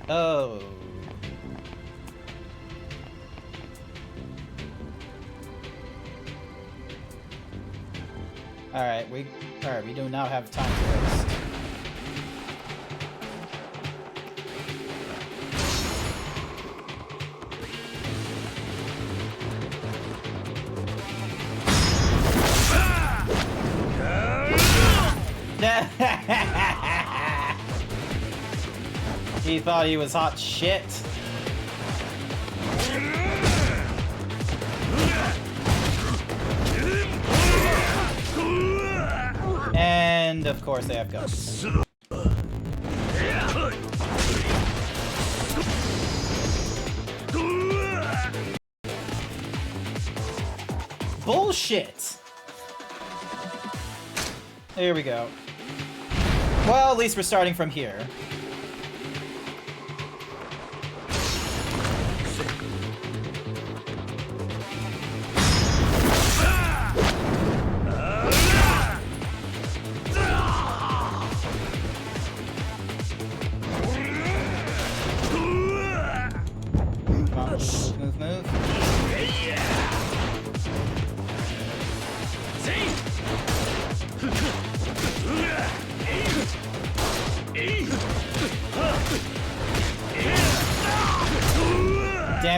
Oh. Alright, we do not have time to waste. He thought he was hot shit. And of course they have guns. Bullshit! Here we go. Well, at least we're starting from here.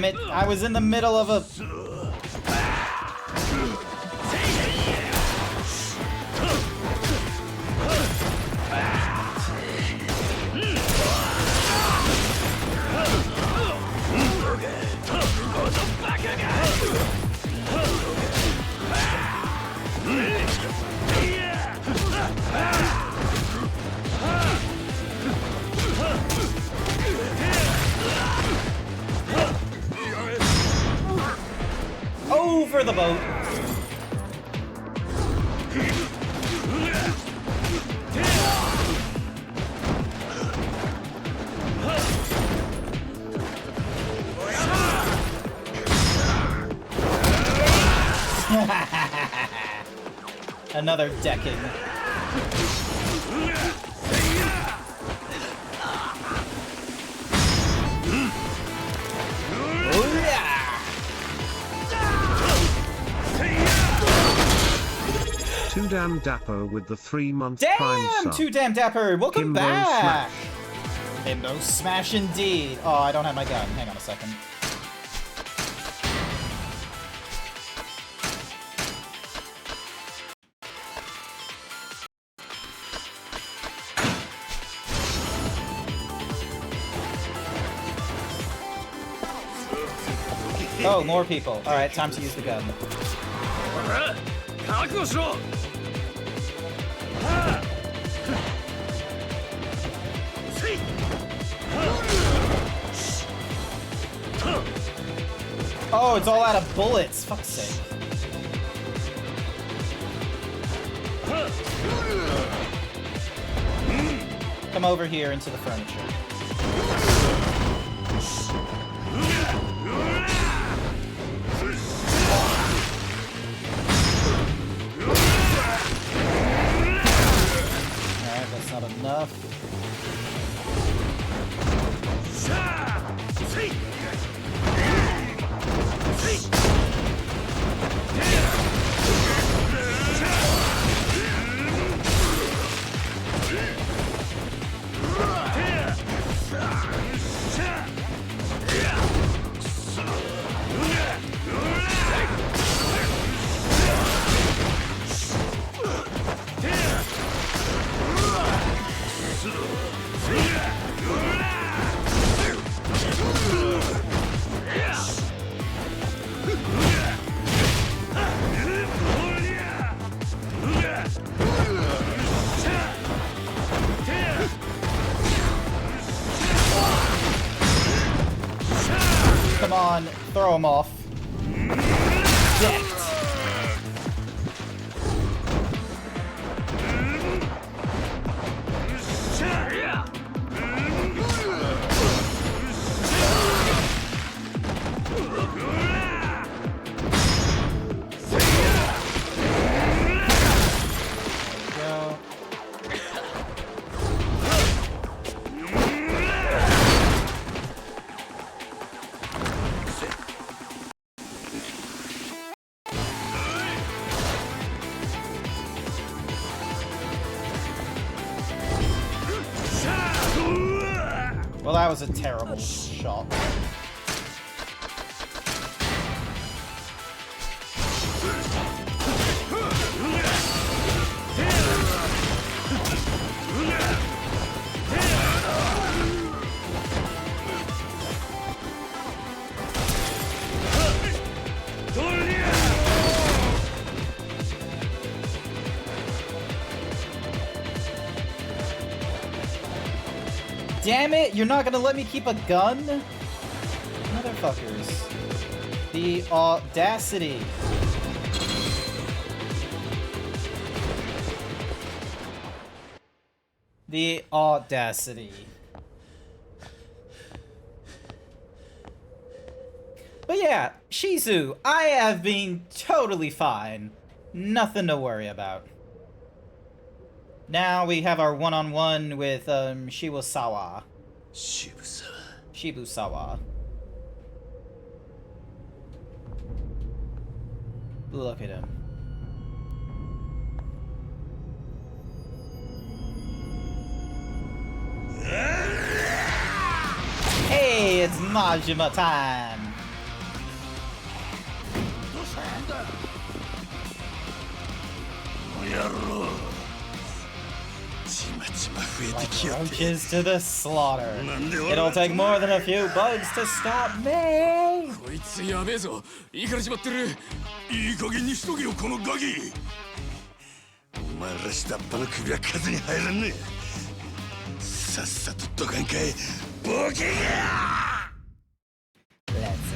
Damn it, I was in the middle of a... Over the boat. Another decking. Oh yeah! Too damn dapper with the 3-month prime Damn! sub. Too damn dapper! Welcome Kimbo back! Kimbo smash indeed! Oh, I don't have my gun. Hang on a second. Oh, more people. Alright, time to use the gun. Oh, it's all out of bullets. Fuck's sake. Come over here into the furniture. Alright, that's not enough. Come on, throw him off. Decked. Go. Well, that was a terrible shot. Damn it, you're not gonna let me keep a gun? Motherfuckers. The audacity. The audacity. But yeah, Shizu, I have been totally fine. Nothing to worry about. Now we have our one-on-one with Shibusawa. Shibusawa. Look at him. Hey, it's Majima time! Roaches to the slaughter. It'll take more than a few bugs to stop me. こいつやべえぞ。いいからしまってる。いい加減にしとけよこのガキ。お前ら下っ端の首は数に入らんね。さっさとどかんかいボケが。 Let's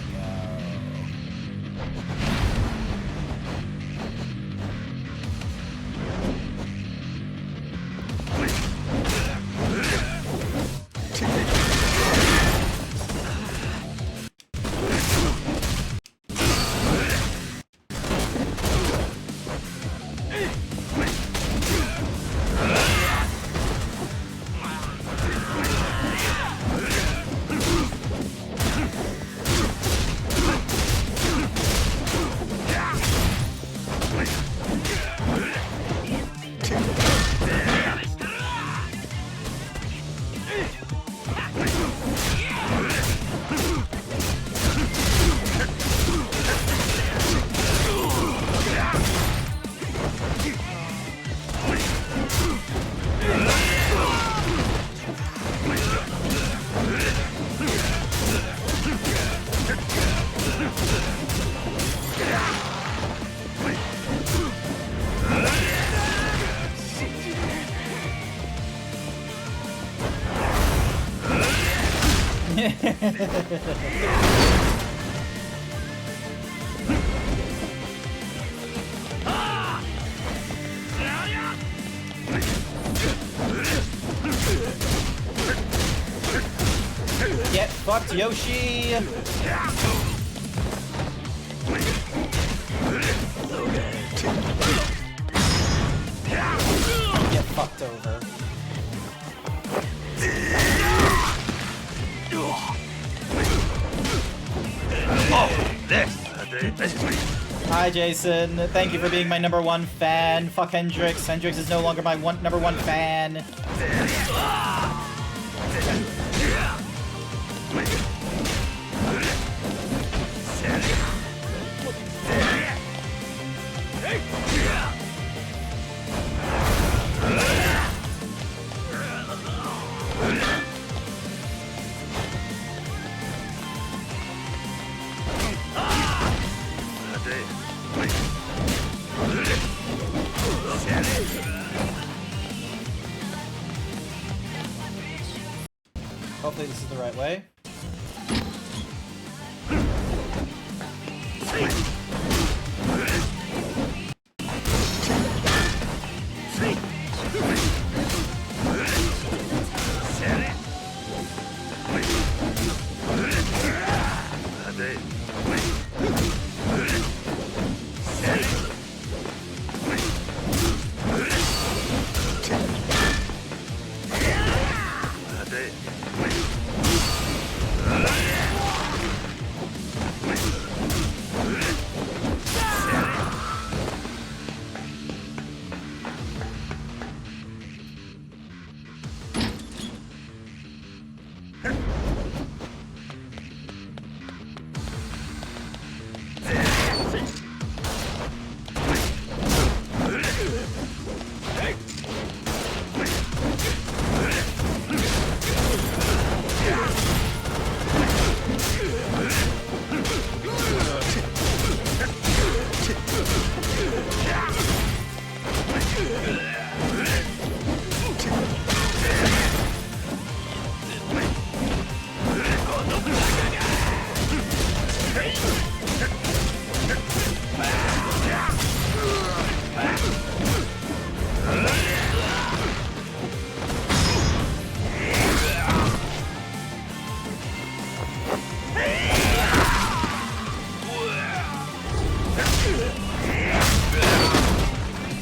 Get fucked, Yoshi! Get fucked over. Hi Jason, thank you for being my #1 fan. Fuck Hendrix. Hendrix is no longer my #1 fan. Hopefully this is the right way.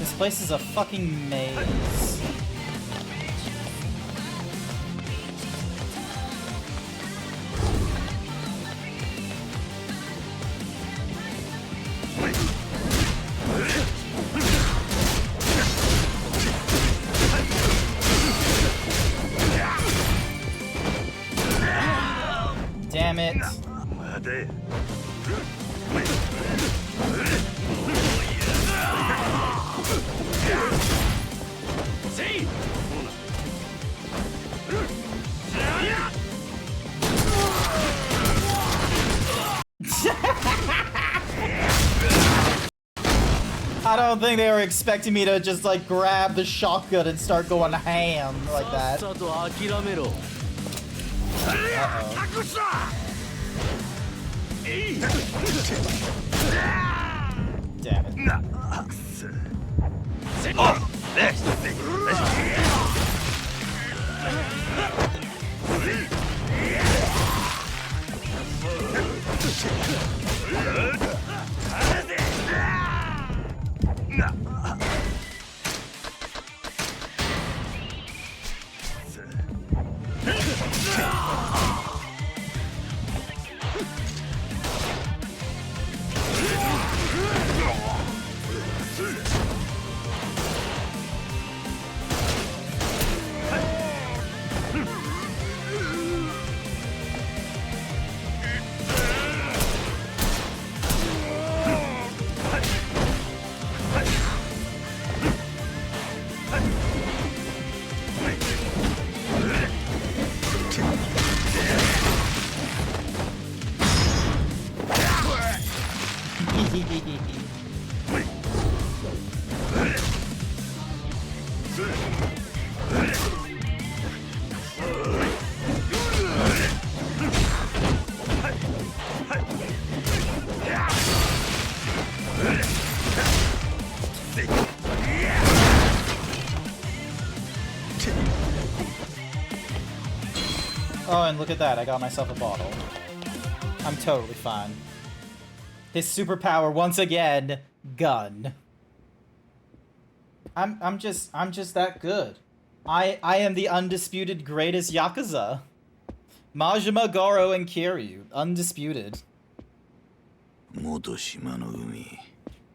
This place is a fucking maze. Damn it. I don't think they were expecting me to just like grab the shotgun and start going ham like that. Uh-oh. Damn it. Oh, and look at that, I got myself a bottle. I'm totally fine. His superpower, once again, gun. I'm just that good. I am the undisputed greatest Yakuza. Majima, Goro, and Kiryu. Undisputed.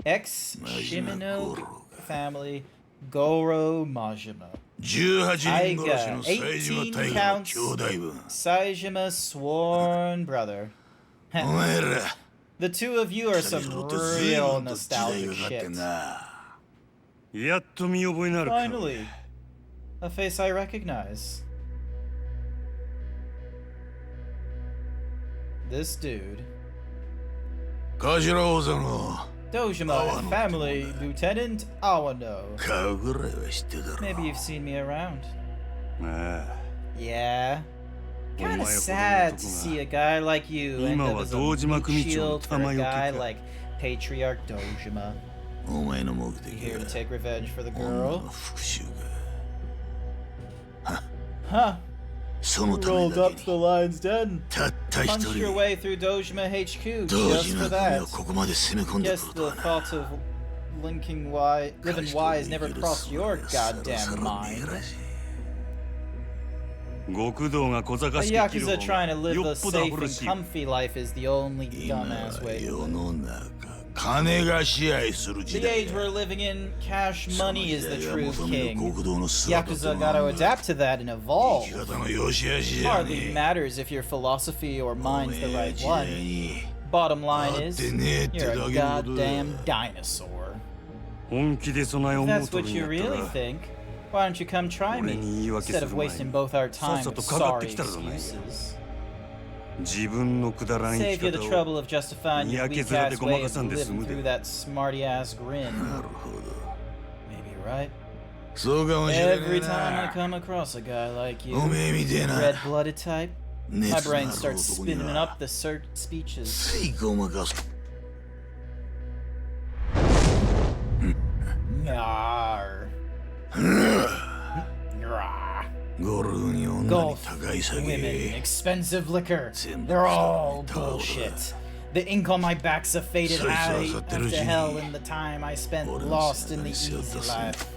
Ex-Shimano family, Goro Majima. Aiga, 18 counts, Saejima sworn brother. The two of you are some real nostalgic shit. Finally, a face I recognize. This dude. Dojima family, Lieutenant Awano. Maybe you've seen me around. Yeah. Kinda sad to see a guy like you end up as a meat shield for a guy like Patriarch Dojima. You here to take revenge for the girl? Huh. Rolled up to the lion's den. Punched your way through Dojima HQ just for that. Guess the thought of living wise never crossed your goddamn mind. A Yakuza trying to live a safe and comfy life is the only dumbass way to live. The age we're living in, cash money is the true king. Yakuza gotta adapt to that and evolve. Hardly matters if your philosophy or mind's the right one. Bottom line is, you're a goddamn dinosaur. If that's what you really think, why don't you come try me, instead of wasting both our time with sorry excuses. Save you the trouble of justifying your weak-ass way of living through that smarty-ass grin. Maybe you're right. Every time I come across a guy like you, red-blooded type, my brain starts spinning up the speeches. Yarr. Golf, women, expensive liquor, they're all bullshit. The ink on my back's a faded eye after hell in the time I spent lost in the easy life.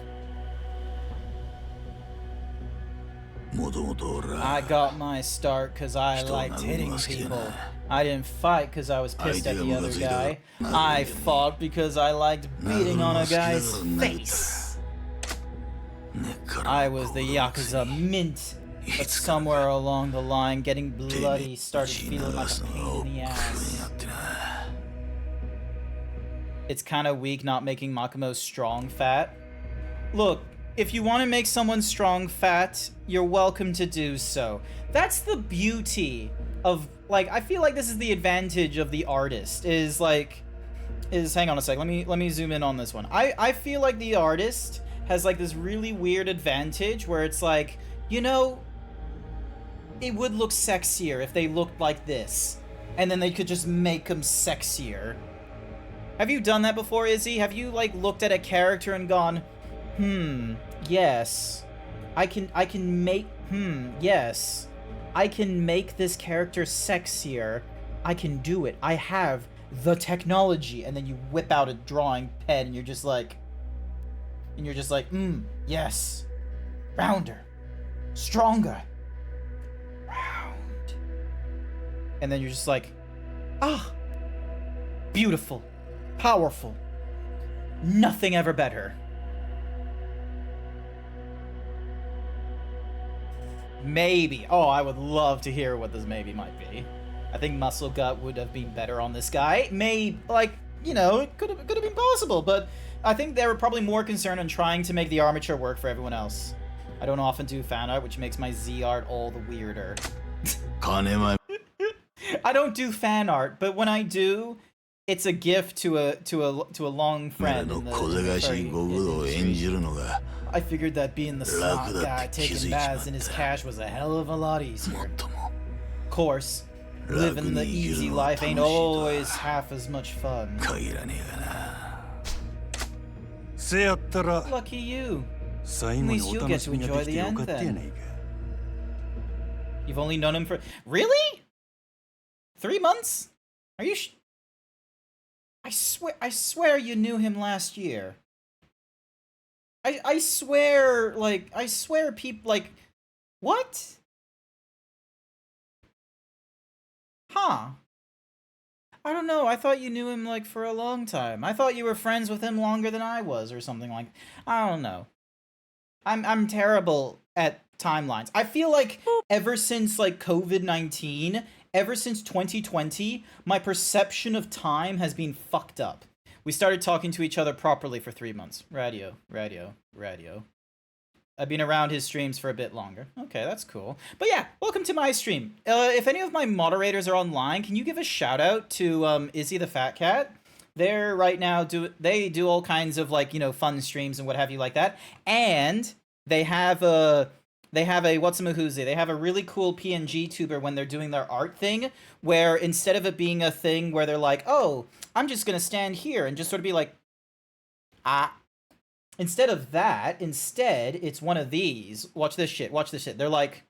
I got my start cause I liked hitting people. I didn't fight cause I was pissed at the other guy. I fought because I liked beating on a guy's face. I was the Yakuza mint, but somewhere along the line, getting bloody started feeling like a pain in the ass. It's kinda weak not making Makomo strong fat. Look, if you want to make someone strong fat, you're welcome to do so. That's the beauty of, like, I feel like this is the advantage of the artist, is like, is, hang on a sec, let me zoom in on this one. I feel like the artist has like this really weird advantage where it's like, you know, it would look sexier if they looked like this, and then they could just make them sexier. Have you done that before, Izzy? Have you like looked at a character and gone, yes, I can make, yes, I can make this character sexier. I can do it. I have the technology. And then you whip out a drawing pen and you're just like, yes, rounder, stronger, round. And then you're just like, beautiful, powerful, nothing ever better. Maybe. Oh, I would love to hear what this maybe might be. I think Muscle Gut would have been better on this guy. Maybe, like, you know, it could have been possible, but I think they were probably more concerned on trying to make the armature work for everyone else. I don't often do fan art, which makes my Z art all the weirder. I don't do fan art, but when I do, it's a gift to a long friend. I figured that being the smart guy taking baths in his cash was a hell of a lot easier. Of course, living the easy life ain't always half as much fun. Lucky you. At least you'll get to enjoy the end then. You've only known him for... Really? 3 months? Are you I swear you knew him last year. I swear, like, I swear people, like, what? Huh. I don't know, I thought you knew him, like, for a long time. I thought you were friends with him longer than I was, or something like... I don't know. I'm terrible at timelines. I feel like ever since, like, COVID-19, ever since 2020, my perception of time has been fucked up. We started talking to each other properly for 3 months. Radio. I've been around his streams for a bit longer. Okay, that's cool. But yeah, welcome to my stream. If any of my moderators are online, can you give a shout out to Izzy the Fat Cat? They're right now they do all kinds of, like, you know, fun streams and what have you like that. And they have a whatsamahoozy. They have a really cool PNG tuber when they're doing their art thing, where instead of it being a thing where they're like, oh, I'm just gonna stand here and just sort of be like, instead of that, it's one of these. Watch this shit. They're like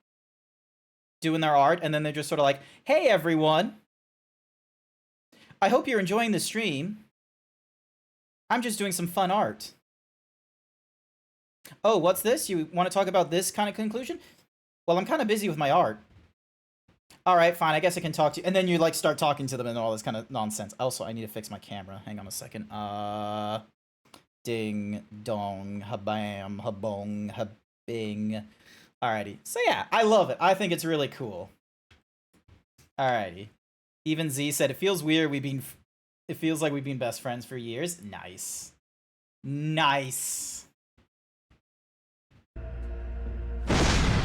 doing their art, and then they're just sort of like, hey everyone, I hope you're enjoying the stream. I'm just doing some fun art. Oh, what's this? You want to talk about this kind of conclusion? Well, I'm kind of busy with my art. All right, fine. I guess I can talk to you. And then you, like, start talking to them and all this kind of nonsense. Also, I need to fix my camera. Hang on a second. Ding, dong, habam, habong, habing. Alrighty. So, yeah, I love it. I think it's really cool. Alrighty. Even Z said, it feels weird it feels like we've been best friends for years. Nice. Nice.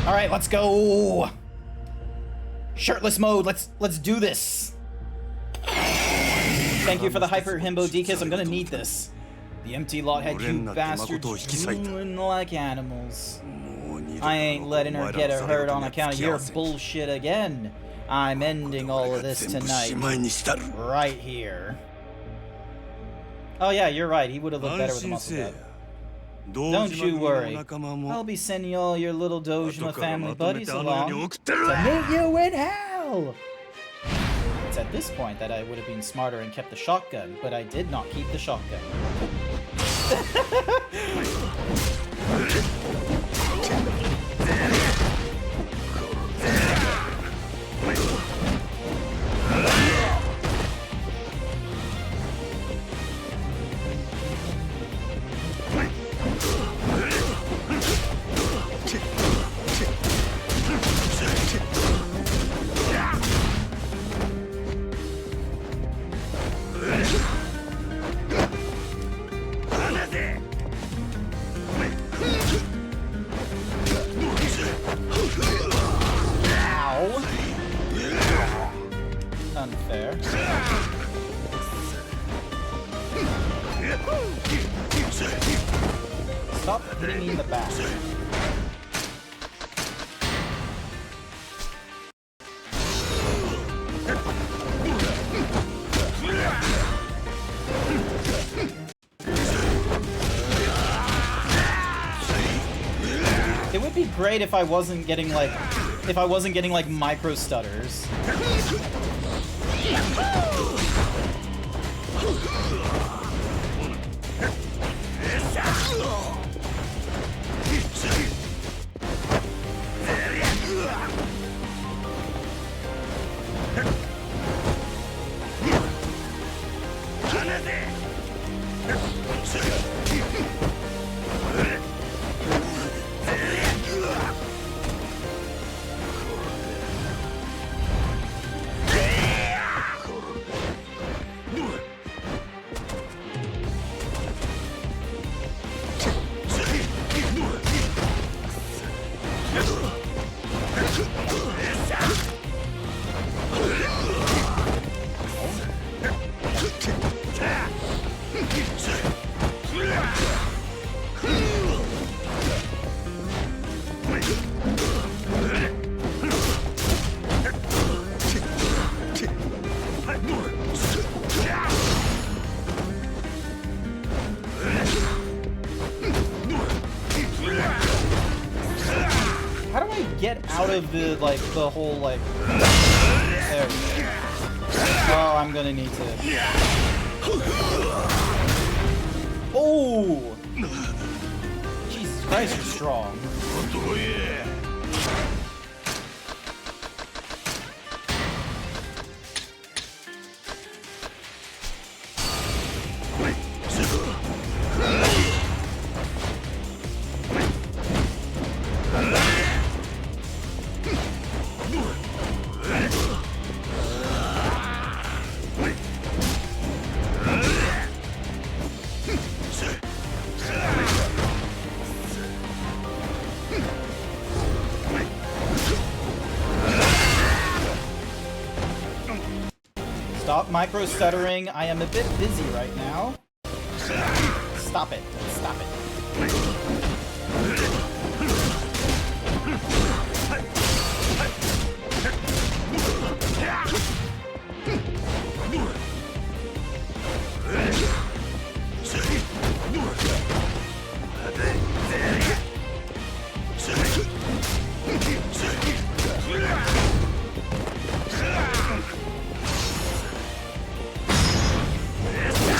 Alright, let's go! Shirtless mode, let's do this! Thank you for the hyper himbo DKs, I'm gonna need this. The empty lot had you bastards drooling like animals. I ain't letting her get her hurt on account of your bullshit again. I'm ending all of this tonight. Right here. Oh yeah, you're right, he would have looked better with a muscle gut. Don't you worry. I'll be sending all your little Dojima family buddies along to meet you in hell! It's at this point that I would have been smarter and kept the shotgun, but I did not keep the shotgun. Stop hitting me in the back. It would be great if I wasn't getting like micro stutters. How do I get out of the whole like there we go. Oh, I'm gonna need to. Oh! Jesus Christ, you're strong. Stop micro stuttering. I am a bit busy right now. Stop it. Stop it.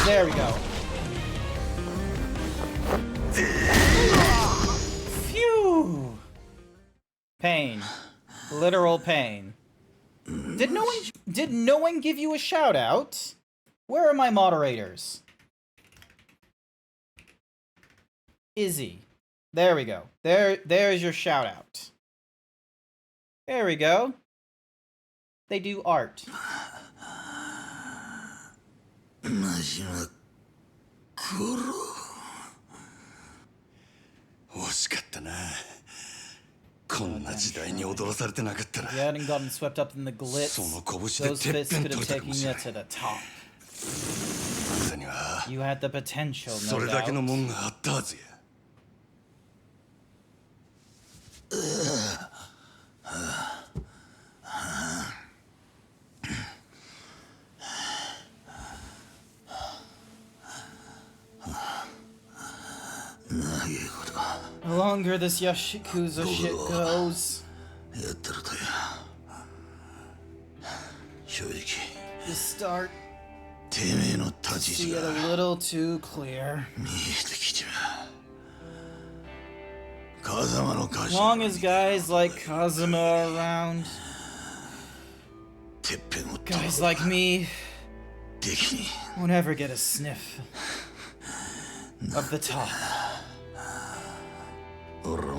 There we go. Phew. Pain. Literal pain. Did no one give you a shout out? Where are my moderators? Izzy. There we go. There's your shout out. There we go. They do art. マジは殺惜しかったなこんな時代に踊らされてなかったら You hadn't gotten swept up in the glitz. その拳 Those でてっ fists ぺん could 取 have れたか taken もし you れない to the top. あんたには You had the potential, そ no れだけの doubt. もんがあったはずや長いこと The longer this Yakuza shit goes, やったらとや正直 you start てめえの立ち to 位置 see it が a little too clear. 見えてきちまう風間の As 頭 long as guys like Kazuma are around, てっぺんを guys like me できに won't ever get a sniff of the top. 俺もよ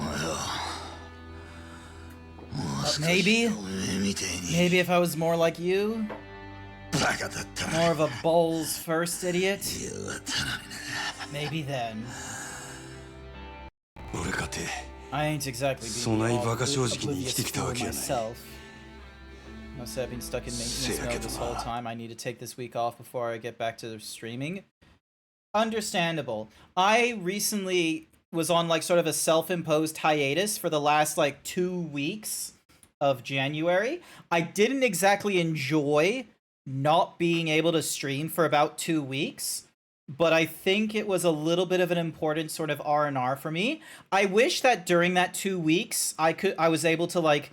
But maybe おめえみたいに if I was more like you, バカだったら more of a balls first idiot, よかったのにな maybe then. 俺かて I ain't exactly そない being バカ正直に oblivious 生きてきた fool わけやない myself. Must have been stuck in maintenance mode this whole time. I need to take this week off before I get back to streaming. Understandable. I recently was on like sort of a self-imposed hiatus for the last like 2 weeks of January. I didn't exactly enjoy not being able to stream for about 2 weeks, but I think it was a little bit of an important sort of R&R for me. I wish that during that 2 weeks I was able to like,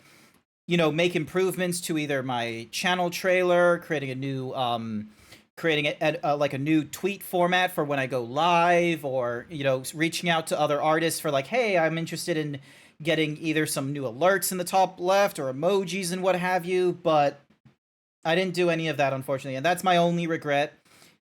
you know, make improvements to either my channel trailer, creating a new creating like a new tweet format for when I go live, or, you know, reaching out to other artists for like, hey, I'm interested in getting either some new alerts in the top left or emojis and what have you, but I didn't do any of that, unfortunately, and that's my only regret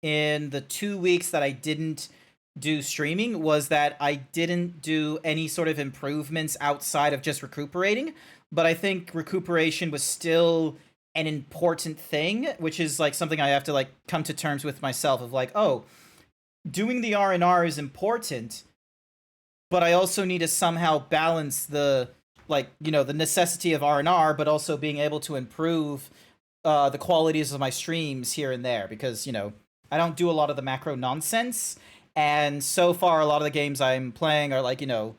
in the 2 weeks that I didn't do streaming, was that I didn't do any sort of improvements outside of just recuperating. But I think recuperation was still an important thing, which is like something I have to like come to terms with myself of like, oh, doing the R&R is important, but I also need to somehow balance the, like, you know, the necessity of R&R, but also being able to improve the qualities of my streams here and there, because, you know, I don't do a lot of the macro nonsense, and so far a lot of the games I'm playing are like, you know,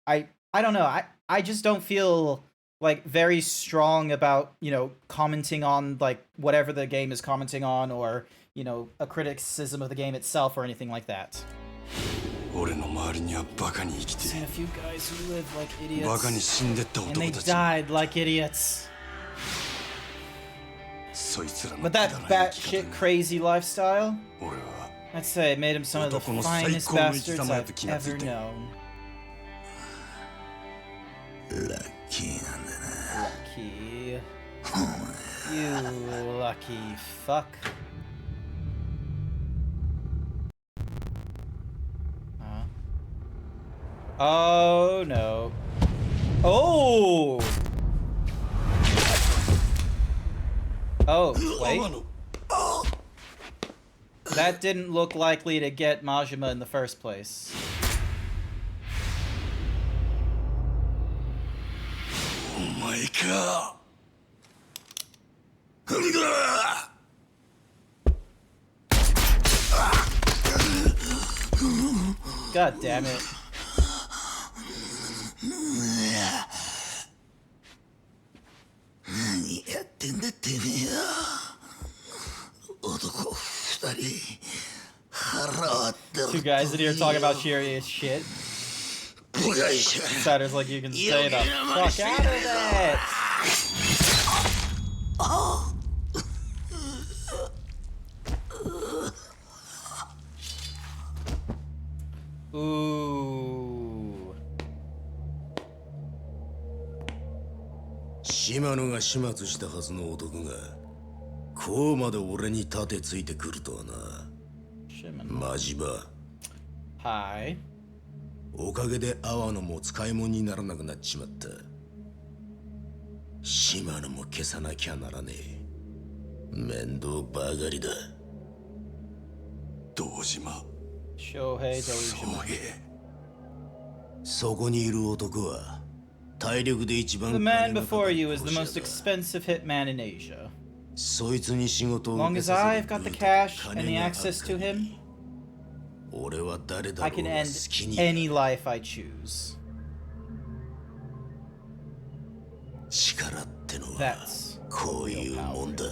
I don't know, I just don't feel like very strong about, you know, commenting on like whatever the game is commenting on, or, you know, a criticism of the game itself or anything like that. I've seen a few guys who live like idiots, and they died like idiots. But that batshit crazy lifestyle, I'd say, made him some of the finest bastards I've ever known. Lucky. You lucky fuck. Oh no. Oh! Oh, wait. That didn't look likely to get Majima in the first place. God damn it. Two guys in here talking about serious shit. Saturn's like, you can stay the fuck out of it. Ooh. 島野が始末したはずの男がこうまで俺に盾ついてくるとはな。マジバ。はい。おかげで阿波野も使い物にならなくなっちまった。島野も消さなきゃならねえ。面倒ばかりだ。堂島。翔平、堂島。そこにいる男は体力で一番 The man before you is the most expensive hitman in Asia. そいつに仕事を Long as I've got the cash and the access to him, 俺は誰だ I ろう can が end 好きに any life I choose. 力ってのは That's こういうもんだ。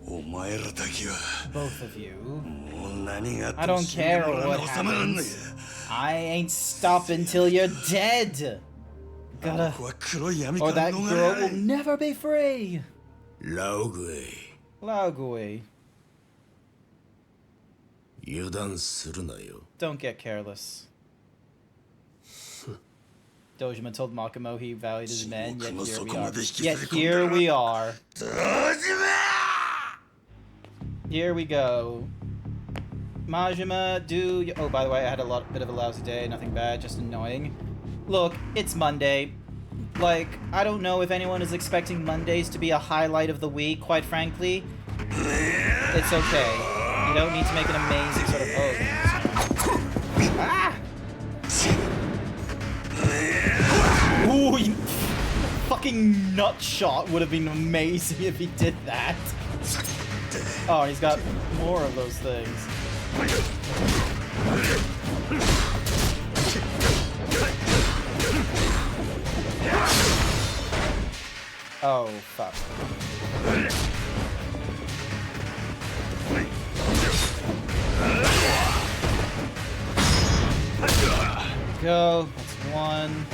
お前らだけは both of you. もう何があって I も don't 死んで care もらう what の収まらんのや happens. I ain't stopping till you're dead. Gotta. Or that girl will never be free. ラオグエ Laogui. 油断するなよ。 Don't get careless. Dojima told Makimo he valued his men, yet here we are. Here we go. Majima, oh, by the way, I had a bit of a lousy day. Nothing bad, just annoying. Look, it's Monday. Like, I don't know if anyone is expecting Mondays to be a highlight of the week, quite frankly. It's okay. You don't need to make an amazing sort of... Ah! Ooh, you fucking nut shot would have been amazing if he did that. Oh, he's got more of those things. Oh, fuck. Go. That's one.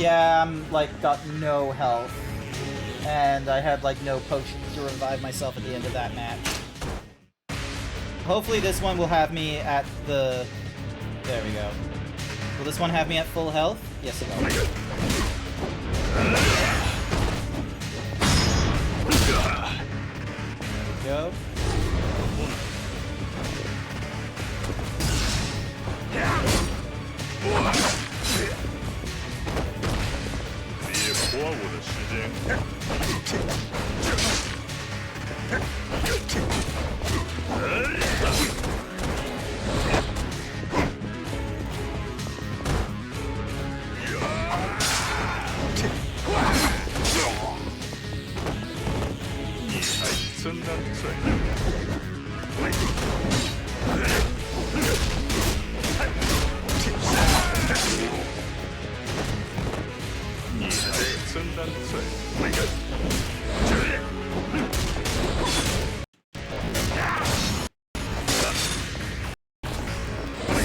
Yeah, I'm like got no health. And I had like no potions to revive myself at the end of that match. Hopefully this one will have me at the... There we go. Will this one have me at full health? Yes, it will. There we go.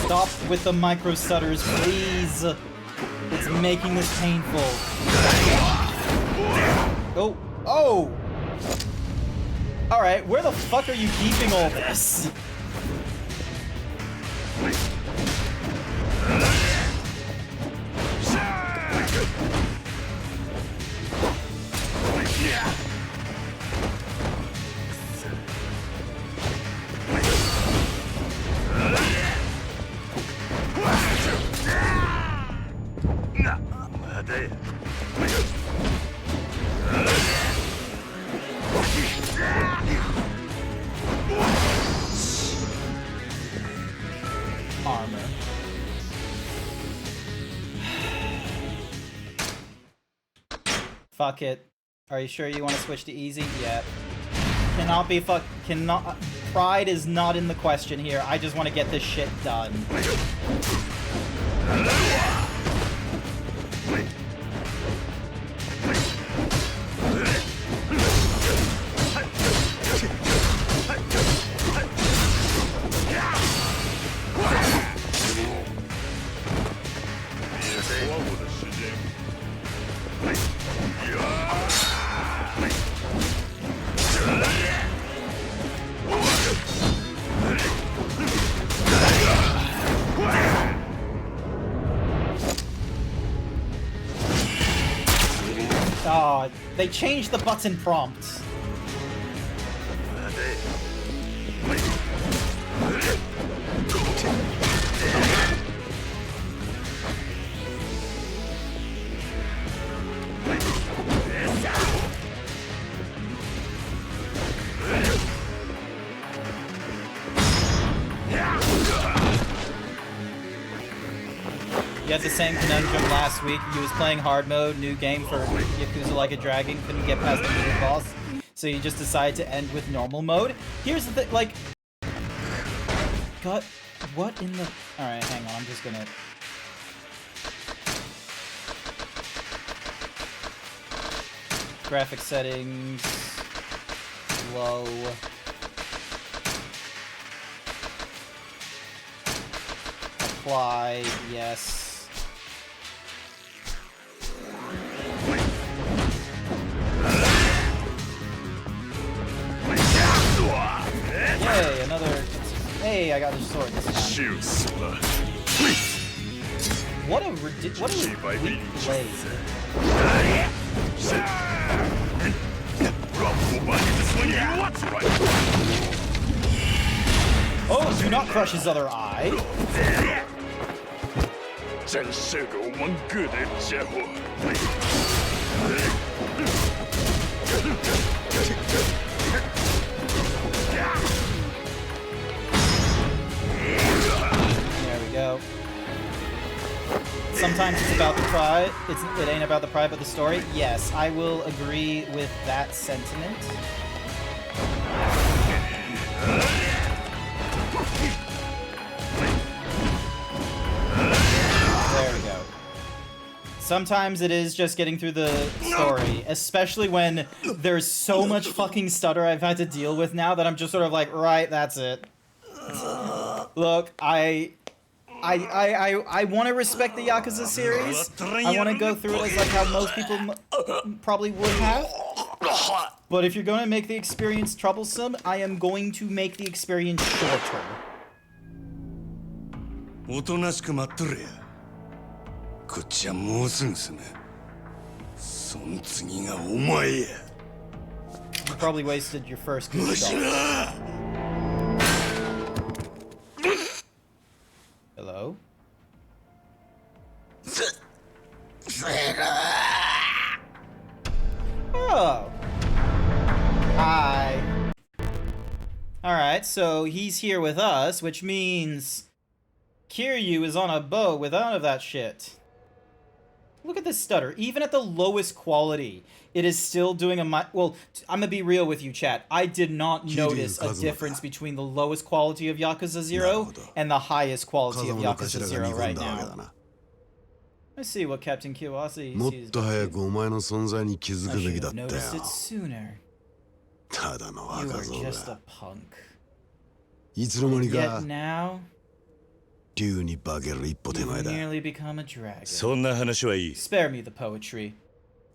Stop with the micro stutters, please. It's making this painful. Oh, oh! Alright, where the fuck are you keeping all this? Armor. Fuck it. Are you sure you want to switch to easy? Yeah. Cannot be cannot. Pride is not in the question here. I just want to get this shit done. Oh, they changed the button prompts. You had the same conundrum last week. You was playing hard mode, new game for Yakuza Like a Dragon, couldn't get past the middle boss, so you just decided to end with normal mode. Here's the thing, like... God, what in the... Alright, hang on, I'm just gonna... Graphic settings... Low... Apply, yes. Yay, another... Hey, I got the sword this time. What a weak blade. Oh, do not crush his other eye. There we go. Sometimes it's about the pride. pride. It ain't about the pride, but the story. Yes, I will agree with that sentiment. There we go. Sometimes it is just getting through the story, especially when there's so much fucking stutter I've had to deal with now that I'm just sort of like, right, that's it. Look, I want to respect the Yakuza series. I want to go through it as like how most people probably would have. But if you're going to make the experience troublesome, I am going to make the experience shorter. おとなしく待っとれや。こっちはもうすぐ済む。その次がお前や。You probably wasted your first good shot. Hello? Oh. Hi. Alright, so he's here with us, which means Kiryu is on a boat with none of that shit. Look at this stutter. Even at the lowest quality, it is still doing a... Well, I'm gonna be real with you, chat. I did not notice a difference between the lowest quality of Yakuza 0 and the highest quality of Yakuza 0 right now. Let's see what Captain Kiwase sees. もっと早くお前の存在に気づくべきだったよ。 Noticed it sooner. ただの You 若 are 造 just だ。 a punk. いつの間に Yet か now, 竜に化ける一歩手 you 前だ。 nearly become a dragon. そんな話はいい。 Spare me the poetry.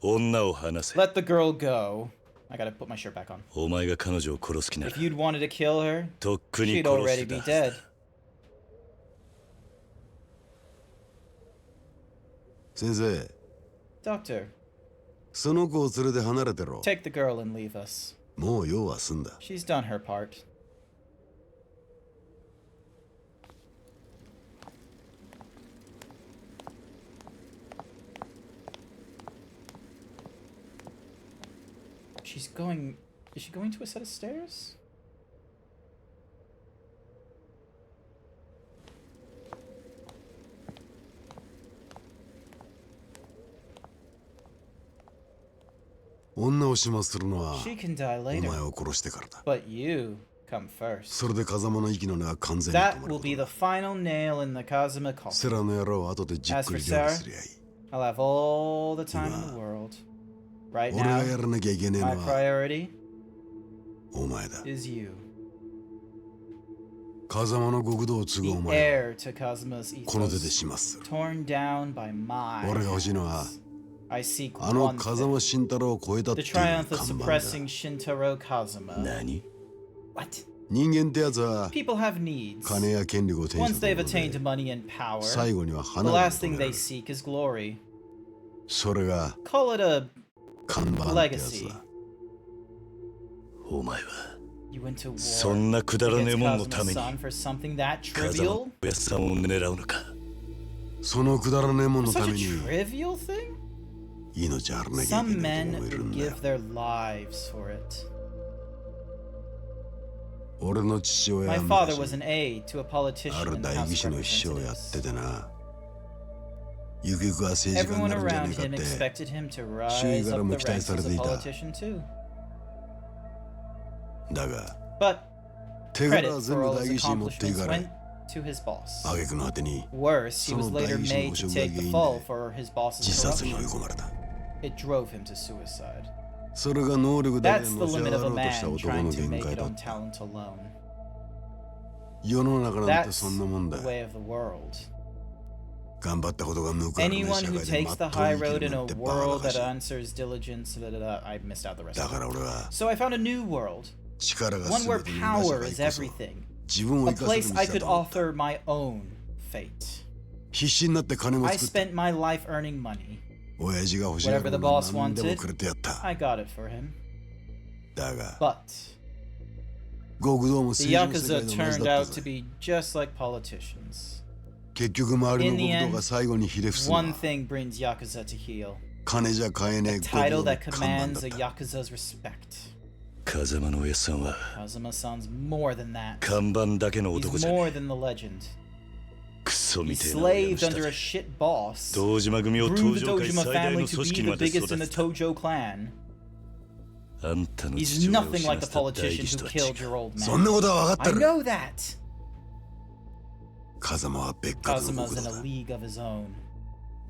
女を離せ。 Let the girl go. I gotta put my shirt back on. お前が彼女を殺す気なら If you'd wanted to kill her, とっくに she'd 殺 already して be た。 dead. 先生、 Doctor, その子を連れて離れてろ。 take the girl and leave us. もう用は済んだ。 She's done her part. She's going... Is she going to a set of stairs?女を始末するのは She can die お later. 前を殺してからだ。 But you come first. それで風間の息の根は完全に止 That まる will。be the final nail in the Kazuma セ coffin. ラの野郎は後でじっ As く for り料理 Sarah, すりゃいい。 I'll have all the time in the world. Right 俺が now, やらなきゃいけねえの my は priority お前だ。 is you. 風間の極道を継ぐ The お前を heir to Kazuma's この手で ethos. 始末する。 Torn down by my 俺が欲しいのは hands. I seek あの one 風 thing. 間慎太郎を超えたって The いう看 triumph of 板だ。 suppressing Shintaro Kazuma. 何？ What? 人間ってやつは People have needs. 金や権力を手に Once した they've ところ attained で money and power, 最後には the 花が last 求 thing めら they れる。 seek is glory. それが Call it a 看板ってやつ legacy. だ。お前は You went to そ war んなくだらねえ against もんのた Kazuma's めに son for something that 風間 trivial? のおやっさんを狙うのか。そのくだらねえもんのた Such め a に trivial thing? 命張らなきゃい Some けない men と思える would んだよ give。their lives for it. 俺の父親 My は father 昔 was an aide to a あ politician る in the 代 House 議 of 士の秘書をやっ Representatives. ててな。ゆくゆくは政治家に Everyone なるんじゃね around えかっ him て expected him to 周囲 rise から up も the 期待 ranks され as て a いた。 politician too. だが But 手柄 credit は全 for 部 all 代 his 議士に持ってい accomplishments かれ went to his boss. 挙句の果てに Worse, he そ was の代 later 議士の made 汚 to 職が take 原 the 因 fall で for his boss's 自殺に追い corruption. 込まれた。 It drove him to suicide. それが能力だけ That's の the し上 limit が of ろ a うとした man 男 trying の to 限 make 界 it だっ on た。 talent alone. 世の中なんて That's そんなもんだ the。way of the world. 頑張ったことが報われない Anyone 社 who 会でま takes っ the とう high に生 road きる in な a んてバカ world バカ that しい。 answers diligence. I missed out the rest だ of から it. 俺は So I found a new world. 力が One where 全てにな社 power 会 is こそ everything. 自分を A 生かせる place 道 I だ could と思った。 author my own fate. 必死になって金も I 作って、 spent my life earning money. 親父が欲しがる Whatever the ものは boss 何でも wanted, くれてやった。 I got it for him. だが But 極道も the 政治の世 Yakuza 界と同じ turned だった out to ぜ。 be just like politicians. 結局周り In の the 極道 end, が最後にひれ伏すの one は thing brings Yakuza to heel. 金じゃ買えねえ A 極 title 道の that 看板 commands だ a った。 Yakuza's respect. 風間のおやっさんは Kazuma sounds more than that. 看板だけの He's 男じゃね more え。 than the legend. クソ He slaved under a shit boss, grew the Dojima family to be the biggest in the Tojo clan. He's nothing like the politician who killed your old man. I know that! Kazuma's in a league of his own.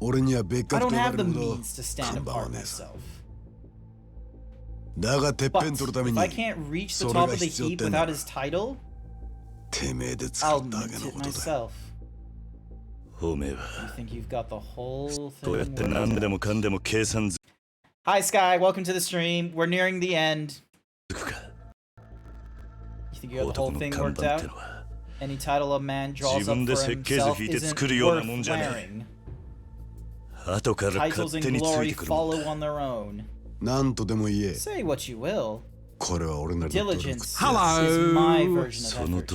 I don't have the means to stand apart myself. But if I can't reach the top of the heap without his title, I'll mint it myself. You think you've got the whole thing? Hi Sky, welcome to the stream. We're nearing the end. You think you got the whole thing worked out? Any title a man draws up for himself isn't worth wearing. Titles and glory follow on their own. Say what you will. Diligence is my version of effort.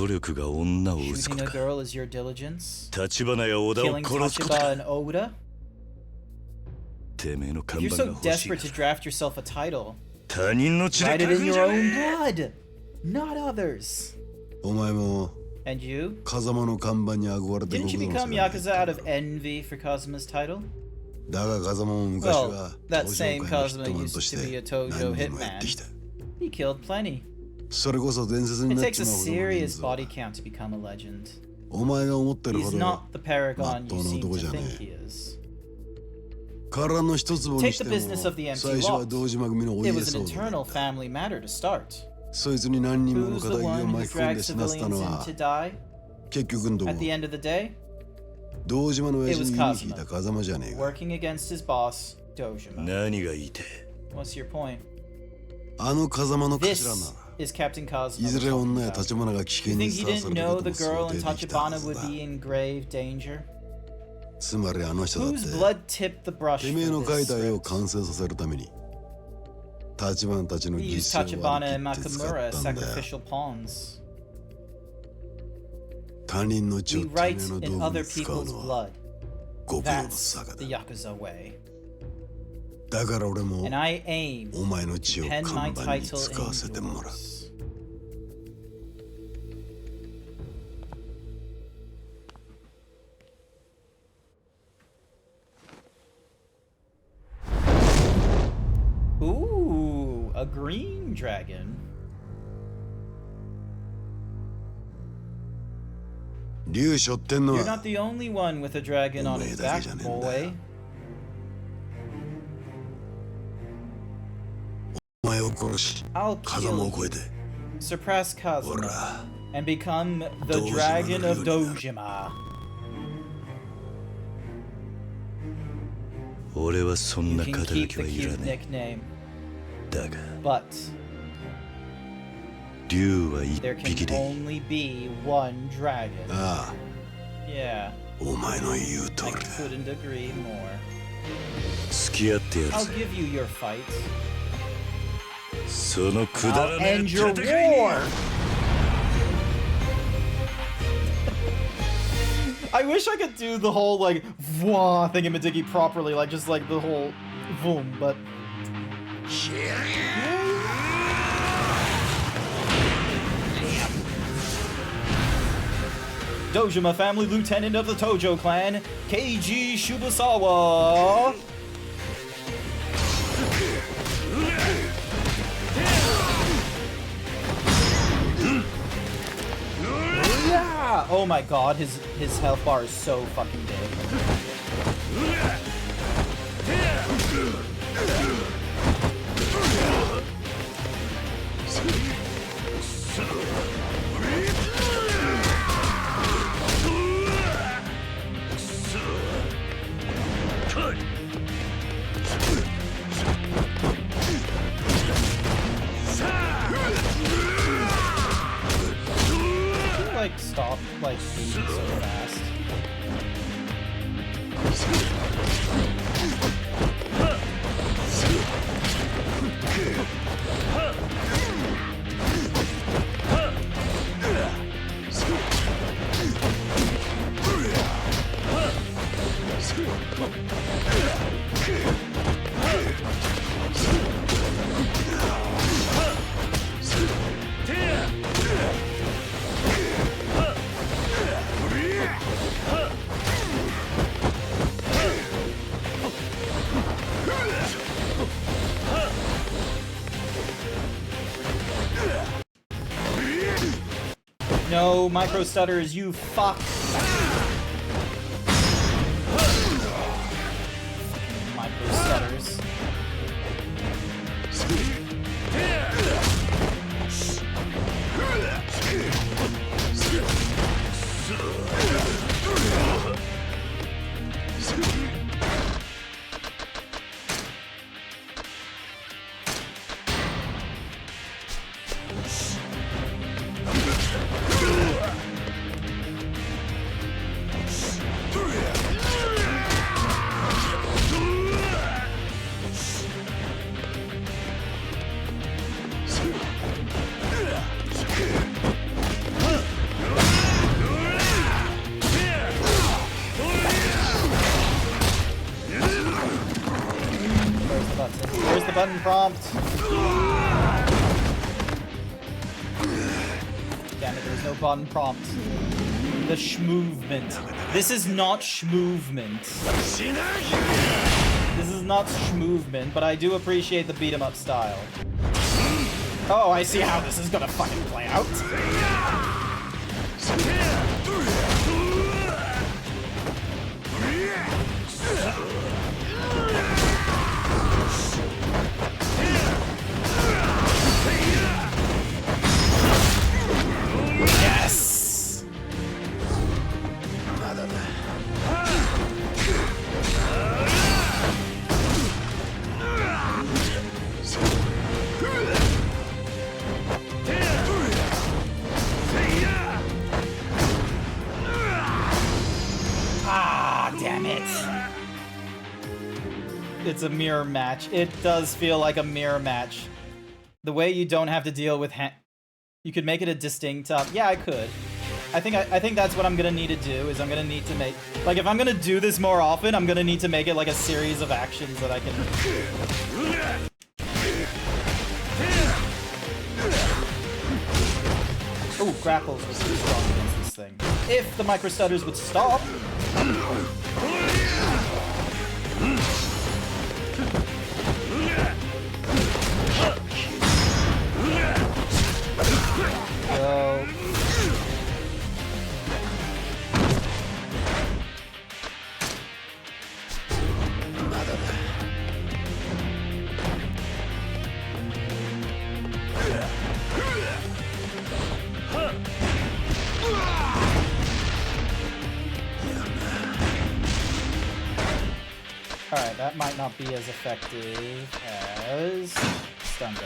Shooting a girl is your diligence. Killing Tachibana and Oda. If you're so desperate to draft yourself a title, write it in your own blood, not others. And you? Didn't you become Yakuza out of envy for Kazuma's title? Well, that same Kazuma used to be a Tojo hitman. He killed plenty. It takes a serious body count to become a legend. He's not the paragon you seem to think he is. Take the business of the empty lot. It was an internal family matter to start. Who's the one who dragged civilians in to die? At the end of the day, it was Kazuma, working against his boss, Dojima. What's your point? This is Captain Kazuma. You think he didn't know the girl in Tachibana would be in grave danger? Whose blood tipped the brush for this script? He used Tachibana and Makamura as sacrificial pawns. We write in other people's blood. That's the Yakuza way. And I aim to pen my title in yours. Ooh, a green dragon. You're not the only one with a dragon on his back, boy. I'll kill you, surpass Kazuma, and become the Dragon of Dojima. You can keep the cute nickname, but there can only be one dragon. Yeah, I couldn't agree more. I'll give you your fight. I'll end your war! I wish I could do the whole, like, vwah thingamadiggy properly, like, just like the whole boom, but... Dojima family lieutenant of the Tojo clan, Keiji Shibusawa. Yeah! Oh my god, his health bar is so fucking big. Like stop like being so fast. No micro stutters, you fuck. Micro stutters. Where's the button prompt? Damn it, there's no button prompt. The sh-movement. This is not sh-movement. This is not sh-movement, but I do appreciate the beat-em-up style. Oh, I see how this is gonna fucking play out. Yes! Ah, damn it. It's a mirror match. It does feel like a mirror match. The way you don't have to deal with you could make it a distinct yeah, I could. I think that's what I'm gonna need to do, is I'm gonna need to make, like, if I'm gonna do this more often, I'm gonna need to make it like a series of actions that I can. Oh, grapples was too strong against this thing. If the micro stutters would stop. Go. Alright, that might not be as effective as stun gun.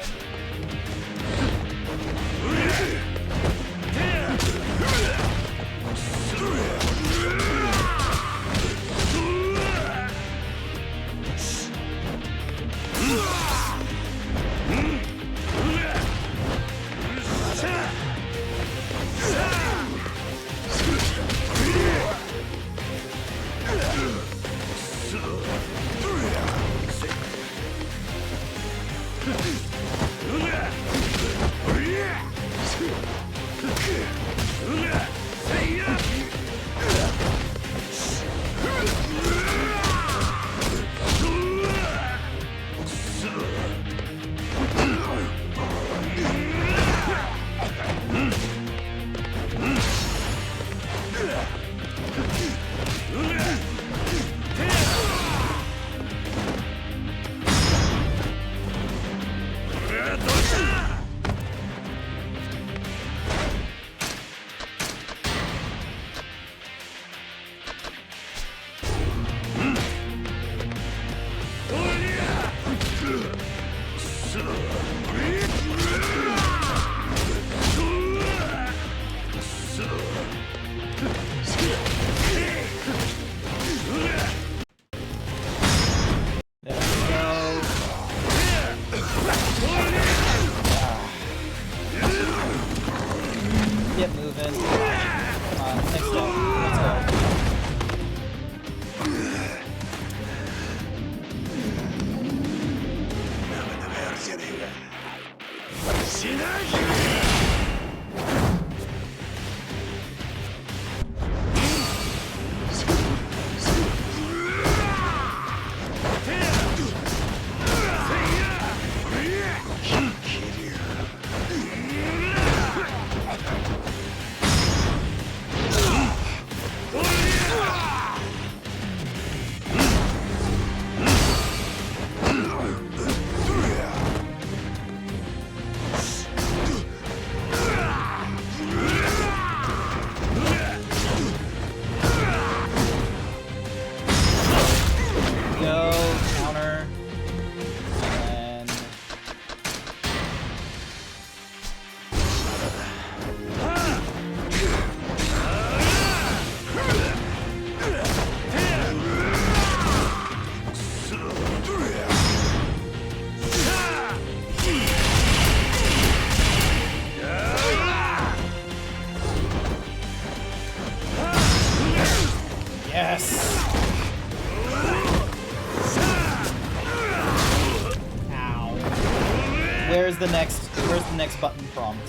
where's the next button prompt?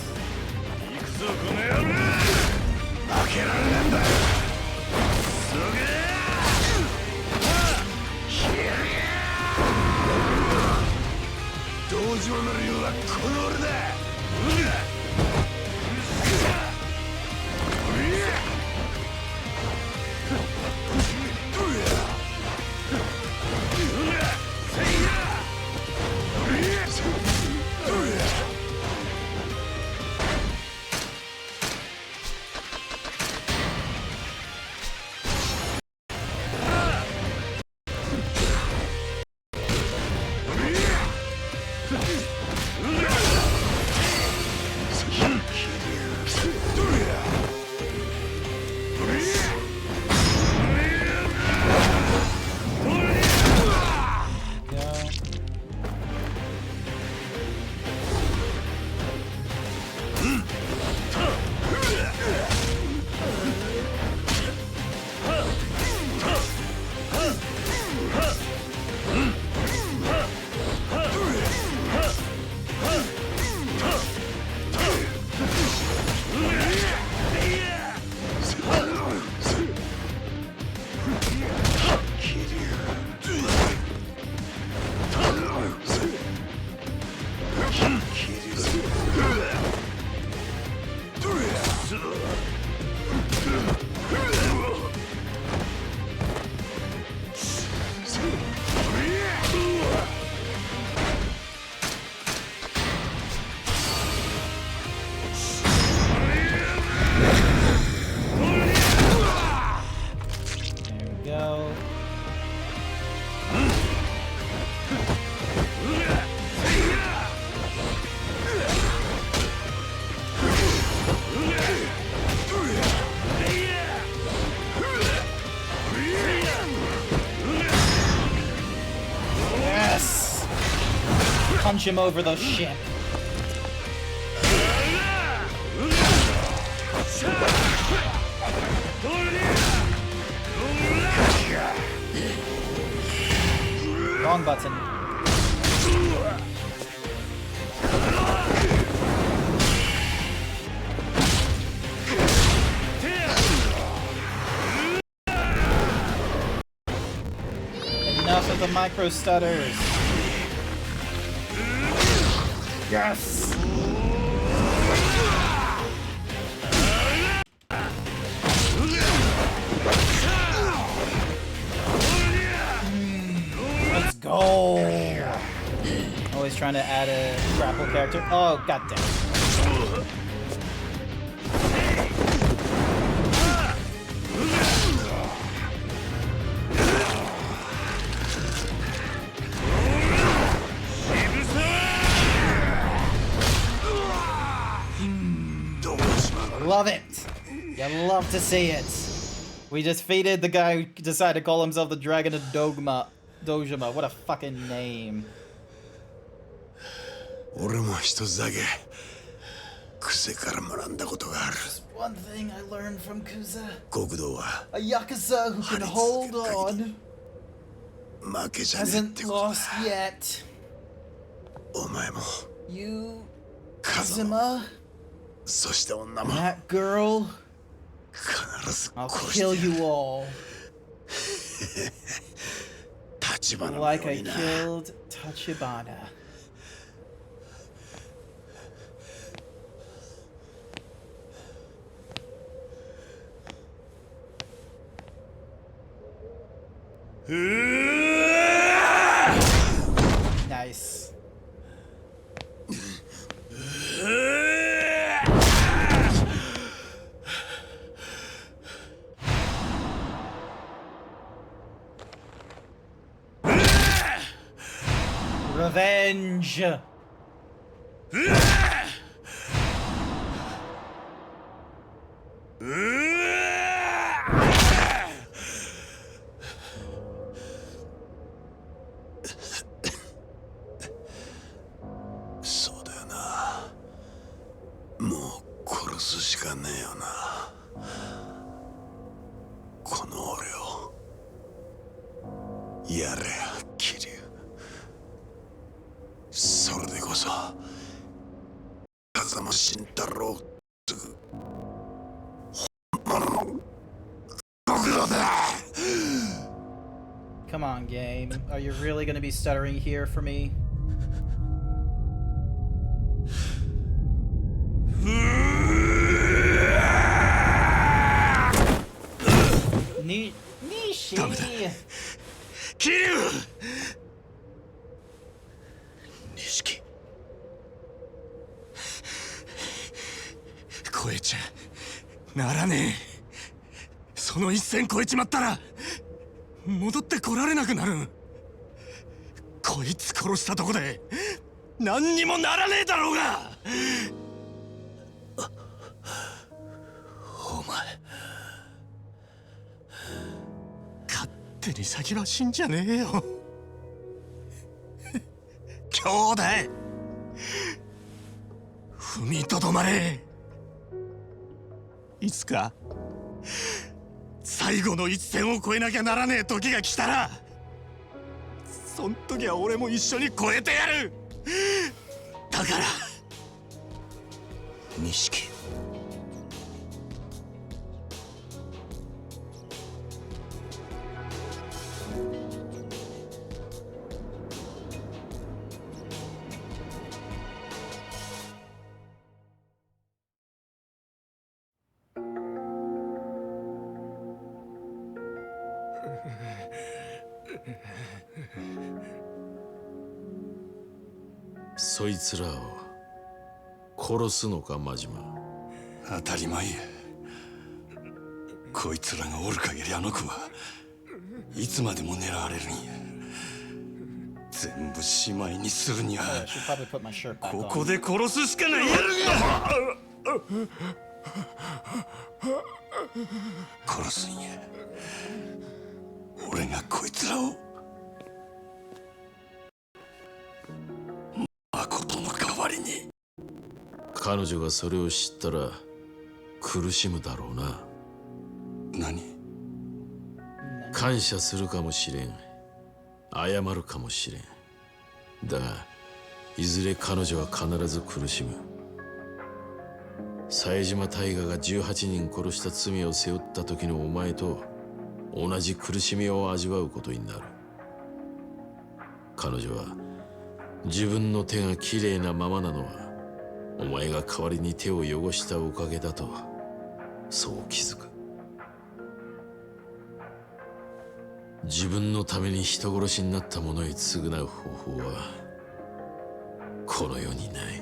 Punch him over the ship. Wrong button. Enough of the micro stutters. Yes! Let's go! Always trying to add a grapple character. Oh, goddamn. Love it! You love to see it. We just defeated the guy who decided to call himself the Dragon of Dojima. What a fucking name. Just one thing I learned from Kuza. A Yakuza who can hold on hasn't lost yet. You, Kazuma, that girl, I'll kill you all. Like I killed Tachibana. Nice. Revenge. 風間慎太郎すぐ本物のご苦労だ。 Come on, game. Are you really gonna be stuttering here for me? Nishi! ダメだ桐生錦超えちゃならねえ。その一線超えちまったら戻ってこられなくなる。こいつ殺したとこで何にもならねえだろうが。お前勝手に先は死んじゃねえよ。兄弟踏みとどまれ。いつか最後の一線を越えなきゃならねえ時が来たら、そん時は俺も一緒に越えてやる。だから錦そいつらを殺すのか、真島。当たり前や。こいつらがおる限りあの子はいつまでも狙われるんや。全部しまいにするには I should probably put my shirt back こ on. こで殺すしかないやるが。殺すんや。俺がこいつらを誠の代わりに。彼女がそれを知ったら苦しむだろうな。何？感謝するかもしれん、謝るかもしれん。だがいずれ彼女は必ず苦しむ。冴島大河が18人殺した罪を背負った時のお前と同じ苦しみを味わうことになる。彼女は自分の手がきれいなままなのはお前が代わりに手を汚したおかげだと、そう気づく。自分のために人殺しになった者に償う方法はこの世にない。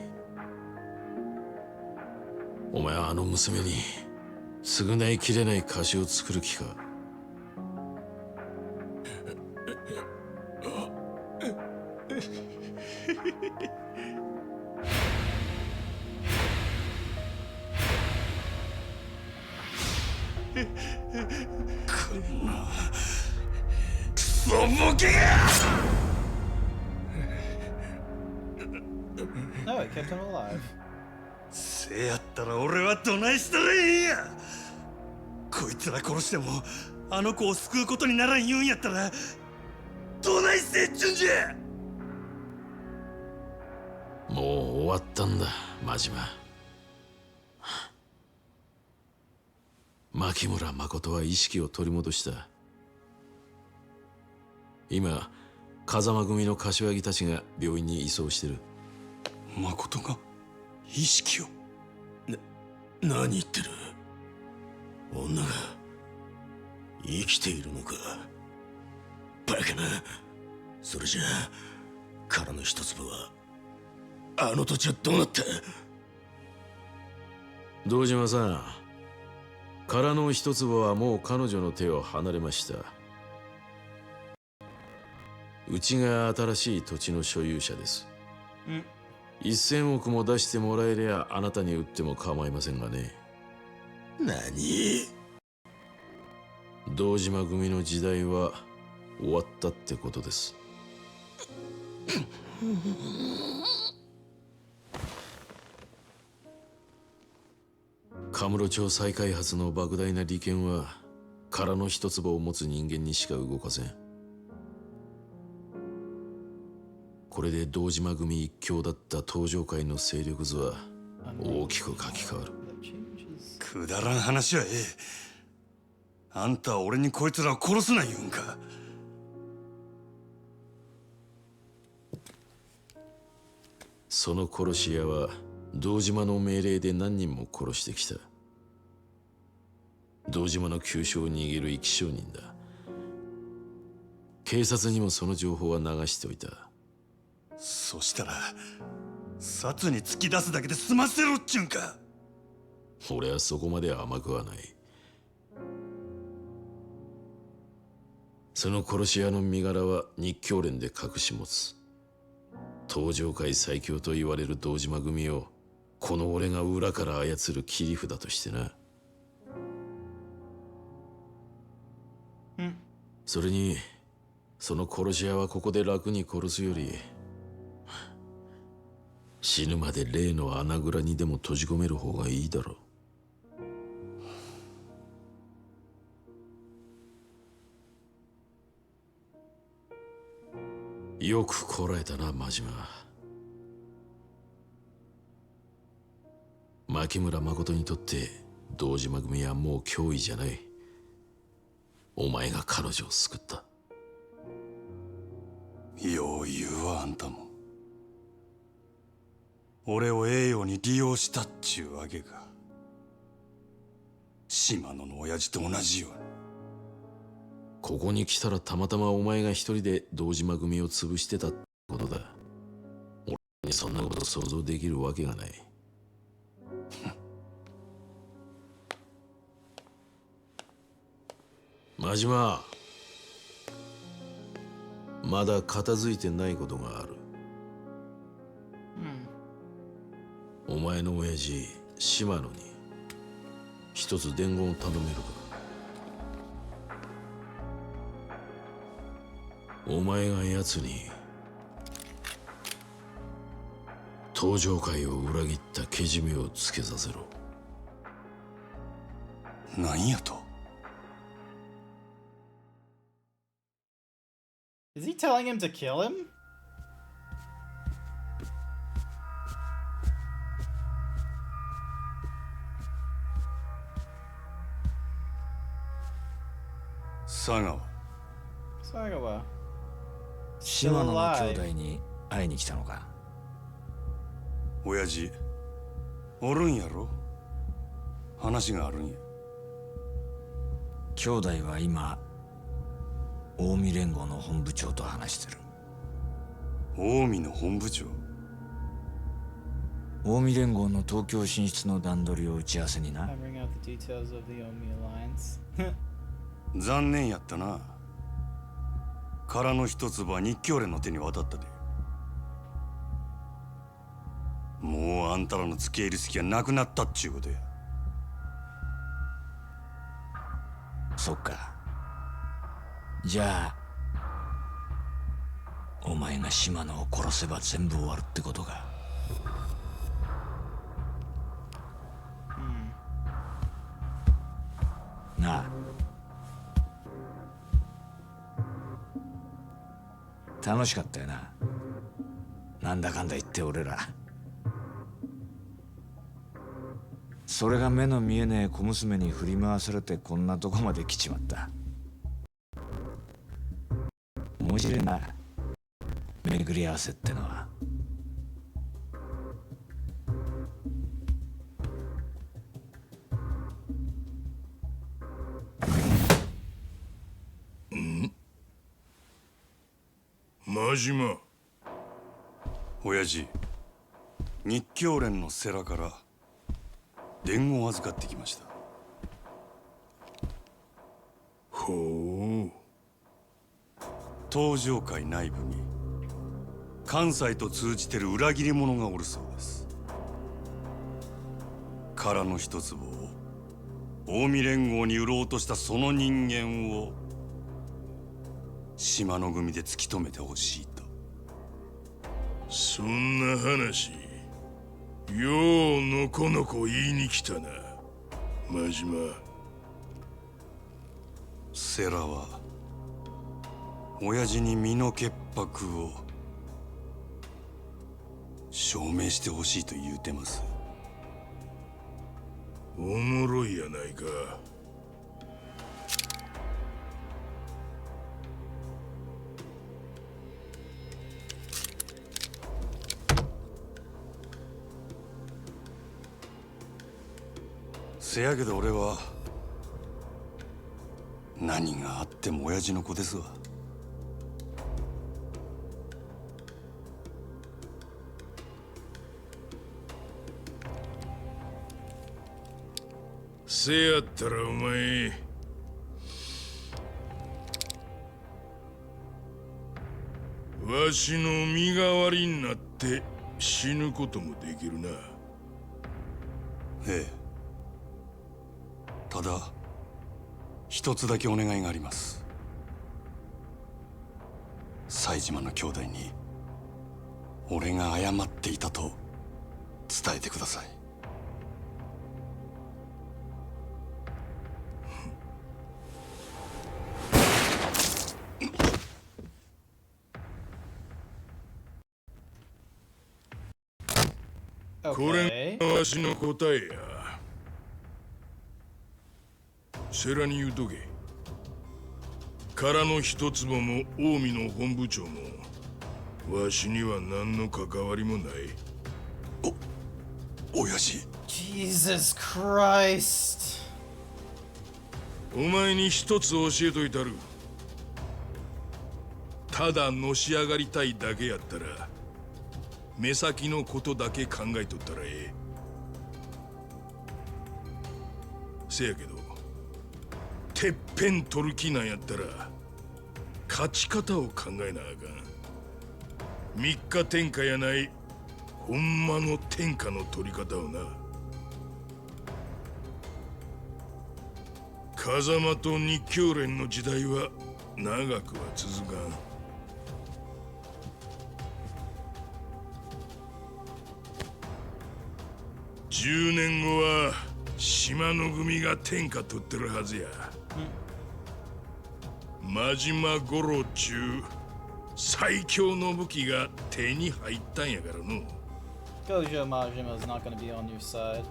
お前はあの娘に償いきれない貸しを作る気か。こんなクソボケが。 No, it kept him alive. せやったら俺はどないしたらええんや。こいつら殺してもあの子を救うことにならん言うんやったらどないせっちゅんじゃ。もう終わったんだ、真島。牧村誠は意識を取り戻した。今風間組の柏木たちが病院に移送してる。誠が意識を？何言ってる？女が生きているのか？バカな。それじゃあ殻の一粒はあの土地はどうなった？堂島さん、殻の一粒はもう彼女の手を離れました。うちが新しい土地の所有者です。1000億も出してもらえりゃあなたに売っても構いませんがね。何？堂島組の時代は終わったってことです。カムロ町再開発の莫大な利権は殻の一粒を持つ人間にしか動かせん。これで堂島組一強だった東上界の勢力図は大きく書き換わる。くだらん話はええ。あんたは俺にこいつらを殺すな言うんか。その殺し屋は堂島の命令で何人も殺してきた。堂島の急所を握る生き証人だ。警察にもその情報は流しておいた。そしたら殺に突き出すだけで済ませろっちゅうんか。俺はそこまで甘くはない。その殺し屋の身柄は日教連で隠し持つ。東上界最強と言われる堂島組をこの俺が裏から操る切り札としてな。それにその殺し屋はここで楽に殺すより死ぬまで例の穴蔵にでも閉じ込める方がいいだろう。よくこらえたな、真島。牧村誠にとって堂島組はもう脅威じゃない。お前が彼女を救った。よう言うわ、あんたも。俺を栄養に利用したっちゅうわけか。島野の親父と同じように。ここに来たらたまたまお前が一人で堂島組を潰してたってことだ。俺にそんなこと想像できるわけがない。真島、まだ片付いてないことがある。お前の親父島野に一つ伝言を頼めるか。お前が奴に東上界を裏切ったけじめをつけさせろ。何やと。Is he telling him to kill him? 佐川。佐川。島野の兄弟に会いに来たのか。親父おるんやろ。話があるんや。兄弟は今近江連合の本部長と話してる。近江の本部長。近江連合の東京進出の段取りを打ち合わせにな。残念やったな。殻の一粒は日教連の手に渡ったで。もうあんたらの付け入る隙はなくなったっちゅうことや。そっか。じゃあお前が島野を殺せば全部終わるってことか。なあ、楽しかったよな。なんだかんだ言って俺ら。それが目の見えねえ小娘に振り回されてこんなとこまで来ちまった。面白いな、巡り合わせってのは。真島。親父、日教連の世良から伝言を預かってきました。ほう。東上界内部に関西と通じてる裏切り者がおるそうです。殻の一粒を近江連合に売ろうとしたその人間を島の組で突き止めてほしいと。そんな話ようのこのこ言いに来たな、真島。世良は親父に身の潔白を証明してほしいと言うてます。おもろいやないか。せやけど俺は何があっても親父の子ですわ。せやったらお前わしの身代わりになって死ぬこともできるな。ええ。ただ一つだけお願いがあります。冴島の兄弟に俺が謝っていたと伝えてください。これがわしの答えや。世良に言うとけ。からの一坪も近江の本部長もわしには何の関わりもない。親父。Jesus Christ. お前に一つ教えといたる。ただのし上がりたいだけやったら目先のことだけ考えとったらええ。せやけどてっぺん取る気なんやったら勝ち方を考えなあかん。三日天下やないほんまの天下の取り方をな。風間と日教連の時代は長くは続かん。10年後は島の組が天下取ってるはずや。真島五郎ちゅう最強の武器が手に入ったんやからの。Gojo Majima is not going to be on your side.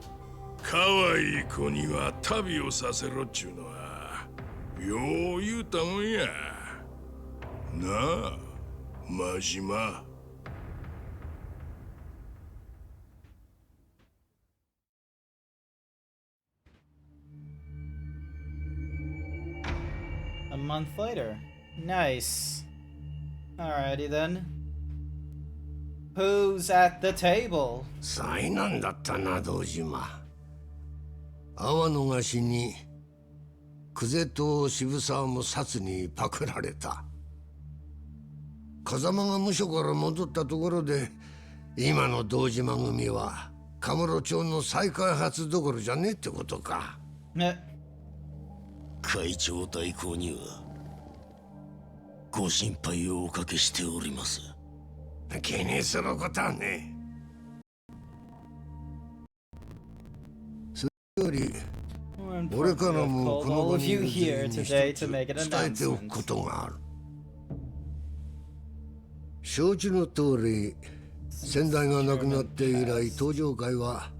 可愛い子には旅をさせろっちゅうのはよう言うたもんやなあ真島。A month later. Nice. Alrighty then. Who's at the table? 災難だったな、堂島。阿波の菓子に久世と渋沢も殺にパクられた。風間が無所から戻ったところで今の堂島組はカムロ町の再開発どころじゃねえってことか。ね。会長代行にはご心配をおかけしております。気にすることはねえ。それより俺からもこの場にいる全員に一つ伝えておくことがある。承知の通り先代が亡くなって以来登場会は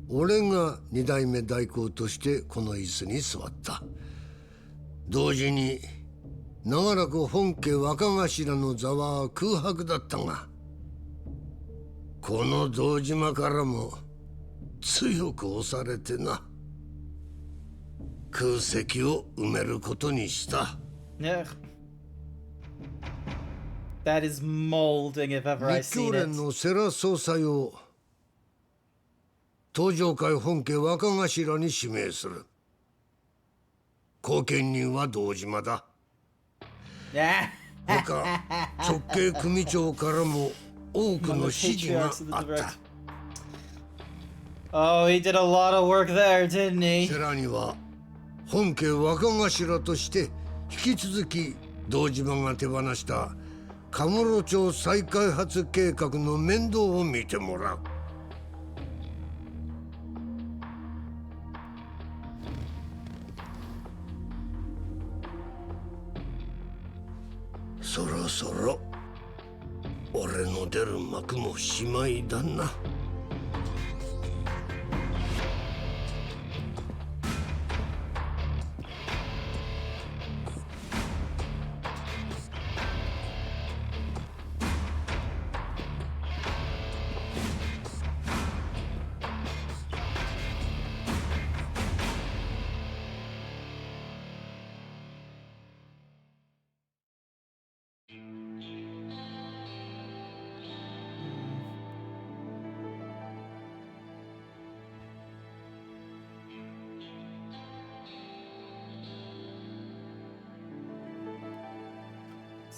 俺が二代目代行としてこの椅子に座った。同時に長らく本家若頭の座は空白だったが、この堂島からも強く押されてな、空席を埋めることにした。Yeah. That is molding if ever I 日教 seen 連 it. の世良総裁を東上会本家若頭に指名する。後見人は堂島だ。他直系組長からも多くの指示があった。Oh, he did a lot of work there, didn't he? 世良には本家若頭として引き続き堂島が手放したカムロ町再開発計画の面倒を見てもらう。そろそろ俺の出る幕もしまいだな。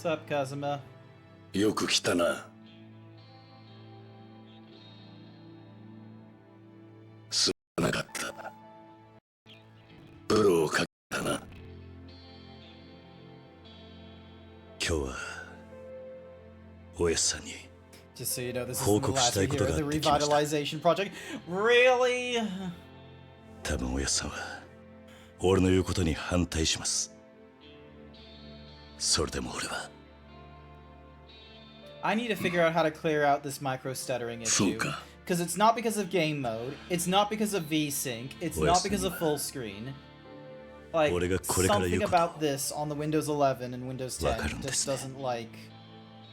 What's up, Kazuma? よく来たな。すまなかった。ブローをかけたな。今日はおやっさんに Just so you know, this is 報 the 告し last たい we こと hear が of あっ the てきました。 revitalization project. Really? 多分おやっさんは俺の言うことに反対します。それでも俺は I need to figure out how to clear out this micro stuttering issue. Because it's not because of game mode, it's not because of VSync, it's not because of full screen. Like, something about this on the Windows 11 and Windows 10 just doesn't like,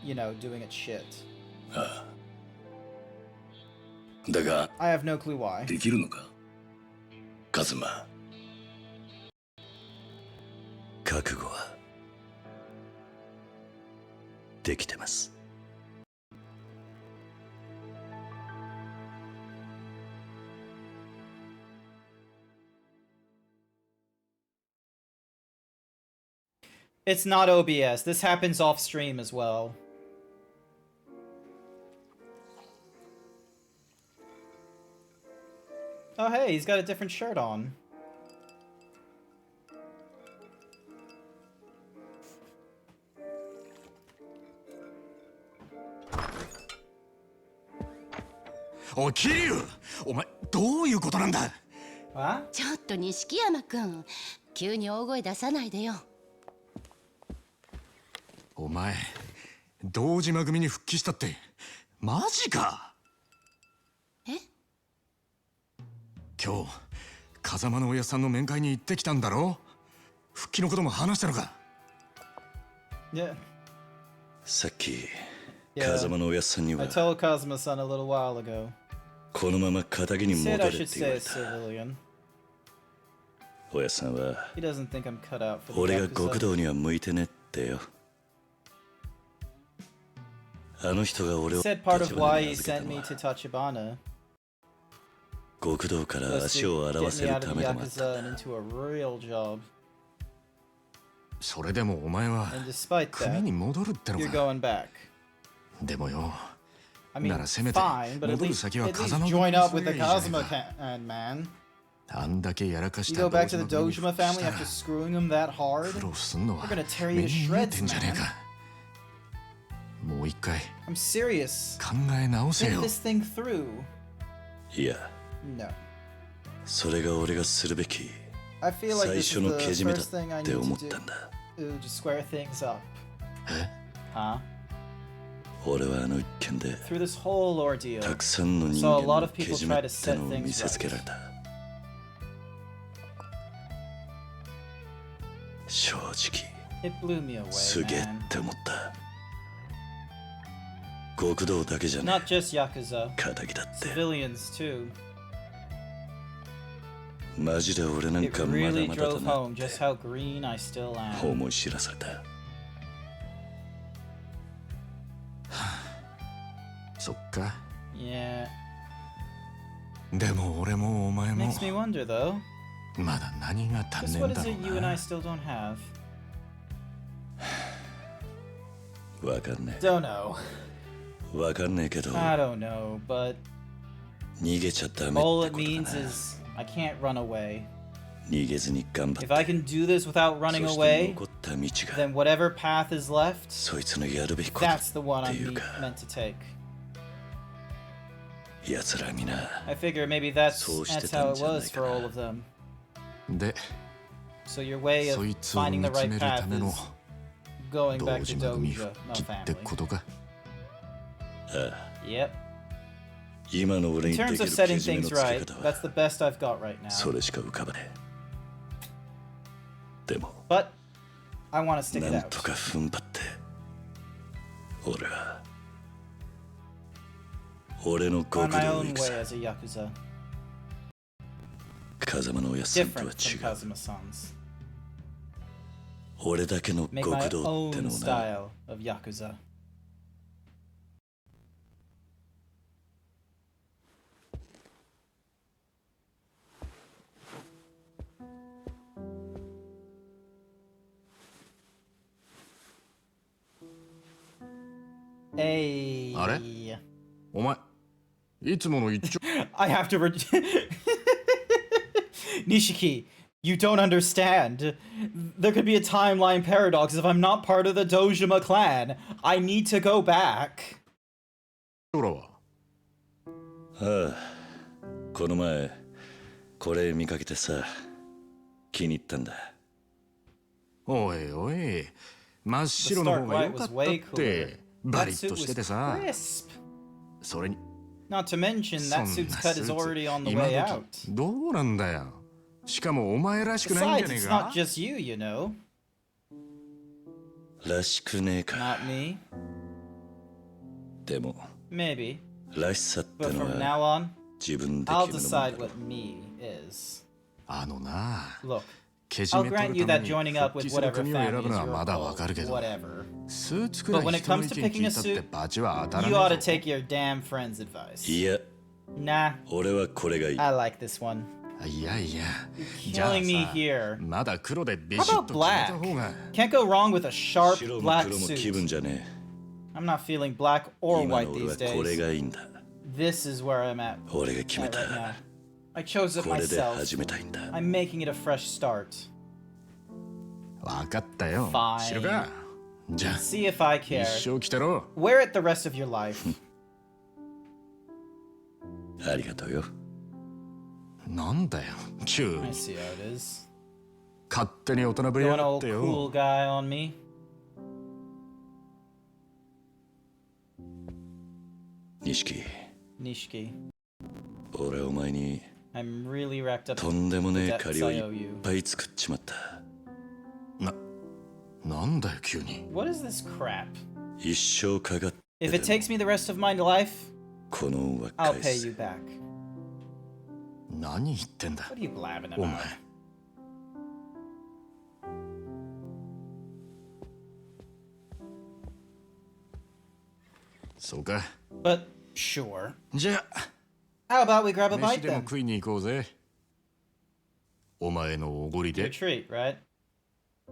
you know, doing its shit. だが I have no clue why. できるのかカズマ。覚悟はできてます。It's not OBS. This happens off stream as well. Oh hey, he's got a different shirt on. Oh, Kiryu! お前、どういうことなんだ? ちょっと錦山くん、急に大声出さないでよ。お前、堂島組に復帰したって、マジか? え? 今日、風間の親さんの面会に行ってきたんだろ? 復帰のことも話したのか? Yeah. さっき、風間の親さんには I told Kazuma-san a little while ago. このまま仇に He 戻 said れ I って should 言わ stay れ a た。 civilian. 親さんは He doesn't think I'm cut out for the 俺が極 Yakuza. 道には向いてねってよ。あの人が俺 He を said part of 立場 why に he 預け sent たの me は to Tachibana 極道から was 足を to 洗わ get せ me る out of た the めでもあった Yakuza and into a real job. それでもお前は And despite 組に that, 戻るっての you're か? going back. でもよ、 I mean, ならせめて fine, but at 戻る least, 先は at least 風間 join 組 up with に the すりゃいいじゃ Kazuma ねえか。 man. あんだけやらかし You た go 堂 back to 島 the 組に Dojima 復帰し family たら after screwing them that hard? 苦労すんの They're は gonna tear 目 you to に見え shreds, てんじゃねえ man. か。もう一回 I'm serious. 考え直せ Think よ。 this thing through. いや、 No. それが俺がするべき I feel like 最 this is 初の the けじめだ first thing I って need 思 to った do んだ。 to square things up. Huh? 俺はあの一件で Through this whole ordeal, たくさんの人 saw a 間 lot の of け people じめ try っ to て set のを見 things せつけられ right. た。正直 It blew me away, すげえっ man. て思った。極道だけじゃね Not just Yakuza, え、仇だって。 civilians too. マジで俺なん It かまだ really まだだ drove な home just how green I still am. 思い知らされた。そっか。 Yeah. でも俺もお前も Makes me wonder though. まだ何が足ん Just ねえん what だ is ろ it you う and I な。 still don't have? わかんね Don't know. え。わかんねえけど、 I don't know, but 逃げちゃダメ all って it ことだ means な。 is I can't run away. 逃げずに頑張っ If I can do this without て、 running そして away, 残った道が then whatever path is left, そいつのやるべきことっ that's the one て I'm いうか、 meant to take. 奴らみんな I figure maybe that's そうして that's た how ん it じゃない was か for な。 all of them. で、 So your way of そいつを finding 見 the つ right めるた path めの is going 堂 back to 島組 Doja, 復 no 帰って family. ことか。ああ、 Yep. 今の俺 In にで terms き of る setting けじめの things つけ right, 方 that's は the best I've got right now. それしか浮かばねえ。でも But I want to stick it なん out. とか踏ん張って俺は俺の On 極 my 道を own 行くさ。 way as a Yakuza. 風間の親さんとは Different 違 from う。 Kazuma-san's. 俺だけの Make my 極道って own のをな。 style of Yakuza. Hey. あれお前、いつもの一丁 I have to Nishiki, you don't understand. There could be a timeline paradox if I'm not part of the Dojima clan. I need to go back. はああ、この前これ見かけてさ、気に入ったんだ。おいおい、真っ白の方が良かったって。バリッとしててさ。それに Not to mention that suit's cut is already on the way out. どうなんだよ。しかもお前らしくないん Besides, じゃねえ it's か。 not just you, you know. らしくねえか。 Not me. でも Maybe. らしさって But の from は now on, 自分で I'll 決めるもんだ decide ろ。 what me is. あのな。 Look, けじ I'll め grant 取 you るた that めに joining up 復 with 帰する whatever 国を選 family ぶ is のは your まだわかるけ call, ど。 whatever. スーツくら But い when it 人の comes 意 to 見 picking 聞 a いたって suit, バチは当たら you な ought い to ぞ。 take your damn friend's advice. いや、 Nah, 俺はこれがいい。 I like this one. いやいや、じゃあ Killing me さ、 here. まだ黒でビ How シッ about と決めた black? 方が。 Can't go wrong with a sharp 白も black 黒も気分 suit. じゃね I'm not feeling black or え。今 white の俺 these はこれ days. がいいんだ。 This is where I'm at 俺が決め right た。 now. I chose it これで myself. 始めたいんだ。 I'm making it a fresh start. わかったよ。 Fine. 知るか。じゃあ、 See if I 一 care. 生着てろ。 Wear it the rest of your life. ありがとうよ。なんだよ、急 I に。 see how it is. 勝手に大人ぶりや Going がっ all てよ。 cool guy on me. 錦、 Nishiki, 俺お前に I'm really racked up とんでも the ねえ debts 借りを I い owe you. っぱい作っちまった。なんだよ、急に。 What is this crap? 一生かかって If it takes me the rest of my life, この恩は I'll 返 pay す。 you back. 何言ってんだ What are you blabbing お about? 前。そうか。 But sure. じゃあ、 How about we grab a 飯 bite でも then? 食いに行こうぜ。お前のおごり Your で。 treat, right?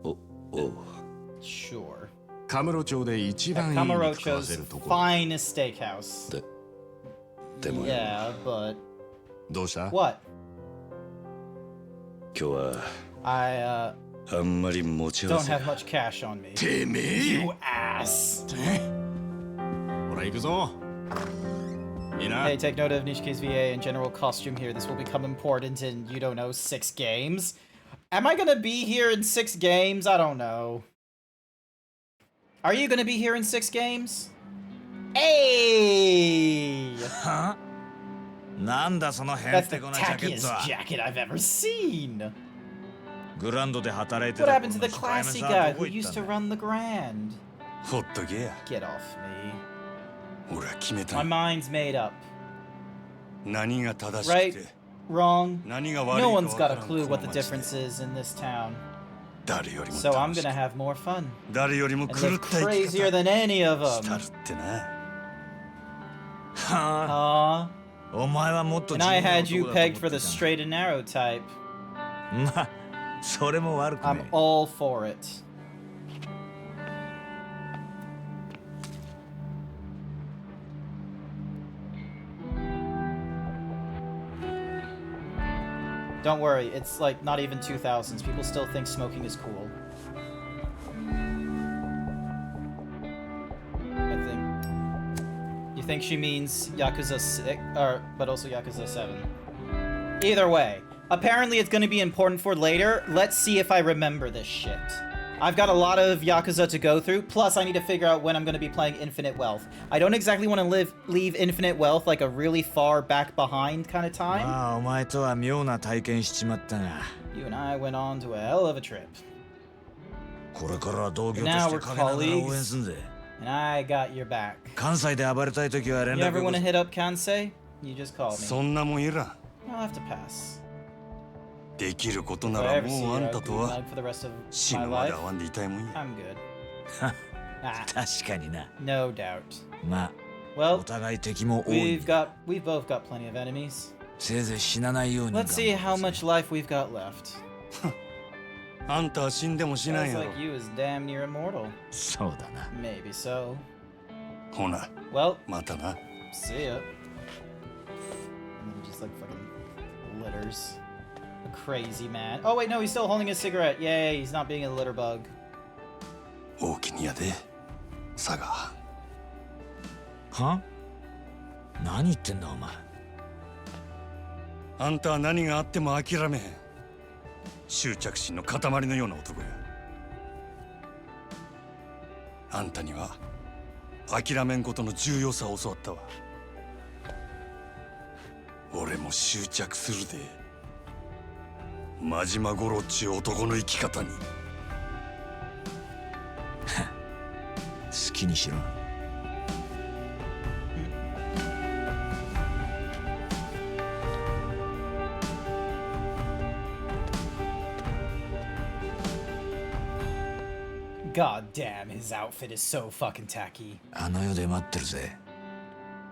おう。 Sure. カムロ町で一番いい At 肉食わ Kamurocho's せるところ。 finest steakhouse. でも Yeah, but どうした what? 今日は I あんまり持ち合わ don't せ have much cash on me. てめえ You ass. ほら行くぞ。いいな。 Hey, take note of Nishiki's VA and general costume here. This will become important in, you don't know, 6 games. Am I gonna be here in 6 games? I don't know. Are you gonna be here in 6 games? Hey! はなんだそのへん That's て the こなジャケッ tackiest トは。 jacket I've ever seen. グランドで働いて What た happened to the 頃の控えめ classy さ guy どこ who 行った used ん to だ run the Grand? ほっとけや。 Get off me. 俺は決めた My。mind's made up. 何が正し Right? くて Wrong? 何が悪い No か one's 分 got か a らん clue こ what の the 街で difference is in this town. 誰よりも So I'm 楽しく gonna have more fun. 誰よりも And 狂 live った生き crazier 方 than any of した them. るってな。はあ。お前はもっと And 自 I 由な had you 男だと思 pegged って for た the straight and narrow type. まあ、それも悪く I'm ね all for it. Don't worry, it's like not even 2000s. People still think smoking is cool. I think. You think she means Yakuza 6, but also Yakuza 7. Either way, apparently it's going to be important for later. Let's see if I remember this shit. I've got a lot of Yakuza to go through, plus I need to figure out when I'm going to be playing Infinite Wealth. I don't exactly want to leave Infinite Wealth like a really far back behind kind of え。 time. まあ、お前とは妙な体験しちまったが、 You and I went on to a hell of a trip. これからは同業と Now して we're 陰ながら応援 colleagues, すんぜ。 and I got your back. 関西で暴れたいときは連 You 絡 ever を want to hit up Kansei? You just call そ me. んなもんいらん。 I'll have to pass. できること If な I ら ever see もうあ you ん out たと doing は life for the rest of 死 my ぬまで life, 会わんでいたいもんや。 I'm good. 確かにな。 No doubt. まあ、 Well, お互い敵も多い。 we've both got plenty of enemies. せいぜい死なないように。 Let's see how much life we've got left. あんたは死んでもしない Sounds やろ。 like you is damn near immortal. そうだな。 Maybe so. ほな、 Well, またな。 see ya. And then he just like fucking litters. A crazy man. Oh wait, no, he's still holding his cigarette. Yay, he's not being a litter bug. 大きにやで、佐賀。は？何言ってんだお前。あんたは何があっても諦めへん。執着心の塊のような男や。あんたには諦めんことの重要さを教わったわ。俺も執着するで。真島五郎っちゅう男の生き方に。好きにしろ。God damn, his outfit is so fucking tacky. あの世で待ってるぜ、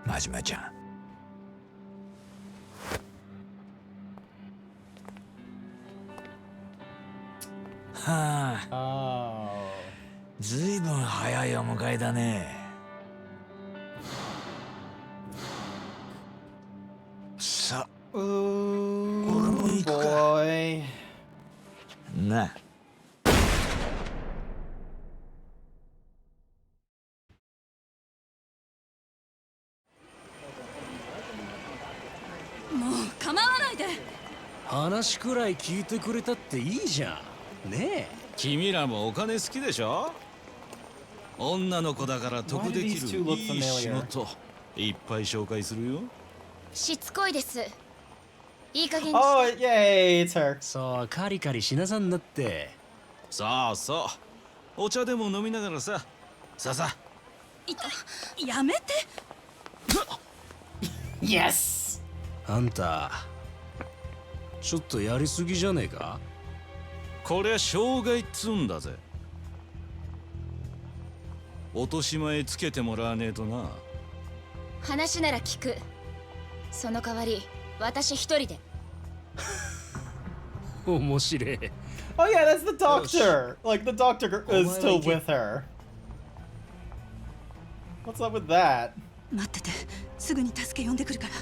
真島ちゃん。はあ。ずいぶん早いお迎えだね。さあ、俺も行くか。なあ。もう構わないで。話くらい聞いてくれたっていいじゃん。ねえ。君らもお金好きでしょ。女の子だから得できるいい仕事いっぱい紹介するよ。しつこいです。いい加減に。Oh, yay, it's her. そう、カリカリしなさんなって。そうそう。お茶でも飲みながらさ。ささ。やめて。Yes. あんた、ちょっとやりすぎじゃねえか？こりゃ障害っつうんだぜ。落とし前つけてもらわねえとな。話なら聞く。その代わり私一人で。面白い。 Oh yeah, that's the doctor. Like the doctor is still with her. What's up with that? 待ってて、すぐに助け呼んでくるから。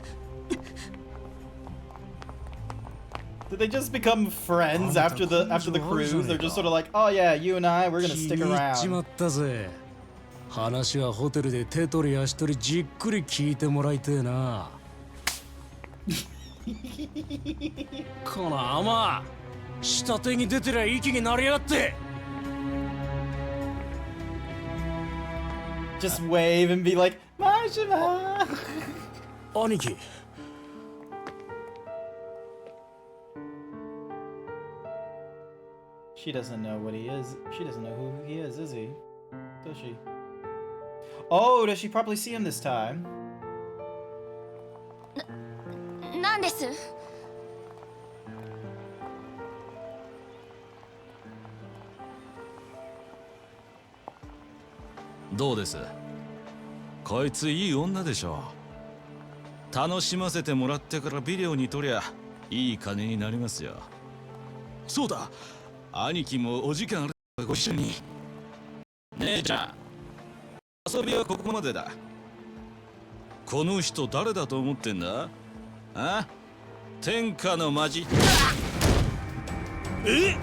Did they just become friends after the cruise? They're just sort of like, oh yeah, you and I, we're gonna stick 気に入っちま around. ったぜ。話はホテルで手取り足取りじっくり聞いてもらいてえな。この甘下手に出てりゃ息になりやがって。Just wave and be like, Majima! 兄貴。She doesn't know what he is. She doesn't know who he is he? Does she? Oh, does she probably see him this time? なんです？どうです？こいついい女でしょ。楽しませてもらってからビデオに撮りゃいい金になりますよ。そうだ、兄貴もお時間あるからご一緒に。姉ちゃん、遊びはここまでだ。この人誰だと思ってんだ？あ？天下のマジ。え？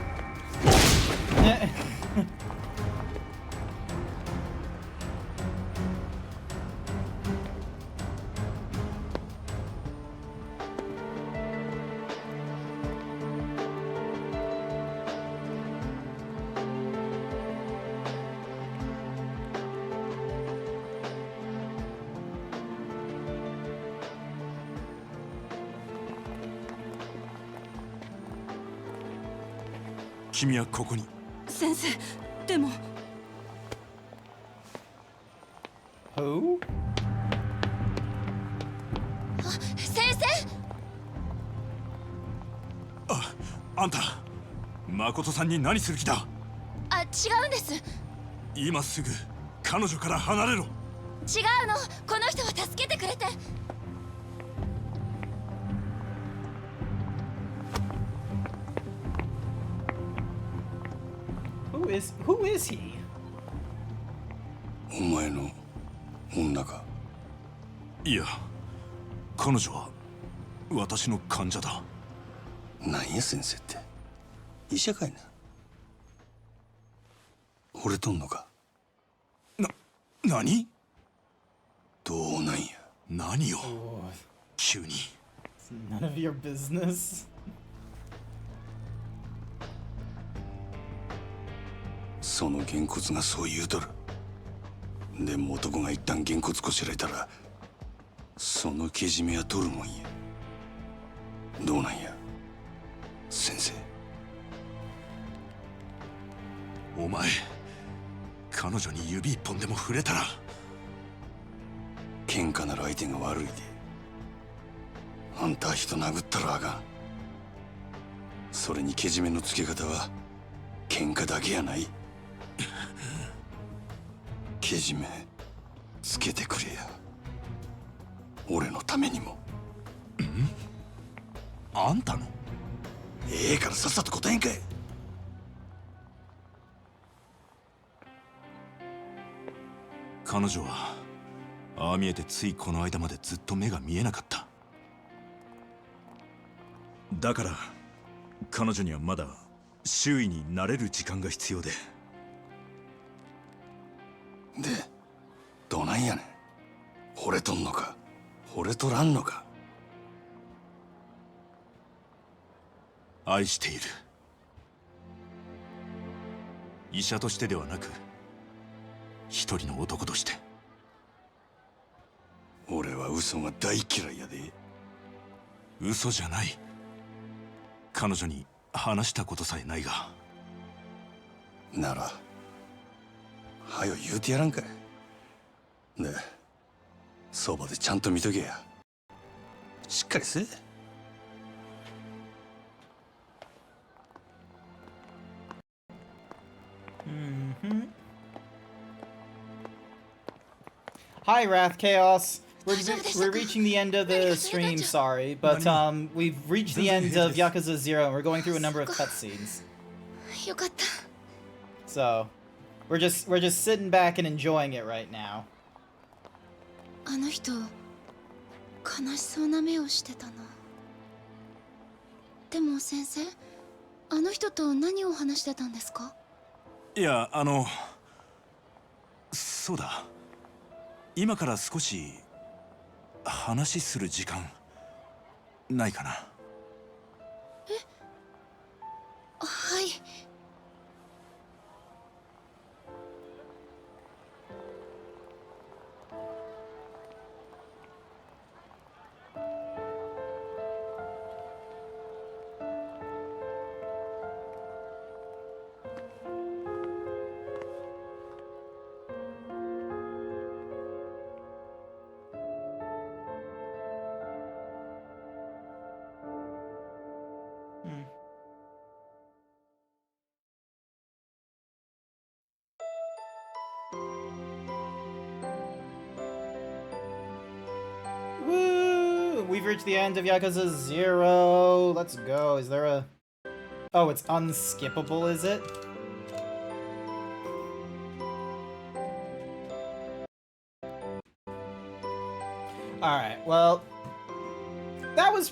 君はここに。先生、でも。Who? 先生。あんた、誠さんに何する気だ？あ、違うんです。今すぐ彼女から離れろ。違うの。この人は助けてくれて。Who is he? お前の女か？いや、彼女は私の患者だ。なんや先生って、医者かいな。惚れとんのか？何？どうなんや。何よ、急に。None of your business. そのげんこつがそう言うとる。でも男が一旦げんこつこしらえたら、そのけじめは取るもんや。どうなんや先生。お前、彼女に指一本でも触れたら。喧嘩なら相手が悪いで。あんたは人殴ったらあかん。それにけじめのつけ方は喧嘩だけやない。けじめつけてくれや、俺のためにも。あんたの？ええからさっさと答えんかい。彼女はああ見えてついこの間までずっと目が見えなかった。だから彼女にはまだ周囲に慣れる時間が必要で。でどないやねん。惚れとんのか惚れとらんのか。愛している。医者としてではなく、一人の男として。俺は嘘が大嫌いやで。嘘じゃない。彼女に話したことさえないが。ならはよ言うてやらんかい。でそばでちゃんと見とけや。しっかりせえ。Hi, Wrath Chaos. We're reaching the end of the stream, sorry, but we've reached the end of Yakuza 0 and we're going through a number of cutscenes. So, we're just sitting back and enjoying it right now. あの人悲しそうな目をしてたな。でも先生、あの人と何を話してたんですか？いや、そうだ。今から少し話する時間ないかな。はい。Woo! We've reached the end of Yakuza 0. Let's go. Is there a... Oh, it's unskippable, is it? Alright, well... That was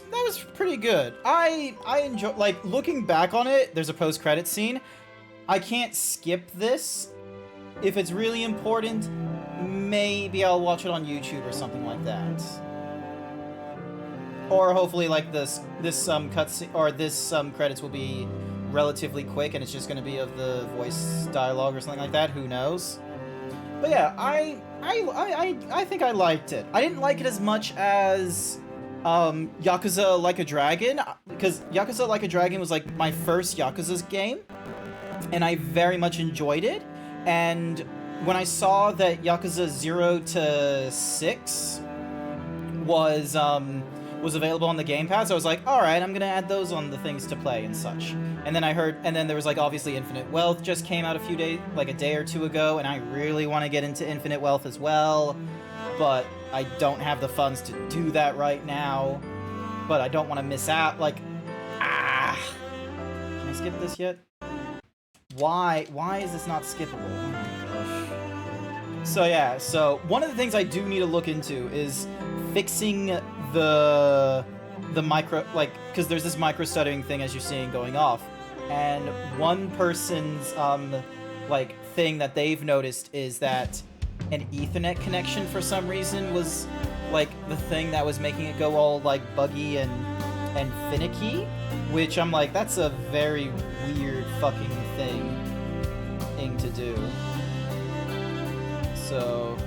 pretty good. I enjoy... Like, looking back on it, there's a post-credit scene. I can't skip this. If it's really important, maybe I'll watch it on YouTube or something like that. Or hopefully, like, this cutscene or this credits will be relatively quick, and it's just going to be of the voice dialogue or something like that. Who knows? But yeah, I think I liked it. I didn't like it as much as Yakuza Like a Dragon, because Yakuza Like a Dragon was like my first Yakuza's game, and I very much enjoyed it. And when I saw that Yakuza 0 to 6 was available on the Game Pass, I was like, alright, I'm gonna add those on the things to play and such. And then then there was like obviously Infinite Wealth just came out a day or two ago, and I really want to get into Infinite Wealth as well, but I don't have the funds to do that right now. But I don't want to miss out, like, can I skip this yet? Why is this not skippable? Oh my gosh. So yeah, so one of the things I do need to look into is fixing the micro, like, because there's this micro stuttering thing as you're seeing going off, and one person's like thing that they've noticed is that an Ethernet connection for some reason was like the thing that was making it go all like buggy and finicky, which I'm like, that's a very weird fucking thing to do. So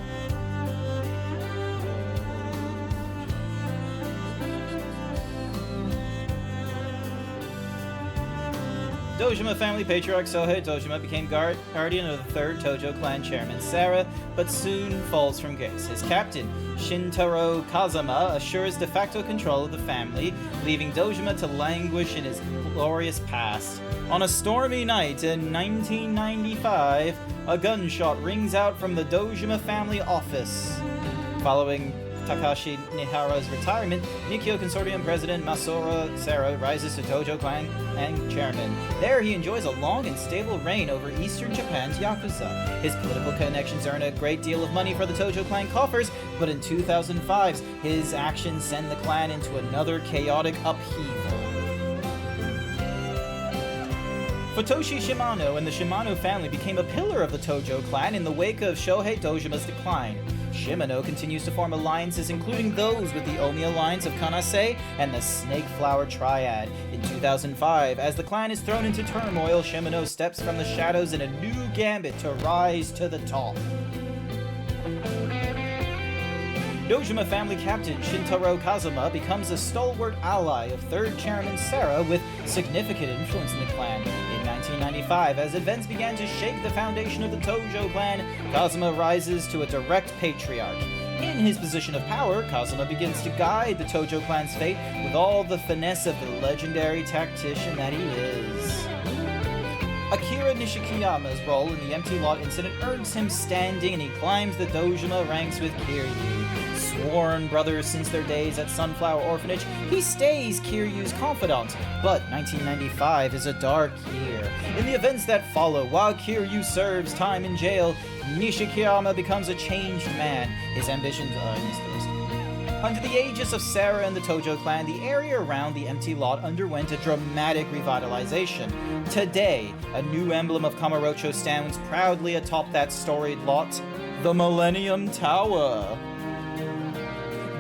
Dojima family patriarch Sohei Dojima became guardian of the third Tojo clan chairman Sarah, but soon falls from grace. His captain, Shintaro Kazama, assures de facto control of the family, leaving Dojima to languish in his glorious past. On a stormy night in 1995, a gunshot rings out from the Dojima family office. Following Takashi Nihara's retirement, Nikyo Consortium President Masora Sara rises to Tojo Clan and chairman. There he enjoys a long and stable reign over eastern Japan's Yakuza. His political connections earn a great deal of money for the Tojo Clan coffers, but in 2005, his actions send the clan into another chaotic upheaval. Futoshi Shimano and the Shimano family became a pillar of the Tojo clan in the wake of Shohei Dojima's decline. Shimano continues to form alliances, including those with the Omi Alliance of Kanase and the Snake Flower Triad. In 2005, as the clan is thrown into turmoil, Shimano steps from the shadows in a new gambit to rise to the top. Dojima family captain Shintaro Kazama becomes a stalwart ally of third chairman Sarah with significant influence in the clan. In 1995, as events began to shake the foundation of the Tojo clan, Kazama rises to a direct patriarch. In his position of power, Kazama begins to guide the Tojo clan's fate with all the finesse of the legendary tactician that he is. Akira Nishikiyama's role in the empty lot incident earns him standing, and he climbs the Dojima ranks with Kiryu. Sworn brothers since their days at Sunflower Orphanage, he stays Kiryu's confidant, but 1995 is a dark year. In the events that follow, while Kiryu serves time in jail, Nishikiyama becomes a changed man. His ambitions Under the aegis of Sarah and the Tojo clan, the area around the empty lot underwent a dramatic revitalization. Today, a new emblem of Kamurocho stands proudly atop that storied lot, the Millennium Tower.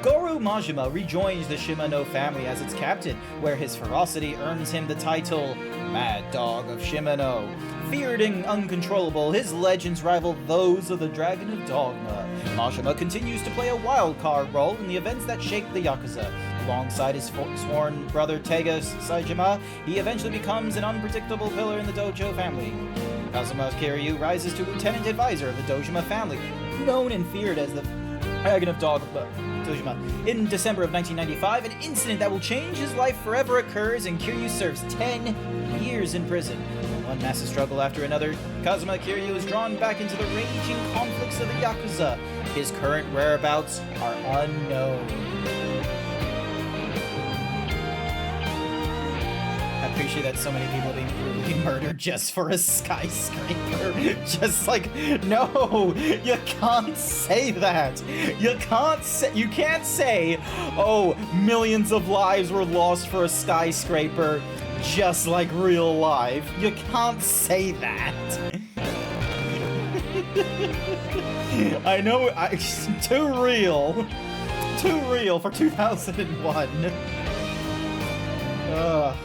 Goro Majima rejoins the Shimano family as its captain, where his ferocity earns him the title Mad Dog of Shimano. Feared and uncontrollable, his legends rival those of the Dragon of Dogma. Majima continues to play a wild-card role in the events that shake the Yakuza. Alongside his sworn brother Tega Saijima, he eventually becomes an unpredictable pillar in the Dojo family. Kazuma Kiryu rises to lieutenant advisor of the Dojima family, known and feared as the Dragon of Dogma. In December of 1995, an incident that will change his life forever occurs, and Kiryu serves 10 years in prison. One massive struggle after another, Kazuma Kiryu is drawn back into the raging conflicts of the Yakuza. His current whereabouts are unknown. I appreciate that so many people are being brutally murdered just for a skyscraper. Just like, no, you can't say that. You can't say, oh, millions of lives were lost for a skyscraper, just like real life. You can't say that. I know, too real for 2001. Ugh.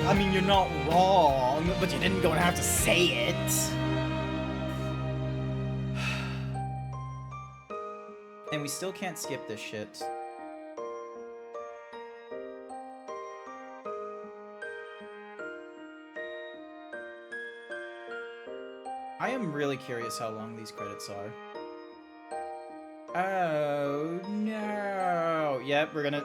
I mean, you're not wrong, but you didn't go and have to say it. And we still can't skip this shit. I am really curious how long these credits are. Oh, no. Yep, we're gonna...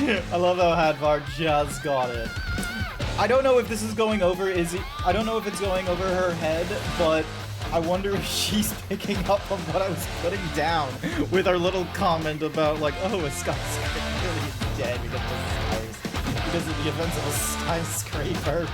I love how Hadvar just got it. I don't know if this is going over I don't know if it's going over her head, but I wonder if she's picking up on what I was putting down with our little comment about like, oh, a skyscraper is dead because of the events of a skyscraper.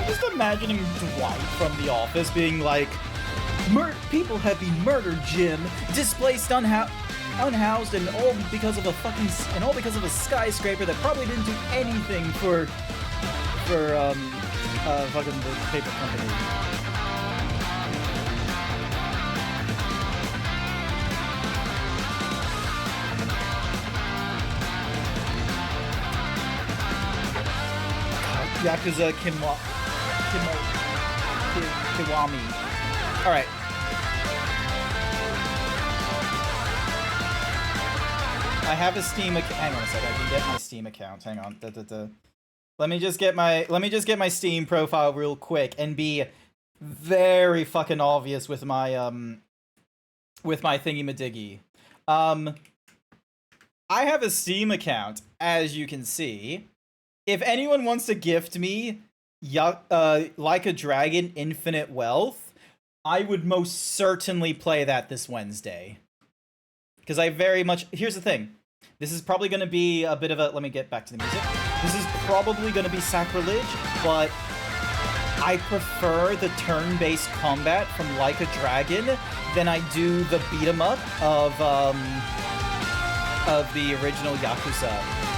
Just imagining Dwight from The Office being like, people have been murdered, Jim, displaced, unhoused, and all because of a skyscraper that probably didn't do anything for fucking the paper company. Yakuza Kiwami. Alright. I have a Steam account. Hang on a second, I can get my Steam account. Hang on. Let me just get my Steam profile real quick and be very fucking obvious with my thingy-madiggy. I have a Steam account, as you can see. If anyone wants to gift me Like a Dragon Infinite Wealth, I would most certainly play that this Wednesday. Because I very much... Here's the thing. This is probably going to be a bit of a... Let me get back to the music. This is probably going to be sacrilege, but I prefer the turn-based combat from Like a Dragon than I do the beat-em-up of the original Yakuza.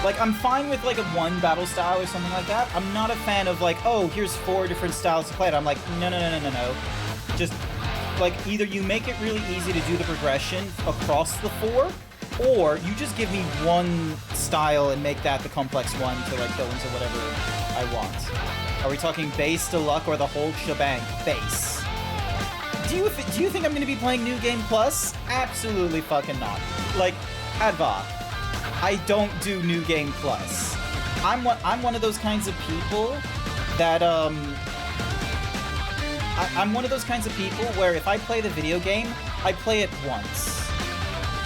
Like, I'm fine with, like, a one battle style or something like that. I'm not a fan of, like, oh, here's 4 different styles to play it. I'm like, no. Just, like, either you make it really easy to do the progression across the 4, or you just give me one style and make that the complex one to, like, go into whatever I want. Are we talking base, deluxe, or the whole shebang? Base. Do you think I'm gonna be playing New Game Plus? Absolutely fucking not. Like, Adva, I don't do New Game Plus. I'm one of those kinds of people that I'm one of those kinds of people where if I play the video game, I play it once.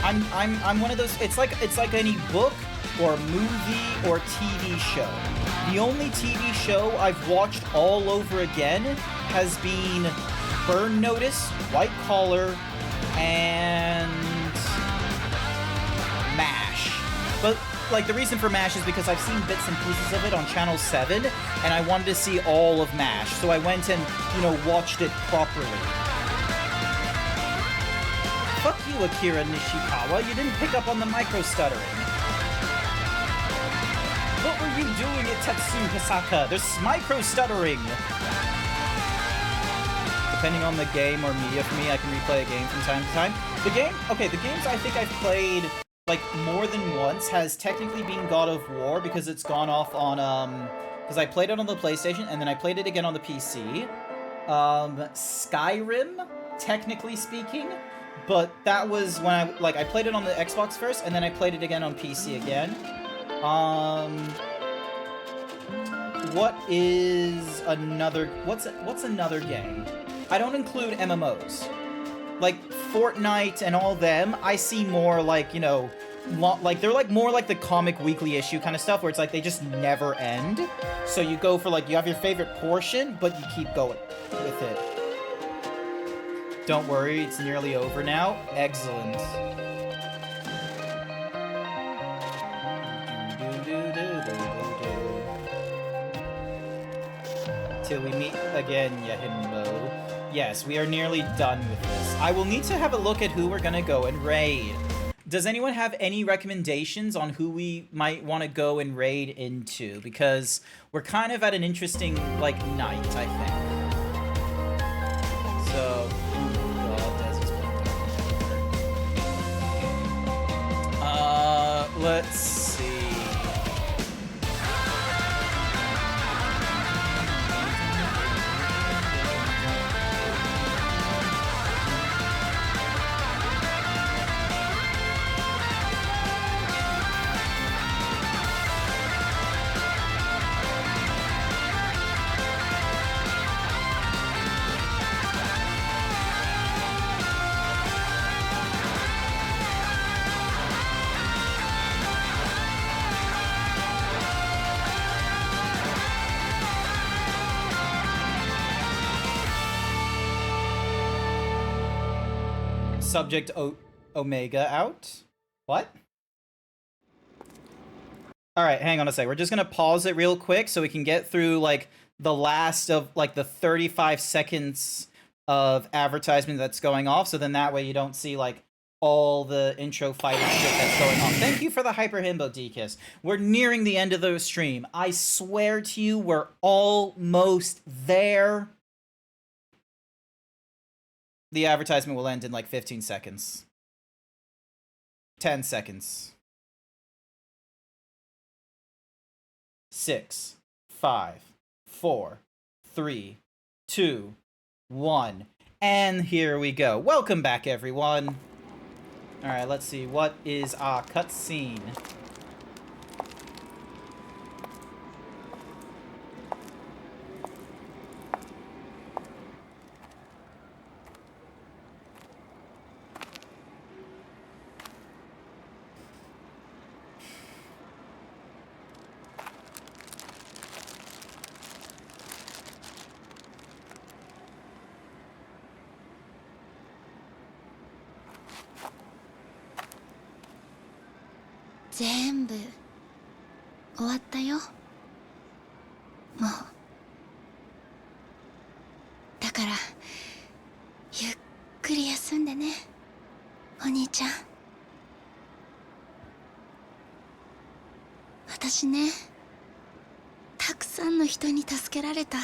I'm one of those. It's like any book or movie or TV show. The only TV show I've watched all over again has been Burn Notice, White Collar, and MASH. But, like, the reason for MASH is because I've seen bits and pieces of it on Channel 7, and I wanted to see all of MASH, so I went and, you know, watched it properly. Fuck you, Akira Nishikawa, you didn't pick up on the micro-stuttering. What were you doing at Tetsu Hisaka? There's micro-stuttering! Depending on the game or media for me, I can replay a game from time to time. The games I think I've played, like, more than once has technically been God of War, because it's gone off on, because I played it on the PlayStation, and then I played it again on the PC. Skyrim, technically speaking, but that was when I played it on the Xbox first, and then I played it again on PC again. What's another game? I don't include MMOs. Like, Fortnite and all them, I see more like, you know, like, they're like more like the comic weekly issue kind of stuff, where it's like they just never end. So you go for, like, you have your favorite portion, but you keep going with it. Don't worry, it's nearly over now. Excellent. Till we meet again, Yahimbo. Yes, we are nearly done with this. I will need to have a look at who we're gonna go and raid. Does anyone have any recommendations on who we might want to go and raid into? Because we're kind of at an interesting, like, night, I think. So, let's see. Subject Omega out? What? Alright, hang on a sec. We're just gonna pause it real quick so we can get through, like, the last of, like, the 35 seconds of advertisement that's going off, so then that way you don't see, like, all the intro fighting shit that's going on. Thank you for the Hyper Himbo, D-Kiss. We're nearing the end of the stream. I swear to you, we're almost there. The advertisement will end in, like, 15 seconds. 10 seconds. 6, 5, 4, 3, 2, 1. And here we go. Welcome back, everyone. Alright, let's see. What is our cutscene?全部終わったよ。もうだからゆっくり休んでね、お兄ちゃん。私ね、たくさんの人に助けられた。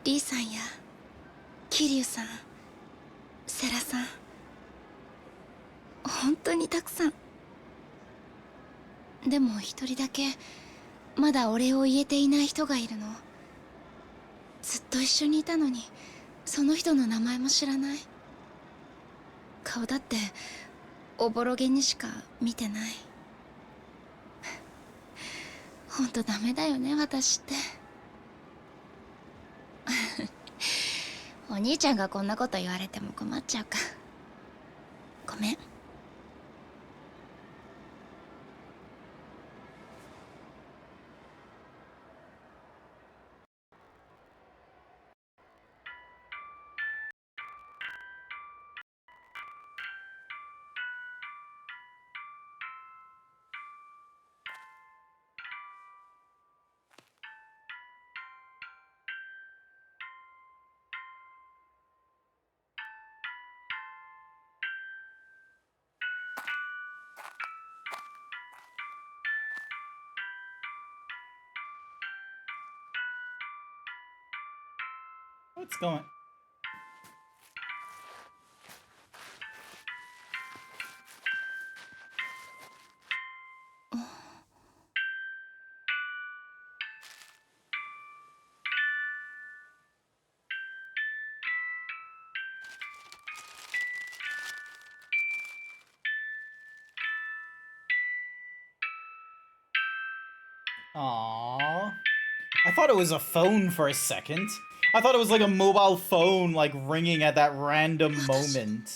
リーさんや桐生さん、世良さん、本当にたくさん。でも一人だけまだお礼を言えていない人がいるの。ずっと一緒にいたのにその人の名前も知らない。顔だっておぼろげにしか見てない。ほんとダメだよね、私って。お兄ちゃんがこんなこと言われても困っちゃうか。ごめん。What's going? Aww. I thought it was a phone for a second. I thought it was like a mobile phone, like, ringing at that random moment.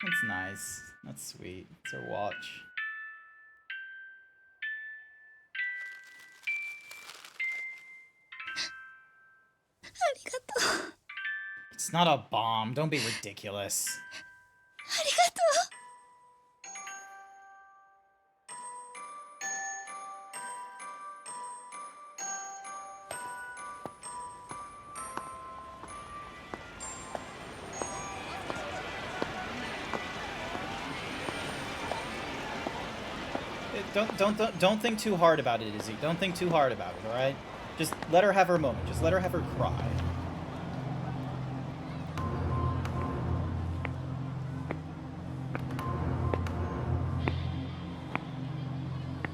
That's nice. That's sweet. It's her watch. It's not a bomb. Don't be ridiculous. Don't think too hard about it, Izzy. Don't think too hard about it, alright? Just let her have her moment. Just let her have her cry.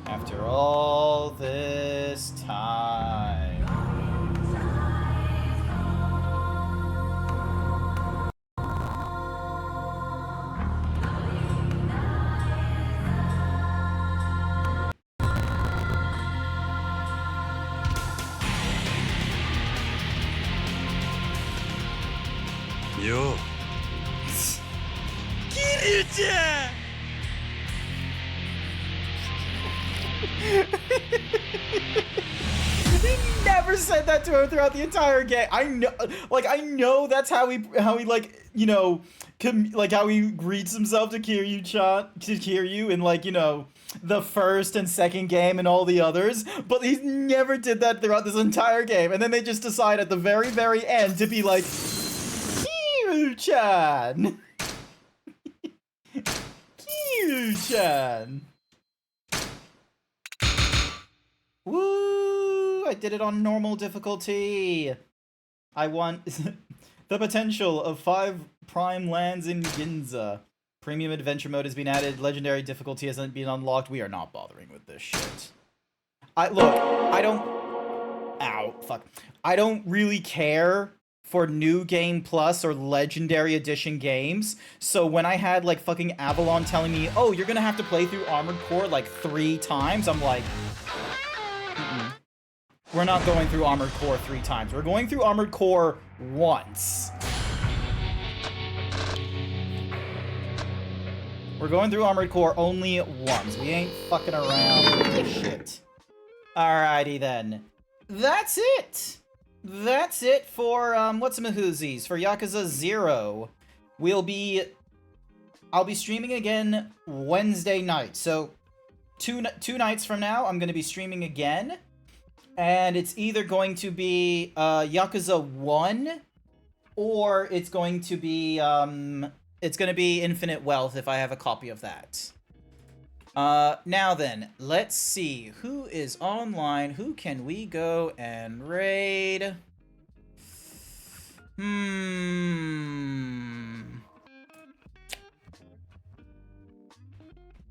After all this time. Yo. Kiryu-chan! said that to him throughout the entire game. I know that's how he like, you know, like how he greets himself to Kiryu in, like, you know, the first and second game and all the others, but he never did that throughout this entire game. And then they just decide at the very, very end to be like, Kiryu-chan! Kiryu-chan! Woo! I did it on normal difficulty. I want the potential of 5 prime lands in Ginza. Premium adventure mode has been added. Legendary difficulty hasn't been unlocked. We are not bothering with this shit. I don't really care for New Game Plus or Legendary Edition games. So when I had like fucking Avalon telling me, oh, you're gonna have to play through Armored Core like 3 times, I'm like, we're not going through Armored Core 3 times. We're going through Armored Core once. We're going through Armored Core only once. We ain't fucking around with this shit. Alrighty then. That's it! That's it for, whatsamahoozies, for Yakuza 0. I'll be streaming again Wednesday night. So, two nights from now, I'm gonna be streaming again. And it's either going to be, Yakuza 1, or it's going to be, Infinite Wealth if I have a copy of that. Now then, let's see. Who is online? Who can we go and raid?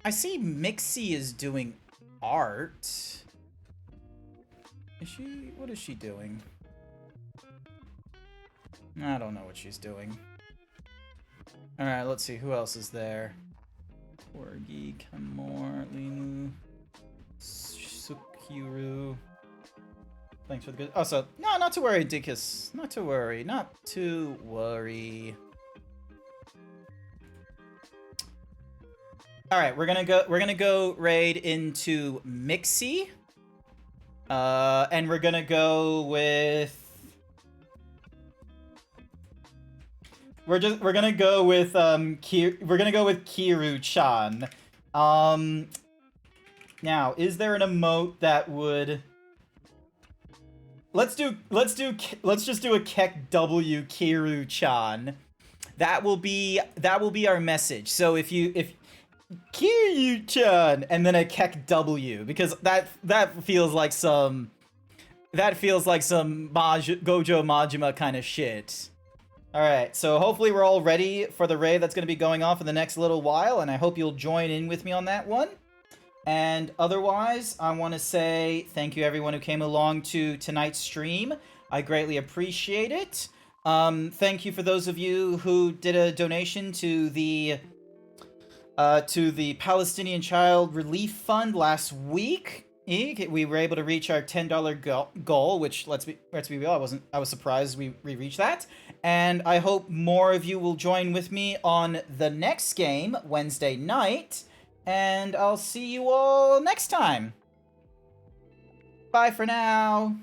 I see Mixie is doing art. What is she doing? I don't know what she's doing. Alright, let's see. Who else is there? Korgi, Kamor, Linu, Sukiru. Thanks for the good... Also, no, not to worry, Dickus. Not to worry. Not to worry. Alright, we're gonna go raid into Mixie. And we're gonna go with... We're gonna go with Kiru-chan. Now, is there an emote that would... Let's just do a Kek W Kiru-chan. That will be our message. So if Kiru-chan and then a Kek W, because that feels like some Gojo Majima kind of shit. Alright, so hopefully we're all ready for the raid that's going to be going off in the next little while, and I hope you'll join in with me on that one. And otherwise, I want to say thank you everyone who came along to tonight's stream. I greatly appreciate it. Thank you for those of you who did a donation to the Palestinian Child Relief Fund last week. We were able to reach our $10 goal, which let's be real, I was surprised we reached that. And I hope more of you will join with me on the next game Wednesday night. And I'll see you all next time. Bye for now.